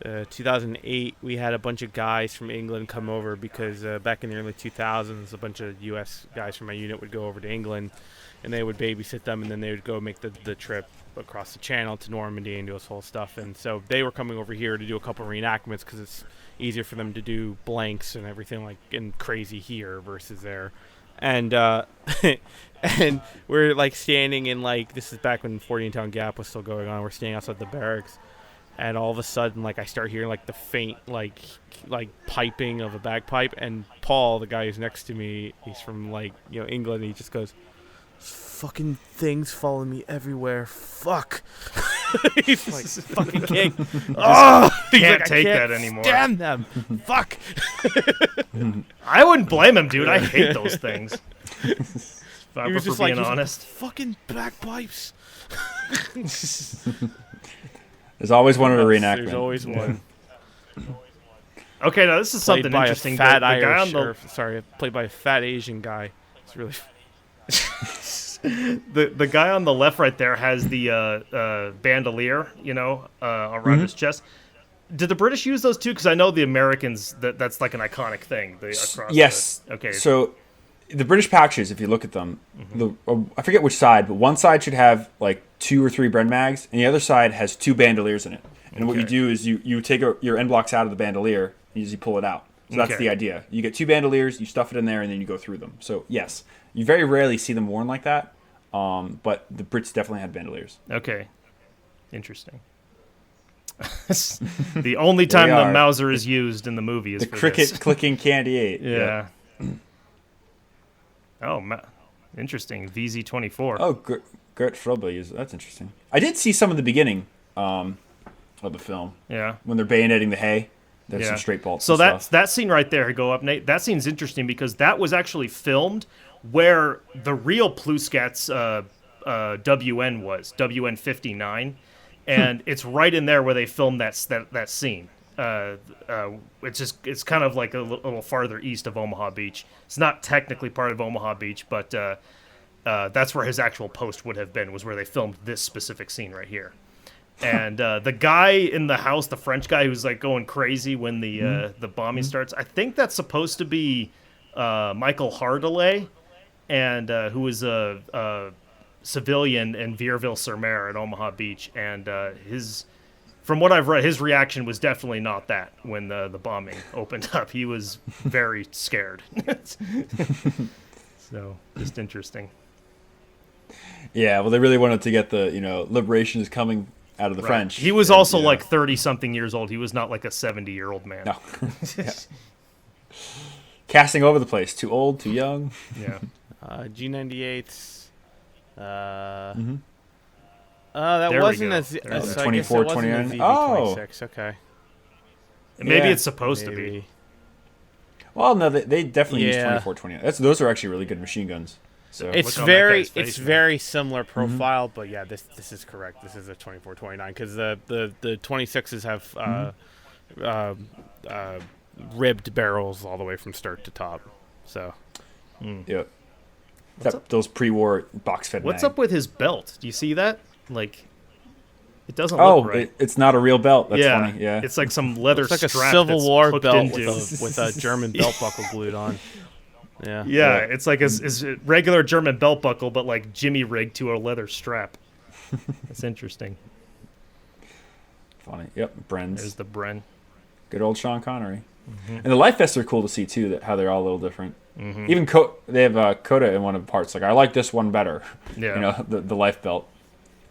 Speaker 4: 2008, we had a bunch of guys from England come over because back in the early 2000s, a bunch of U.S. guys from my unit would go over to England, and they would babysit them, and then they would go make the trip across the channel to Normandy and do this whole stuff. And so they were coming over here to do a couple of reenactments because it's easier for them to do blanks and everything like and crazy here versus there. And and we're like standing in like, this is back when 14 Town Gap was still going on. We're standing outside the barracks, and all of a sudden like I start hearing like the faint like piping of a bagpipe, and Paul, the guy who's next to me, he's from like, you know, England, and he just goes, "Fucking things follow me everywhere. Fuck." He's like, fucking king. Oh,
Speaker 2: Can't take that anymore.
Speaker 4: Damn them. Fuck.
Speaker 2: I wouldn't blame him, dude. I hate those things. If I
Speaker 4: He
Speaker 2: were
Speaker 4: was
Speaker 2: for
Speaker 4: just
Speaker 2: being
Speaker 4: like,
Speaker 2: honest.
Speaker 4: fucking bagpipes.
Speaker 1: There's always one of a
Speaker 4: There's
Speaker 1: reenactment.
Speaker 4: always one.
Speaker 2: Okay, now this is
Speaker 4: Played
Speaker 2: something
Speaker 4: by
Speaker 2: interesting.
Speaker 4: a fat
Speaker 2: the guy
Speaker 4: Irish,
Speaker 2: on
Speaker 4: played by a fat Asian guy. It's really.
Speaker 2: the guy on the left right there has the bandolier, you know, around his chest. Did the British use those too? Because I know the Americans, that's like an iconic thing.
Speaker 1: Yes.
Speaker 2: Okay.
Speaker 1: So the British pouches, if you look at them, I forget which side, but one side should have like 2 or 3 Bren mags, and the other side has 2 bandoliers in it. And what you do is you take your end blocks out of the bandolier, and you pull it out. So that's the idea. You get 2 bandoliers, you stuff it in there, and then you go through them. So yes, you very rarely see them worn like that, but the Brits definitely had bandoliers.
Speaker 2: Okay. Interesting. The only time the Mauser is used in the movie is
Speaker 1: the
Speaker 2: for
Speaker 1: cricket
Speaker 2: this.
Speaker 1: clicking candy 8.
Speaker 2: Yeah. Oh, interesting. VZ-24.
Speaker 1: Oh, Gert Frobel, that's interesting. I did see some of the beginning of the film.
Speaker 2: Yeah.
Speaker 1: When they're bayoneting the hay. There's some straight bolts.
Speaker 2: So
Speaker 1: and stuff.
Speaker 2: that scene right there, go up, Nate. That scene's interesting because that was actually filmed where the real Pluscats WN was, WN 59, and it's right in there where they filmed that scene. It's kind of like a little farther east of Omaha Beach. It's not technically part of Omaha Beach, but that's where his actual post would have been, was where they filmed this specific scene right here. And the guy in the house, the French guy who's like going crazy when the bombing starts, I think that's supposed to be Michael Hardelay, and who was a civilian in Vierville-sur-Mer at Omaha Beach. And from what I've read, his reaction was definitely not that when the bombing opened up. He was very scared. So, just interesting.
Speaker 1: Yeah, well, they really wanted to get the, liberation is coming out of the French.
Speaker 2: He was also like 30-something years old. He was not like a 70-year-old man.
Speaker 1: No. Casting over the place. Too old, too young.
Speaker 2: Yeah.
Speaker 4: G98s. That
Speaker 2: There
Speaker 4: wasn't
Speaker 2: we go.
Speaker 4: as...
Speaker 2: There
Speaker 4: as
Speaker 2: we
Speaker 4: I
Speaker 1: go.
Speaker 4: guess it
Speaker 1: 24,
Speaker 4: wasn't a
Speaker 1: 29. Oh.
Speaker 4: VV26. Okay.
Speaker 2: Maybe
Speaker 1: Yeah.
Speaker 2: it's supposed to be.
Speaker 1: Well, no, they definitely used
Speaker 4: Yeah.
Speaker 1: 24, 29. Those are actually really good machine guns. So
Speaker 4: It's
Speaker 2: Look on that guy's
Speaker 4: it's
Speaker 2: face, man.
Speaker 4: very similar profile, but yeah, this is correct. This is a 24-29 because the 26s have ribbed barrels all the way from start to top. So
Speaker 1: Yep. Those pre-war box-fed
Speaker 2: What's
Speaker 1: mag.
Speaker 2: up with his belt? Do you see that? Like, it doesn't look right.
Speaker 1: It's not a real belt. That's funny. Yeah.
Speaker 2: It's like some leather
Speaker 4: it's like a
Speaker 2: strap
Speaker 4: Civil
Speaker 2: that's
Speaker 4: War
Speaker 2: hooked
Speaker 4: belt
Speaker 2: into.
Speaker 4: with a German belt buckle glued on. Yeah.
Speaker 2: Yeah, it's like his regular German belt buckle, but like Jimmy rigged to a leather strap. That's interesting.
Speaker 1: Funny. Yep. Brens.
Speaker 2: There's the Bren.
Speaker 1: Good old Sean Connery. And the life vests are cool to see too. How they're all a little different. Even they have Coda in one of the parts. Like, I like this one better.
Speaker 2: Yeah.
Speaker 1: The life belt.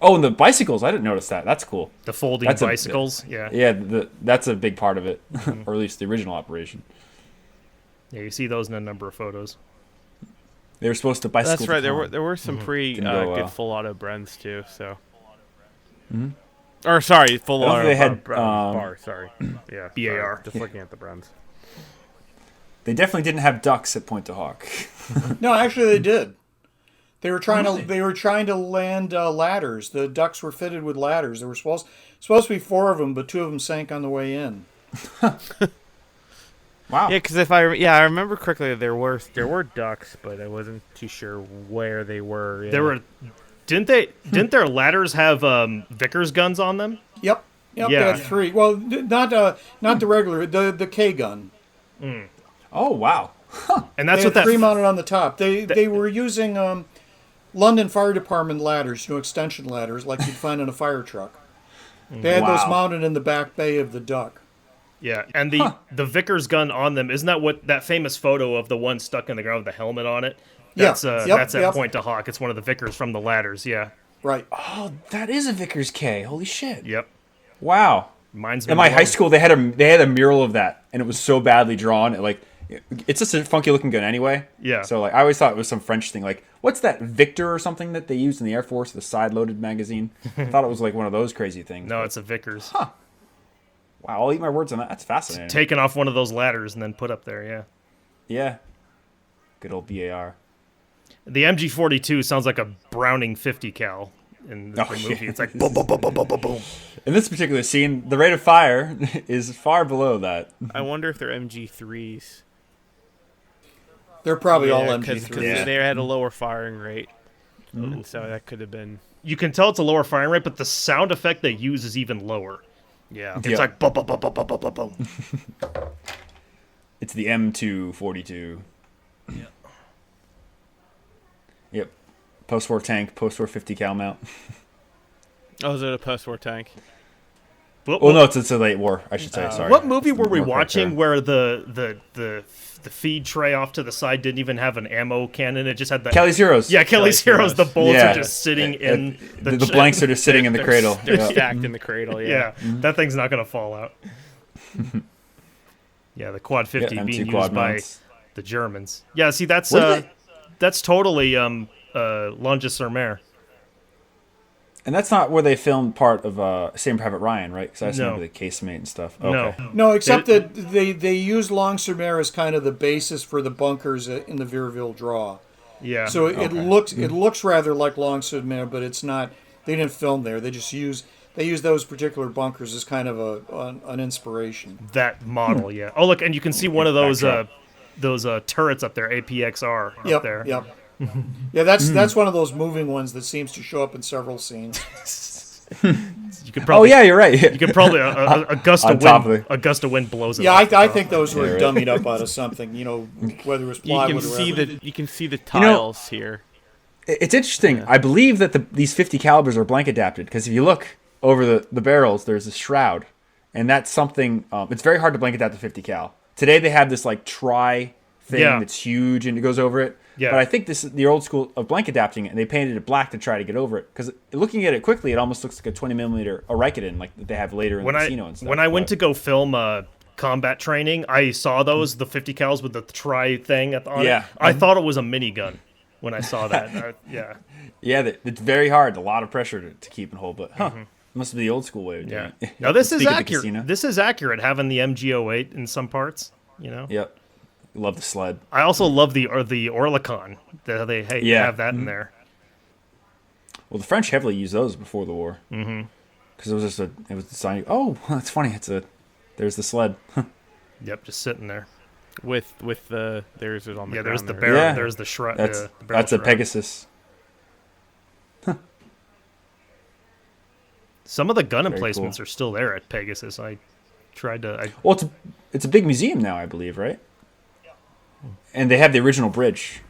Speaker 1: Oh, and the bicycles. I didn't notice that. That's cool.
Speaker 2: The folding
Speaker 1: That's
Speaker 2: bicycles. Yeah.
Speaker 1: Yeah. That's a big part of it, or at least the original operation.
Speaker 2: Yeah, you see those in a number of photos.
Speaker 1: They were supposed to bicycle.
Speaker 4: That's right.
Speaker 1: to
Speaker 4: There were some pretty
Speaker 1: Didn't go well.
Speaker 4: good full auto Brens too. So. Or sorry, full
Speaker 1: I don't
Speaker 4: auto
Speaker 1: think they had,
Speaker 4: bar. Sorry. Yeah.
Speaker 2: BAR.
Speaker 4: Sorry. Just looking at the Brens.
Speaker 1: They definitely didn't have ducks at Point du Hoc.
Speaker 3: No, actually, they did. They were trying to land ladders. The ducks were fitted with ladders. There were supposed to be 4 of them, but 2 of them sank on the way in.
Speaker 1: Wow.
Speaker 4: Yeah, because I remember correctly, there were ducks, but I wasn't too sure where they were. Yeah.
Speaker 2: There were, didn't their ladders have Vickers guns on them?
Speaker 3: Yep. Yep,
Speaker 2: Yeah.
Speaker 3: they had 3. Well, not the regular, the K gun.
Speaker 1: Oh wow.
Speaker 2: And
Speaker 3: They
Speaker 2: that's
Speaker 3: had
Speaker 2: what that
Speaker 3: 3 mounted on the top. They were using London Fire Department ladders, extension ladders like you'd find in a fire truck. They had those
Speaker 1: Wow.
Speaker 3: mounted in the back bay of the Duck.
Speaker 2: Yeah, and the Vickers gun on them, isn't that what that famous photo of the one stuck in the ground with the helmet on it?
Speaker 3: Yeah.
Speaker 2: That's
Speaker 3: Yep,
Speaker 2: that's at
Speaker 3: yep.
Speaker 2: Point to Hawk. It's one of the Vickers from the ladders. Yeah.
Speaker 3: Right.
Speaker 1: Oh, that is a Vickers K. Holy shit.
Speaker 2: Yep.
Speaker 1: Wow.
Speaker 2: Mine's
Speaker 1: In
Speaker 2: been
Speaker 1: my
Speaker 2: blown.
Speaker 1: high school, they had a mural of that, and it was so badly drawn. It's just a funky looking gun anyway.
Speaker 2: Yeah.
Speaker 1: So I always thought it was some French thing. Like, what's that, Victor or something that they used in the Air Force, the side-loaded magazine? I thought it was like one of those crazy things.
Speaker 2: No, it's a Vickers.
Speaker 1: Wow, I'll eat my words on that. That's fascinating.
Speaker 2: Taken off one of those ladders and then put up there. Yeah.
Speaker 1: Yeah. Good old BAR.
Speaker 2: The MG42 sounds like a Browning 50 cal in the
Speaker 1: Oh,
Speaker 2: movie.
Speaker 1: yeah.
Speaker 2: It's like boom, boom, boom, boom, boom, boom, boom.
Speaker 1: In this particular scene, the rate of fire is far below that.
Speaker 4: I wonder if they're MG3s.
Speaker 3: They're probably all
Speaker 4: Because
Speaker 3: MG3s.
Speaker 1: Yeah.
Speaker 4: they had a lower firing rate, and so that could have been.
Speaker 2: You can tell it's a lower firing rate, but the sound effect they use is even lower.
Speaker 4: Yeah.
Speaker 2: It's
Speaker 1: Yeah.
Speaker 2: like boom, boom, boom, boom, boom, boom, boom, boom.
Speaker 1: It's the M242. Yep. Post-war tank, post-war 50 cal mount.
Speaker 4: Oh, is it a post-war tank?
Speaker 2: What,
Speaker 1: Oh no, it's a late war, I should say. Sorry.
Speaker 2: what movie were we
Speaker 1: More correct
Speaker 2: watching
Speaker 1: there.
Speaker 2: where the feed tray off to the side didn't even have an ammo cannon? It just had the
Speaker 1: Kelly's Heroes.
Speaker 2: Yeah, Kelly's Heroes. The bullets
Speaker 1: Yeah.
Speaker 2: are just sitting in
Speaker 1: The blanks are just sitting in the
Speaker 4: They're
Speaker 1: cradle.
Speaker 4: They're
Speaker 1: Yeah.
Speaker 4: stacked in the cradle.
Speaker 2: Yeah, that thing's not gonna fall out. Yeah, the Quad 50
Speaker 1: Yeah,
Speaker 2: being
Speaker 1: M2 quad
Speaker 2: used by
Speaker 1: mounts.
Speaker 2: the Germans. Yeah, see that's
Speaker 1: What are they-
Speaker 2: that's totally Longe-sur-Mer.
Speaker 1: And that's not where they filmed part of Saving Private Ryan, right? Because I just
Speaker 2: No.
Speaker 1: remember the casemate and stuff.
Speaker 2: No.
Speaker 1: Okay.
Speaker 3: No, except that they used Long-sur-Mer as kind of the basis for the bunkers in the Virville Draw.
Speaker 2: Yeah.
Speaker 3: So it
Speaker 1: Okay.
Speaker 3: looks rather like Long-sur-Mer, but it's not. They didn't film there. They just use those particular bunkers as kind of an inspiration.
Speaker 2: that model, yeah. Oh, look, and you can see one of those
Speaker 1: Backdrop.
Speaker 2: turrets up there, APXR up
Speaker 3: Yep.
Speaker 2: there.
Speaker 3: Yep. Yeah, that's one of those moving ones that seems to show up in several scenes.
Speaker 2: You could
Speaker 1: Oh
Speaker 2: probably
Speaker 1: yeah, you're right.
Speaker 2: you could probably a gust
Speaker 1: On
Speaker 2: of
Speaker 1: top
Speaker 2: wind
Speaker 1: of
Speaker 2: a gust of wind blows it.
Speaker 3: Yeah,
Speaker 2: off the
Speaker 3: I
Speaker 2: top.
Speaker 3: think those were
Speaker 1: Yeah, right.
Speaker 3: dummied up out of something. Whether it was
Speaker 4: You
Speaker 3: plywood
Speaker 4: can
Speaker 3: or
Speaker 4: see
Speaker 3: whatever.
Speaker 4: you can see the
Speaker 1: You know-
Speaker 4: tiles here.
Speaker 1: It's interesting. I believe that these 50 calibers are blank adapted because if you look over the barrels, there's a shroud, and that's something. It's very hard to blank adapt to 50 cal. Today they have this like tri thing
Speaker 2: Yeah.
Speaker 1: that's huge and it goes over it.
Speaker 2: Yeah.
Speaker 1: But I think this is the old school of blank adapting it, and they painted it black to try to get over it. Because looking at it quickly, it almost looks like a 20mm Orycodon, like that they have later in the casino and stuff.
Speaker 2: when I went to
Speaker 1: But-
Speaker 2: go film combat training, I saw those the 50 cals with the tri thing on
Speaker 1: Yeah.
Speaker 2: it. I thought it was a minigun when I saw that. Yeah.
Speaker 1: yeah, it's very hard. A lot of pressure to keep and hold, but must be the old school way of doing
Speaker 2: Yeah.
Speaker 1: it.
Speaker 2: Now this is
Speaker 1: Speak of the
Speaker 2: accurate.
Speaker 1: casino.
Speaker 2: This is accurate having the MG08 in some parts,
Speaker 1: Yep. Love the sled.
Speaker 2: I also love the Orlikon. They
Speaker 1: Yeah.
Speaker 2: have that in there.
Speaker 1: Well, the French heavily used those before the war. Mm-hmm. Because it was just it was designed. Oh, that's funny. There's the sled.
Speaker 2: Yep, just sitting there.
Speaker 4: With the there's it on the
Speaker 2: Yeah, there's
Speaker 4: ground
Speaker 2: the
Speaker 4: there.
Speaker 2: barrel.
Speaker 1: Yeah.
Speaker 2: There's the shroud.
Speaker 1: That's
Speaker 2: the barrel
Speaker 1: that's a
Speaker 2: shroud.
Speaker 1: Pegasus.
Speaker 2: Some of the gun
Speaker 1: Very
Speaker 2: emplacements
Speaker 1: cool.
Speaker 2: are still there at Pegasus. I tried to.
Speaker 1: Well, it's a big museum now, I believe, right? And they have the original bridge.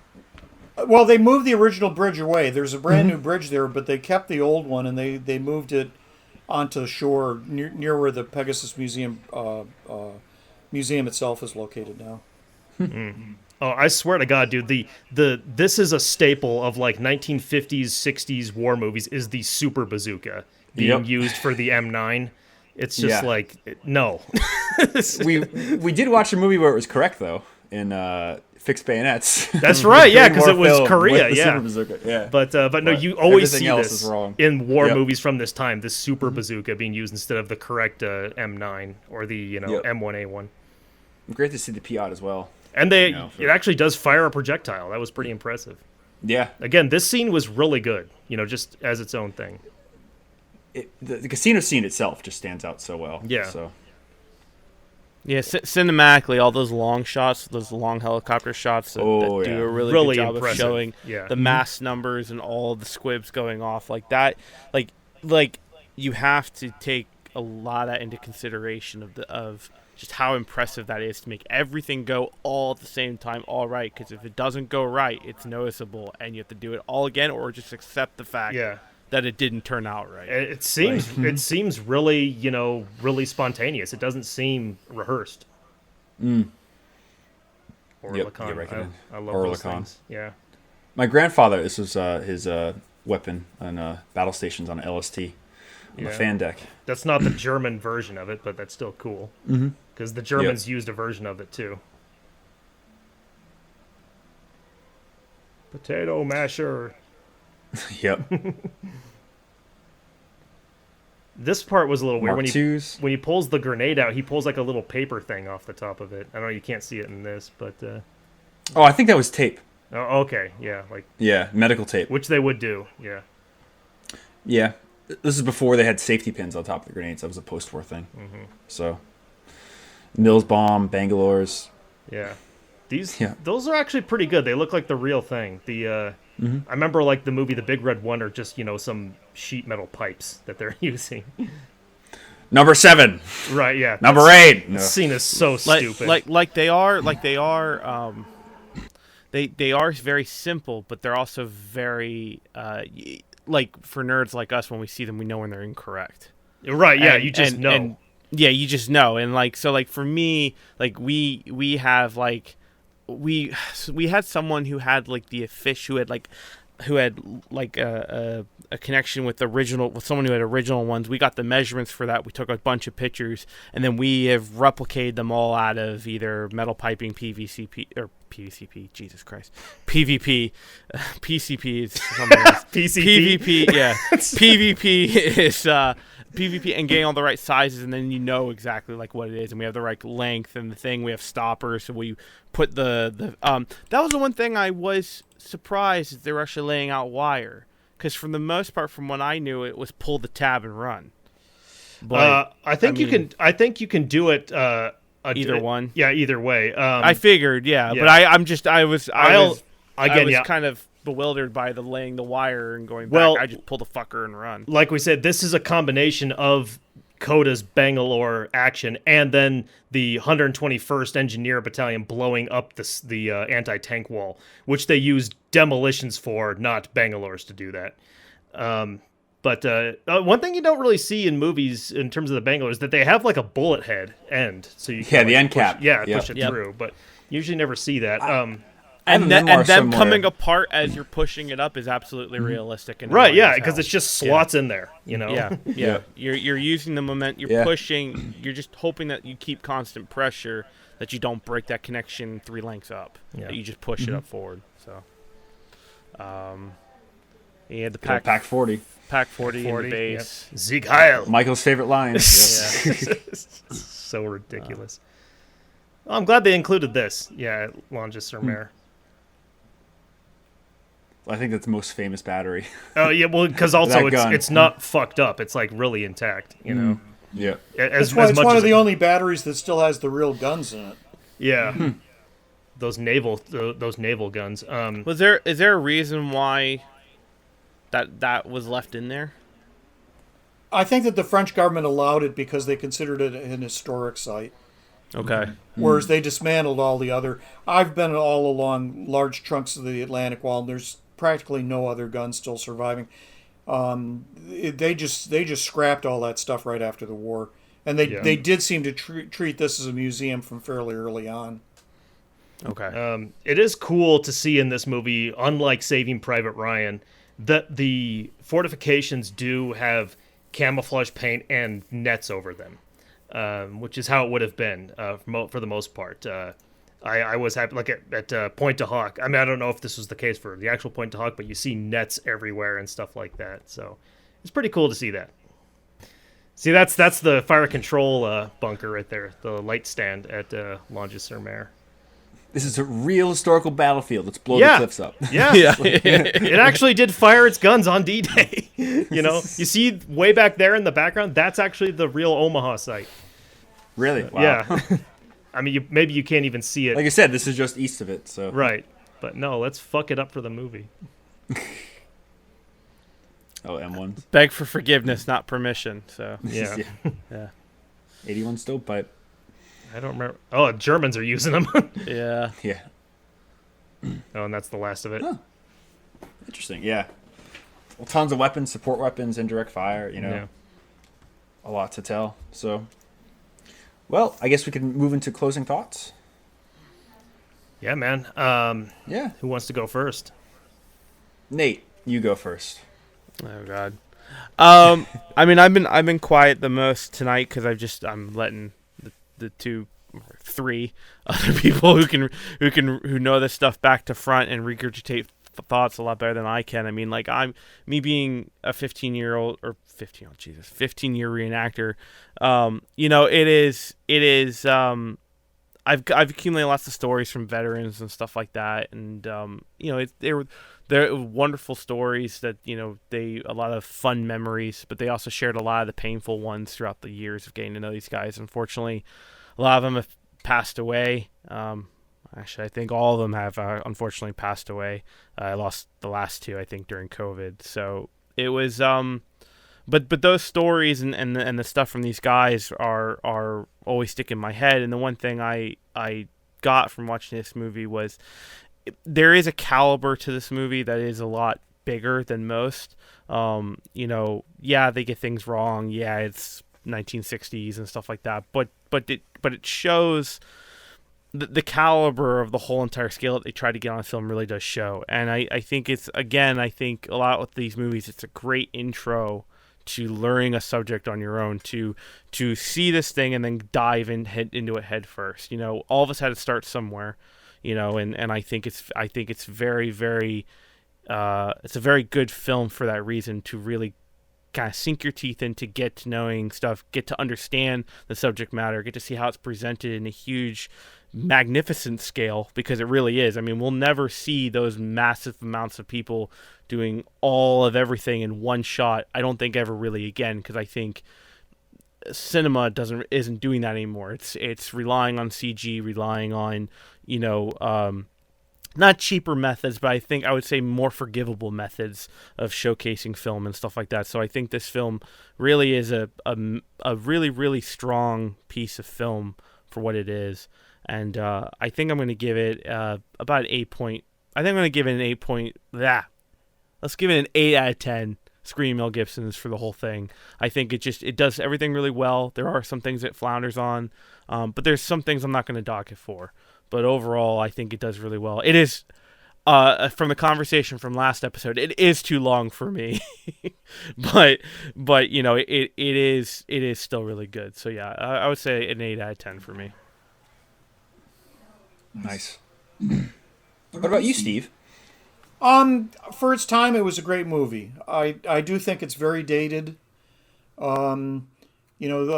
Speaker 3: Well, they moved the original bridge away. There's a brand new bridge there, but they kept the old one and they moved it onto the shore near where the Pegasus Museum museum itself is located now.
Speaker 2: Oh, I swear to God, dude! This is a staple of like 1950s, 60s war movies. Is the super bazooka being
Speaker 1: Yep.
Speaker 2: used for the M9? It's just
Speaker 1: Yeah.
Speaker 2: like no.
Speaker 1: We did watch a movie where it was correct though in Fixed Bayonets.
Speaker 2: That's right, yeah, because it
Speaker 1: Korean War
Speaker 2: was
Speaker 1: film
Speaker 2: Korea,
Speaker 1: with the
Speaker 2: yeah.
Speaker 1: super bazooka. Yeah.
Speaker 2: But no,
Speaker 1: But
Speaker 2: you always
Speaker 1: everything
Speaker 2: see
Speaker 1: else
Speaker 2: this
Speaker 1: is wrong.
Speaker 2: in war
Speaker 1: Yep.
Speaker 2: movies from this time. This super bazooka being used instead of the correct M9 or the
Speaker 1: Yep.
Speaker 2: M1A1.
Speaker 1: Great to see the Piat as well.
Speaker 2: And they
Speaker 1: for-
Speaker 2: it actually does fire a projectile. That was pretty impressive.
Speaker 1: Yeah.
Speaker 2: Again, this scene was really good. Just as its own thing.
Speaker 1: The casino scene itself just stands out so well.
Speaker 2: Yeah.
Speaker 1: So
Speaker 4: Yeah, cinematically, all those long shots, those long helicopter shots that,
Speaker 1: Oh,
Speaker 4: that do
Speaker 1: yeah.
Speaker 4: a really,
Speaker 2: Really
Speaker 4: good job
Speaker 2: impressive.
Speaker 4: of showing
Speaker 2: Yeah.
Speaker 4: the mass numbers and all the squibs going off like that. Like you have to take a lot of that into consideration of just how impressive that is to make everything go all at the same time, all right. Because if it doesn't go right, it's noticeable, and you have to do it all again, or just accept the fact that it didn't turn out right.
Speaker 2: It seems really, really spontaneous. It doesn't seem rehearsed.
Speaker 1: Orlikon.
Speaker 2: I love
Speaker 1: Orlikon.
Speaker 2: those things. Yeah.
Speaker 1: My grandfather, this was his weapon on battle stations on LST on the fan deck.
Speaker 2: That's not the German version of it, but that's still cool. Because the Germans used a version of it too. Potato masher.
Speaker 1: Yep.
Speaker 2: This part was a little weird.
Speaker 1: Mark
Speaker 2: When he pulls the grenade out, he pulls like a little paper thing off the top of it. I know you can't see it in this, but...
Speaker 1: Oh, I think that was tape.
Speaker 2: Oh, okay. Yeah,
Speaker 1: medical tape.
Speaker 2: which they would do. Yeah.
Speaker 1: Yeah. This is before they had safety pins on top of the grenades. That was a post-war thing. So, Mills bomb, Bangalore's.
Speaker 2: Yeah. Those are actually pretty good. They look like the real thing. I remember like the movie The Big Red One are just, some sheet metal pipes that they're using.
Speaker 1: Number 7.
Speaker 2: Right, yeah.
Speaker 1: Number 8.
Speaker 2: This scene is so stupid.
Speaker 4: They are very simple, but they're also very for nerds like us, when we see them, we know when they're incorrect.
Speaker 2: Right, yeah, you just know.
Speaker 4: You just know. And for me, we have we had someone who had the fish who had a connection with someone who had original ones. We got the measurements for that. We took a bunch of pictures, and then we have replicated them all out of either metal piping, PVCP, Jesus Christ, PVP, PCP is something else.
Speaker 2: PCP?
Speaker 4: PVP, yeah. PVP is PVP, and getting all the right sizes, and then exactly what it is, and we have the right length and the thing. We have stoppers, so we put that was the one thing I was surprised is they were actually laying out wire, because for the most part, from what I knew, it was pull the tab and run. But
Speaker 2: I think you can do it
Speaker 4: either one.
Speaker 2: Yeah, either way.
Speaker 4: I figured, but I was kind of bewildered by laying the wire and going back. I just pull the fucker and run. Like
Speaker 2: we said, this is a combination of Coda's Bangalore action and then the 121st Engineer Battalion blowing up the anti-tank wall, which they used demolitions for, not Bangalore's to do that. But one thing you don't really see in movies in terms of the Bangalore is that they have a bullet head end, so you can
Speaker 1: the end cap.
Speaker 2: Push it through. But usually never see that.
Speaker 4: And them coming apart as you're pushing it up is absolutely realistic. And
Speaker 2: right, yeah, because it's just slots in there,
Speaker 4: Yeah. You're using the moment. You're pushing. You're just hoping that you keep constant pressure, that you don't break that connection 3 lengths up. Yeah. That you just push it up forward. So, the
Speaker 1: Pack 40.
Speaker 4: Pack 40 in the base.
Speaker 2: Yep. Sieg Heil.
Speaker 1: Michael's favorite line.
Speaker 2: So ridiculous. I'm glad they included this. Yeah, Longe-sur-Mer.
Speaker 1: I think that's the most famous battery.
Speaker 2: Oh yeah, well, because also it's not fucked up. It's really intact.
Speaker 1: Yeah.
Speaker 3: It's one of the only batteries that still has the real guns in it.
Speaker 2: Yeah. Those naval guns.
Speaker 4: Is there a reason why that was left in there?
Speaker 3: I think that the French government allowed it because they considered it an historic site.
Speaker 4: Okay.
Speaker 3: Whereas they dismantled all the other. I've been all along large chunks of the Atlantic Wall, and there's practically no other guns still surviving. They just scrapped all that stuff right after the war, and they did seem to treat this as a museum from fairly early on.
Speaker 4: Okay.
Speaker 2: It is cool to see in this movie, unlike Saving Private Ryan, that the fortifications do have camouflage paint and nets over them, which is how it would have been for the most part. I was happy, at Point de Hoc. I mean, I don't know if this was the case for the actual Point de Hoc, but you see nets everywhere and stuff like that. So it's pretty cool to see that. See, that's the fire control bunker right there, the light stand at Longe-sur-Mer.
Speaker 1: This is a real historical battlefield. Let's blow the cliffs up.
Speaker 2: Yeah. It actually did fire its guns on D-Day. You see way back there in the background, that's actually the real Omaha site.
Speaker 1: Really? Wow.
Speaker 2: Yeah. I mean, maybe you can't even see it.
Speaker 1: Like I said, this is just east of it. So
Speaker 2: right. But no, let's fuck it up for the movie.
Speaker 1: Oh, M1s.
Speaker 4: Beg for forgiveness, not permission. So
Speaker 2: Yeah.
Speaker 4: yeah,
Speaker 1: 81 stovepipe.
Speaker 2: I don't remember. Oh, Germans are using them.
Speaker 4: yeah.
Speaker 1: Yeah.
Speaker 2: Oh, and that's the last of it.
Speaker 1: Huh. Interesting. Yeah. Well, tons of weapons, support weapons, indirect fire.
Speaker 2: Yeah.
Speaker 1: A lot to tell. So, well, I guess we can move into closing thoughts.
Speaker 2: Yeah, man.
Speaker 1: Yeah.
Speaker 2: Who wants to go first?
Speaker 1: Nate, you go first.
Speaker 4: Oh God. I mean, I've been quiet the most tonight because I'm letting the two or three other people who know this stuff back to front and regurgitate thoughts a lot better than I can. I mean, like me being a 15-year reenactor. It is. I've accumulated lots of stories from veterans and stuff like that, and they're wonderful stories that a lot of fun memories, but they also shared a lot of the painful ones throughout the years of getting to know these guys. Unfortunately, a lot of them have passed away. Actually, I think all of them have unfortunately passed away. I lost the last two, I think, during COVID. So it was, but those stories and the stuff from these guys are always stick in my head. And the one thing I got from watching this movie was there is a caliber to this movie that is a lot bigger than most. Yeah, they get things wrong. Yeah, it's 1960s and stuff like that. But it shows the caliber of the whole entire scale that they try to get on film really does show. And I think I think a lot with these movies, it's a great intro to learning a subject on your own, to see this thing and then dive into it head first. All of us had to start somewhere, and I think it's very, very, it's a very good film for that reason, to really kind of sink your teeth in, to get to knowing stuff, get to understand the subject matter, get to see how it's presented in a huge, magnificent scale, because it really is. I mean, we'll never see those massive amounts of people doing all of everything in one shot, I don't think, ever really again, because I think cinema isn't doing that anymore. It's relying on CG, relying on not cheaper methods, but I would say more forgivable methods of showcasing film and stuff like that. So I think this film really is a really, really strong piece of film for what it is. And I think I'm going to give it about an 8 point. I think I'm going to give it an 8 point. Let's give it an 8 out of 10 Screaming Mel Gibsons for the whole thing. I think it does everything really well. There are some things it flounders on, but there's some things I'm not going to dock it for. But overall, I think it does really well. It is, from the conversation from last episode, it is too long for me, but it is still really good. So yeah, I would say an 8 out of 10 for me.
Speaker 1: Nice. What about you, Steve?
Speaker 3: For its time, it was a great movie. I do think it's very dated. A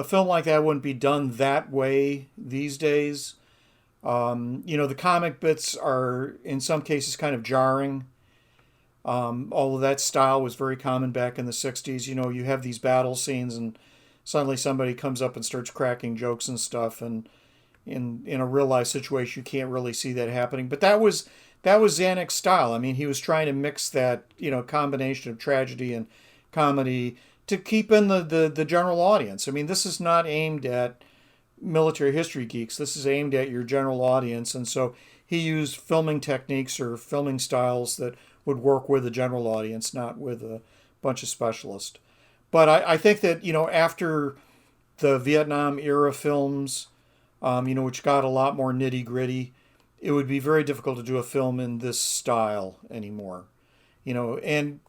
Speaker 3: film like that wouldn't be done that way these days. The comic bits are, in some cases, kind of jarring. Although that style was very common back in the 60s. You have these battle scenes and suddenly somebody comes up and starts cracking jokes and stuff. And in a real life situation, you can't really see that happening. But that was Zanuck's style. I mean, he was trying to mix that, combination of tragedy and comedy to keep in the general audience. I mean, this is not aimed at military history geeks. This is aimed at your general audience. And so he used filming techniques or filming styles that would work with the general audience, not with a bunch of specialists. But I think that, after the Vietnam era films, which got a lot more nitty gritty, it would be very difficult to do a film in this style anymore. And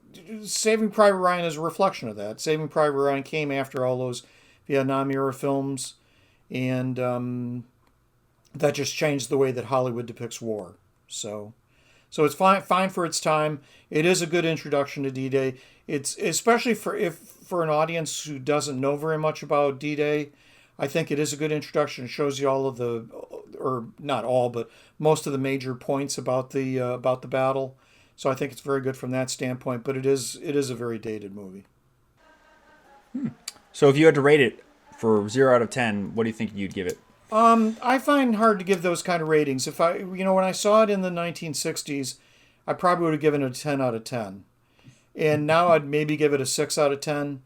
Speaker 3: Saving Private Ryan is a reflection of that. Saving Private Ryan came after all those Vietnam era films, and that just changed the way that Hollywood depicts war. So it's fine for its time. It is a good introduction to D-Day. It's especially for an audience who doesn't know very much about D-Day. I think it is a good introduction. It shows you all of the, or not all, but most of the major points about the battle. So I think it's very good from that standpoint. But it is a very dated movie.
Speaker 1: So if you had to rate it for 0 out of 10, what do you think you'd give it?
Speaker 3: I find hard to give those kind of ratings. If when I saw it in the 1960s, I probably would have given it a 10 out of 10. and now I'd maybe give it a 6 out of 10.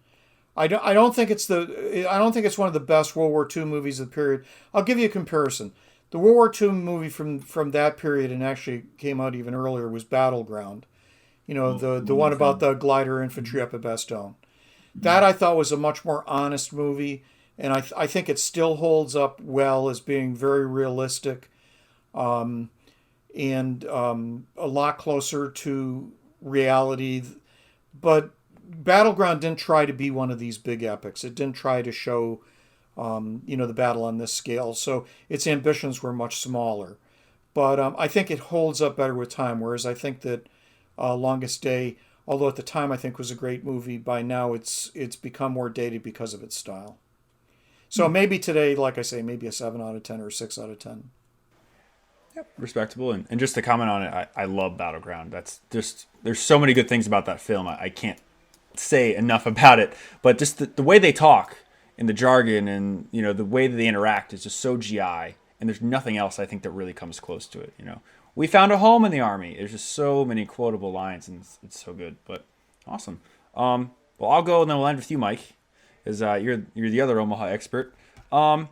Speaker 3: I don't think it's one of the best World War II movies of the period. I'll give you a comparison. The World War II movie from that period, and actually came out even earlier, was Battleground. The one about the glider infantry up at Bastogne. That I thought was a much more honest movie, and I think it still holds up well as being very realistic, and a lot closer to reality. But Battleground didn't try to be one of these big epics. It didn't try to show, the battle on this scale. So its ambitions were much smaller. But I think it holds up better with time. Whereas I think that Longest Day, although at the time I think was a great movie, by now it's become more dated because of its style. So maybe today, like I say, maybe a 7 out of 10 or a 6 out of 10.
Speaker 1: Yep, respectable. And just to comment on it, I love Battleground. That's just, there's so many good things about that film. I can't say enough about it, but just the way they talk and the jargon and the way that they interact is just so GI, and there's nothing else I think that really comes close to it. We found a home in the Army. There's just so many quotable lines, and it's so good. But awesome. Well, I'll go and then we'll end with you, Mike, as you're the other Omaha expert. Just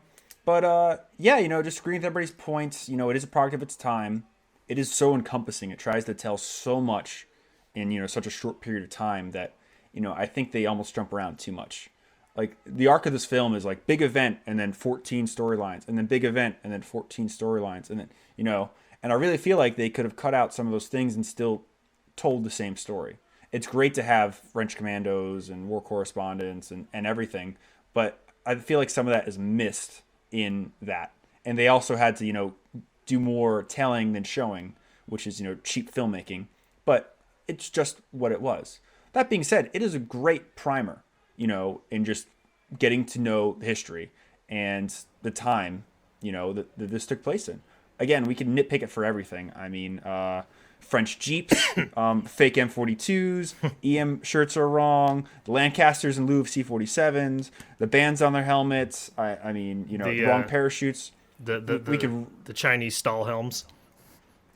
Speaker 1: agreeing with everybody's points. It is a product of its time. It is so encompassing. It tries to tell so much in such a short period of time that I think they almost jump around too much. Like, the arc of this film is like big event and then 14 storylines, and then big event and then 14 storylines, and then and I really feel like they could have cut out some of those things and still told the same story. It's great to have French commandos and war correspondents and everything, but I feel like some of that is missed in that. And they also had to, do more telling than showing, which is, cheap filmmaking. But it's just what it was. That being said, it is a great primer, in just getting to know the history and the time, that this took place in. Again, we can nitpick it for everything. I mean, French Jeeps, fake M42s, EM shirts are wrong, the Lancasters in lieu of C-47s, the bands on their helmets, the wrong parachutes.
Speaker 2: The Chinese stall helms.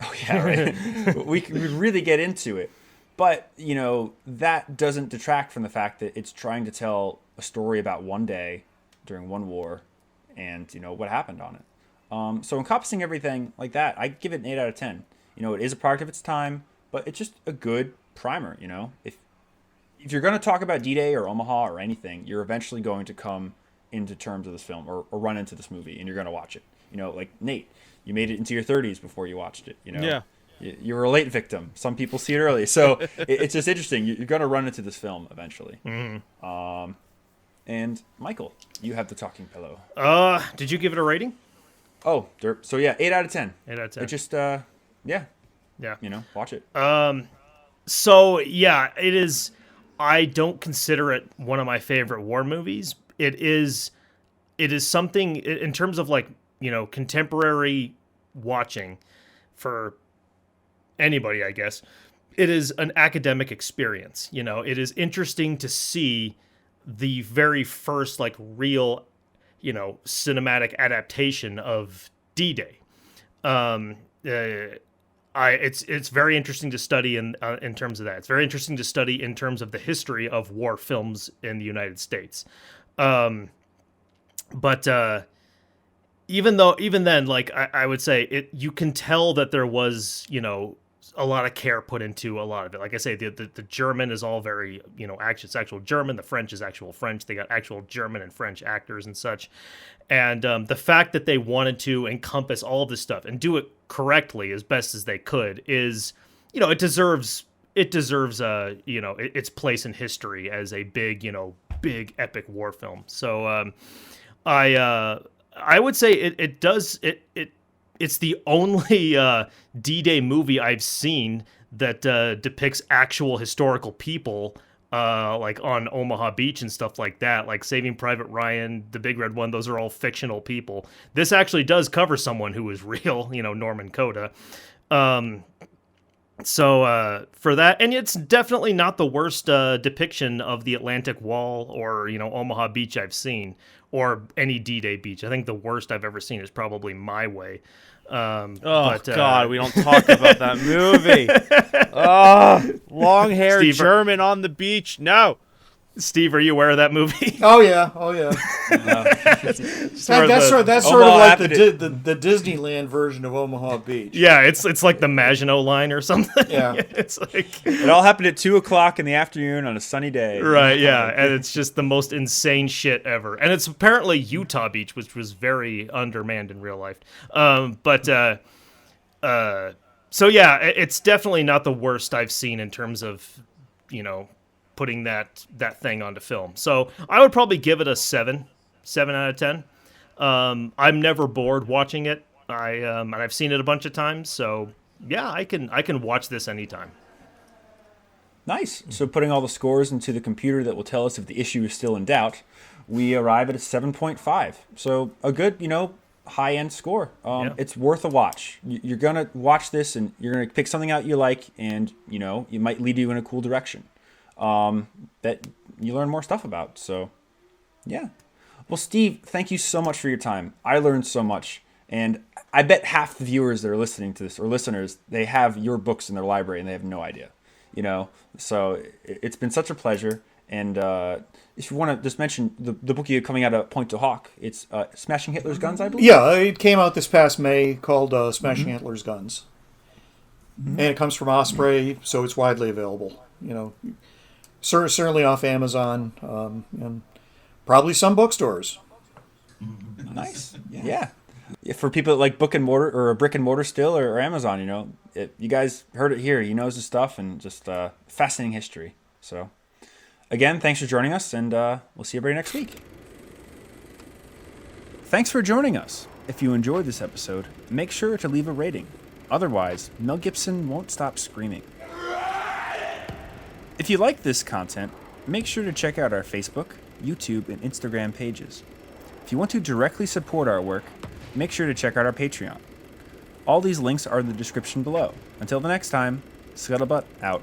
Speaker 1: Oh, yeah, right? we could really get into it. But, that doesn't detract from the fact that it's trying to tell a story about one day during one war and, what happened on it. So encompassing everything like that, I give it an 8 out of 10. It is a product of its time, but it's just a good primer, If you're going to talk about D-Day or Omaha or anything, you're eventually going to come into terms of this film or run into this movie, and you're going to watch it. Like Nate, you made it into your 30s before you watched it,
Speaker 4: Yeah.
Speaker 1: You were a late victim. Some people see it early. So it's just interesting. You're going to run into this film eventually.
Speaker 2: Mm-hmm.
Speaker 1: And Michael, you have the talking pillow.
Speaker 2: Did you give it a rating?
Speaker 1: Oh, so yeah, 8 out of 10.
Speaker 2: 8 out of 10.
Speaker 1: It just, yeah, watch it.
Speaker 2: So yeah, it is. I don't consider it one of my favorite war movies. It is something in terms of contemporary watching for anybody, I guess. It is an academic experience. It is interesting to see the very first real cinematic adaptation of D-Day. It's very interesting to study in terms of that. It's very interesting to study in terms of the history of war films in the United States. But even then, I would say you can tell that there was, a lot of care put into a lot of it. Like I say, the German is all very, it's actual German. The French is actual French. They got actual German and French actors and such. And the fact that they wanted to encompass all of this stuff and do it correctly as best as they could is, it deserves its place in history as a big epic war film. So I would say it's the only D-Day movie I've seen that depicts actual historical people, on Omaha Beach and stuff like that. Like Saving Private Ryan, The Big Red One, those are all fictional people. This actually does cover someone who was real, Norman Coda. for that, and it's definitely not the worst depiction of the Atlantic Wall or Omaha Beach I've seen, or any D-Day beach. I think the worst I've ever seen is probably My Way.
Speaker 4: God, we don't talk about that movie. Long hair
Speaker 2: Steve,
Speaker 4: German on the beach. No.
Speaker 2: Steve, are you aware of that movie?
Speaker 3: Oh yeah, oh yeah. That's sort of like the Disneyland version of Omaha Beach.
Speaker 2: Yeah, it's like the Maginot Line or something.
Speaker 3: Yeah.
Speaker 2: It's like
Speaker 1: It all happened at 2:00 in the afternoon on a sunny day.
Speaker 2: right, yeah, and it's just the most insane shit ever. And it's apparently Utah Beach, which was very undermanned in real life. So yeah, it's definitely not the worst I've seen in terms of, putting that thing onto film. So I would probably give it a 7 out of 10. I'm never bored watching it. And I've seen it a bunch of times. So yeah, I can watch this anytime.
Speaker 1: Nice. So putting all the scores into the computer that will tell us if the issue is still in doubt, we arrive at a 7.5. So a good, high-end score. It's worth a watch. You're going to watch this and you're going to pick something out you like, and, it might lead you in a cool direction that you learn more stuff about. So, yeah. Well, Steve, thank you so much for your time. I learned so much. And I bet half the viewers that are listening to this, or listeners, they have your books in their library and they have no idea. So it's been such a pleasure. And if you want to just mention the book you have coming out of Point to Hawk, it's Smashing Hitler's Guns, I believe?
Speaker 3: Yeah, it came out this past May, called Smashing Hitler's Guns. And it comes from Osprey, so it's widely available. Certainly off Amazon, and probably some bookstores.
Speaker 1: Nice. Yeah. For people that like book and mortar, or a brick and mortar still, or Amazon, you guys heard it here. He knows his stuff, and just fascinating history. So, again, thanks for joining us, and we'll see everybody next week. Thanks for joining us. If you enjoyed this episode, make sure to leave a rating. Otherwise, Mel Gibson won't stop screaming. If you like this content, make sure to check out our Facebook, YouTube, and Instagram pages. If you want to directly support our work, make sure to check out our Patreon. All these links are in the description below. Until the next time, Scuttlebutt out.